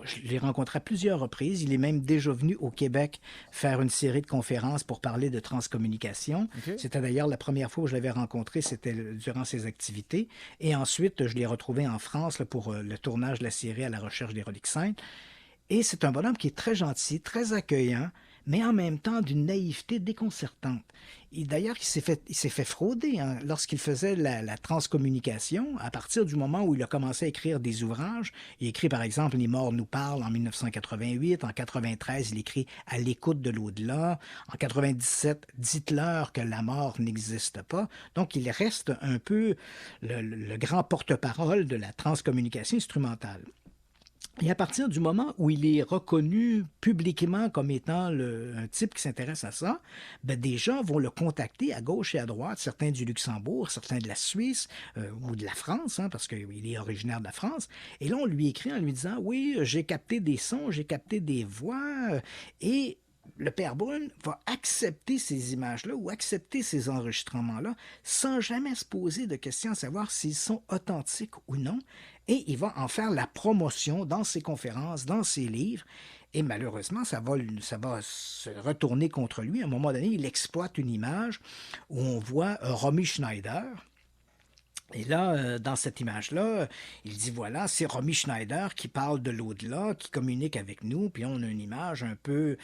je l'ai rencontré à plusieurs reprises. Il est même déjà venu au Québec faire une série de conférences pour parler de transcommunication. Okay. C'était d'ailleurs la première fois où je l'avais rencontré, c'était durant ses activités. Et ensuite, je l'ai retrouvé en France là, pour le tournage de la série À la recherche des reliques saintes. Et c'est un bonhomme qui est très gentil, très accueillant, mais en même temps d'une naïveté déconcertante. D'ailleurs, il s'est fait frauder lorsqu'il faisait la transcommunication. À partir du moment où il a commencé à écrire des ouvrages, il écrit par exemple « Les morts nous parlent » en 1988. En 1993, il écrit « À l'écoute de l'au-delà ». En 1997, « Dites-leur que la mort n'existe pas ». Donc, il reste un peu le grand porte-parole de la transcommunication instrumentale. Et à partir du moment où il est reconnu publiquement comme étant un type qui s'intéresse à ça, des gens vont le contacter à gauche et à droite, certains du Luxembourg, certains de la Suisse ou de la France, parce qu'il est originaire de la France. Et là, on lui écrit en lui disant « Oui, j'ai capté des sons, j'ai capté des voix. » Et le père Brune va accepter ces images-là ou accepter ces enregistrements-là sans jamais se poser de questions à savoir s'ils sont authentiques ou non. Et il va en faire la promotion dans ses conférences, dans ses livres. Et malheureusement, ça va se retourner contre lui. À un moment donné, il exploite une image où on voit Romy Schneider. Et là, dans cette image-là, il dit, voilà, c'est Romy Schneider qui parle de l'au-delà, qui communique avec nous. Puis on a une image un peu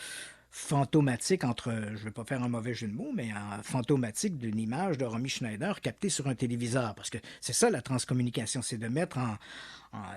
fantomatique je ne vais pas faire un mauvais jeu de mots, mais fantomatique d'une image de Romy Schneider captée sur un téléviseur. Parce que c'est ça la transcommunication, c'est de mettre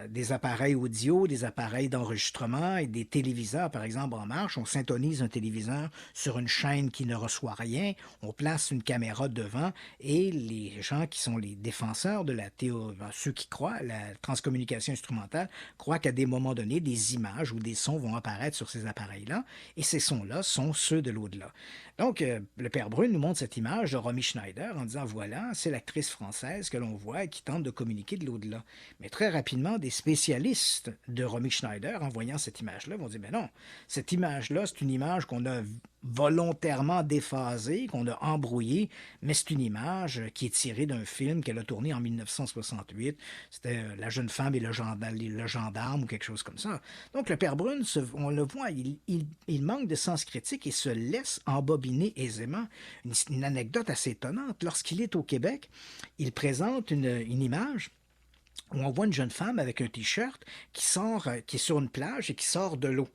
des appareils audio, des appareils d'enregistrement et des téléviseurs, par exemple, en marche. On syntonise un téléviseur sur une chaîne qui ne reçoit rien. On place une caméra devant et les gens qui sont les défenseurs de la théorie, ceux qui croient à la transcommunication instrumentale, croient qu'à des moments donnés, des images ou des sons vont apparaître sur ces appareils-là et ces sons-là sont ceux de l'au-delà. Donc, le père Brune nous montre cette image de Romy Schneider en disant, voilà, c'est l'actrice française que l'on voit et qui tente de communiquer de l'au-delà. Mais très rapidement, des spécialistes de Romy Schneider, en voyant cette image-là, vont dire, mais non, cette image-là, c'est une image qu'on a volontairement déphasée, qu'on a embrouillée, mais c'est une image qui est tirée d'un film qu'elle a tourné en 1968. C'était La jeune femme et le gendarme ou quelque chose comme ça. Donc, le père Brune, on le voit, il manque de sens critique et se laisse embobiner aisément. Une anecdote assez étonnante. Lorsqu'il est au Québec, il présente une image où on voit une jeune femme avec un T-shirt qui est sur une plage et qui sort de l'eau.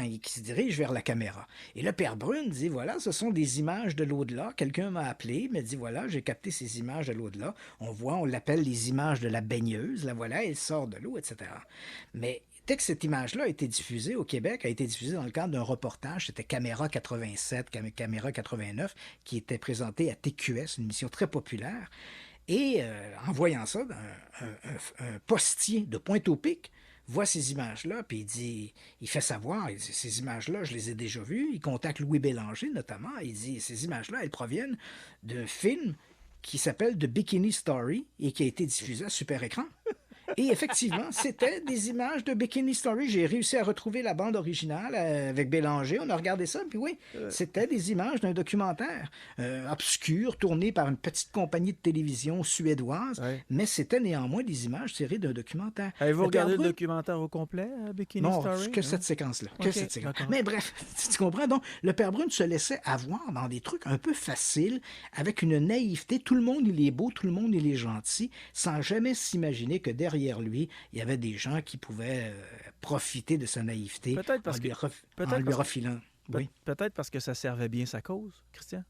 Et qui se dirige vers la caméra. Et le père Brune dit, voilà, ce sont des images de l'au-delà. Quelqu'un m'a appelé, m'a dit, voilà, j'ai capté ces images de l'au-delà. On l'appelle les images de la baigneuse. Là, voilà, elle sort de l'eau, etc. Mais dès que cette image-là a été diffusée au Québec, a été diffusée dans le cadre d'un reportage, c'était Caméra 87, Caméra 89, qui était présenté à TQS, une émission très populaire. Et en voyant ça, un postier de Pointe-au-Pic voit ces images-là, puis il fait savoir, il dit, ces images-là, je les ai déjà vues. Il contacte Louis Bélanger, notamment. Il dit, ces images-là, elles proviennent d'un film qui s'appelle The Bikini Story et qui a été diffusé à Super Écran. Et effectivement, c'était des images de Bikini Story. J'ai réussi à retrouver la bande originale avec Bélanger. On a regardé ça, puis oui, c'était des images d'un documentaire obscur, tourné par une petite compagnie de télévision suédoise, mais c'était néanmoins des images tirées d'un documentaire. Avez-vous regardé le documentaire au complet, Bikini Story? Non, que cette séquence-là. Mais bref, tu comprends? Donc, le père Brune se laissait avoir dans des trucs un peu faciles, avec une naïveté. Tout le monde, il est beau, tout le monde, il est gentil, sans jamais s'imaginer que derrière lui, il y avait des gens qui pouvaient profiter de sa naïveté en lui refilant. Oui. Peut-être parce que ça servait bien sa cause, Christian?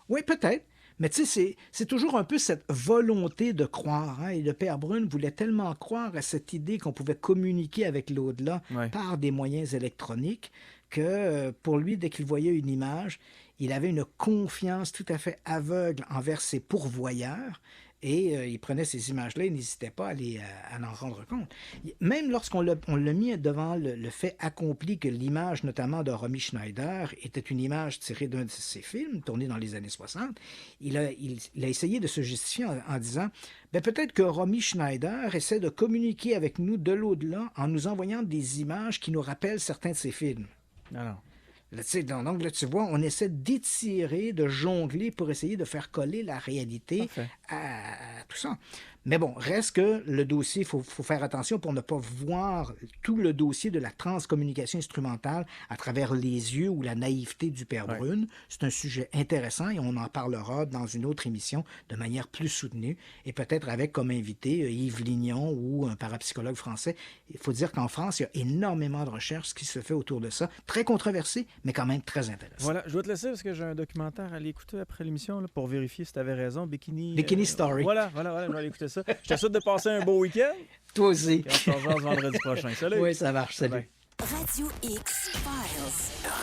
Oui, peut-être. Mais tu sais, c'est toujours un peu cette volonté de croire. Et le père Brune voulait tellement croire à cette idée qu'on pouvait communiquer avec l'au-delà par des moyens électroniques que pour lui, dès qu'il voyait une image, il avait une confiance tout à fait aveugle envers ses pourvoyeurs. Et il prenait ces images-là, il n'hésitait pas à en rendre compte. Même lorsqu'on l'a mis devant le fait accompli que l'image, notamment de Romy Schneider, était une image tirée d'un de ses films, tourné dans les années 60, il a essayé de se justifier en disant peut-être que Romy Schneider essaie de communiquer avec nous de l'au-delà en nous envoyant des images qui nous rappellent certains de ses films. Alors. Donc là, tu vois, on essaie d'étirer, de jongler pour essayer de faire coller la réalité à tout ça. Mais bon, reste que le dossier, il faut faire attention pour ne pas voir tout le dossier de la transcommunication instrumentale à travers les yeux ou la naïveté du père Brune. C'est un sujet intéressant et on en parlera dans une autre émission de manière plus soutenue et peut-être avec comme invité Yves Lignon ou un parapsychologue français. Il faut dire qu'en France, il y a énormément de recherches qui se fait autour de ça. Très controversé, mais quand même très intéressant. Voilà, je dois te laisser parce que j'ai un documentaire à aller écouter après l'émission là, pour vérifier si tu avais raison. Bikini Story. Voilà, je vais aller écouter ça. Je te souhaite de passer un beau week-end. Toi aussi. On se revoit vendredi prochain. Salut. Oui, ça marche. Salut. Radio X Files.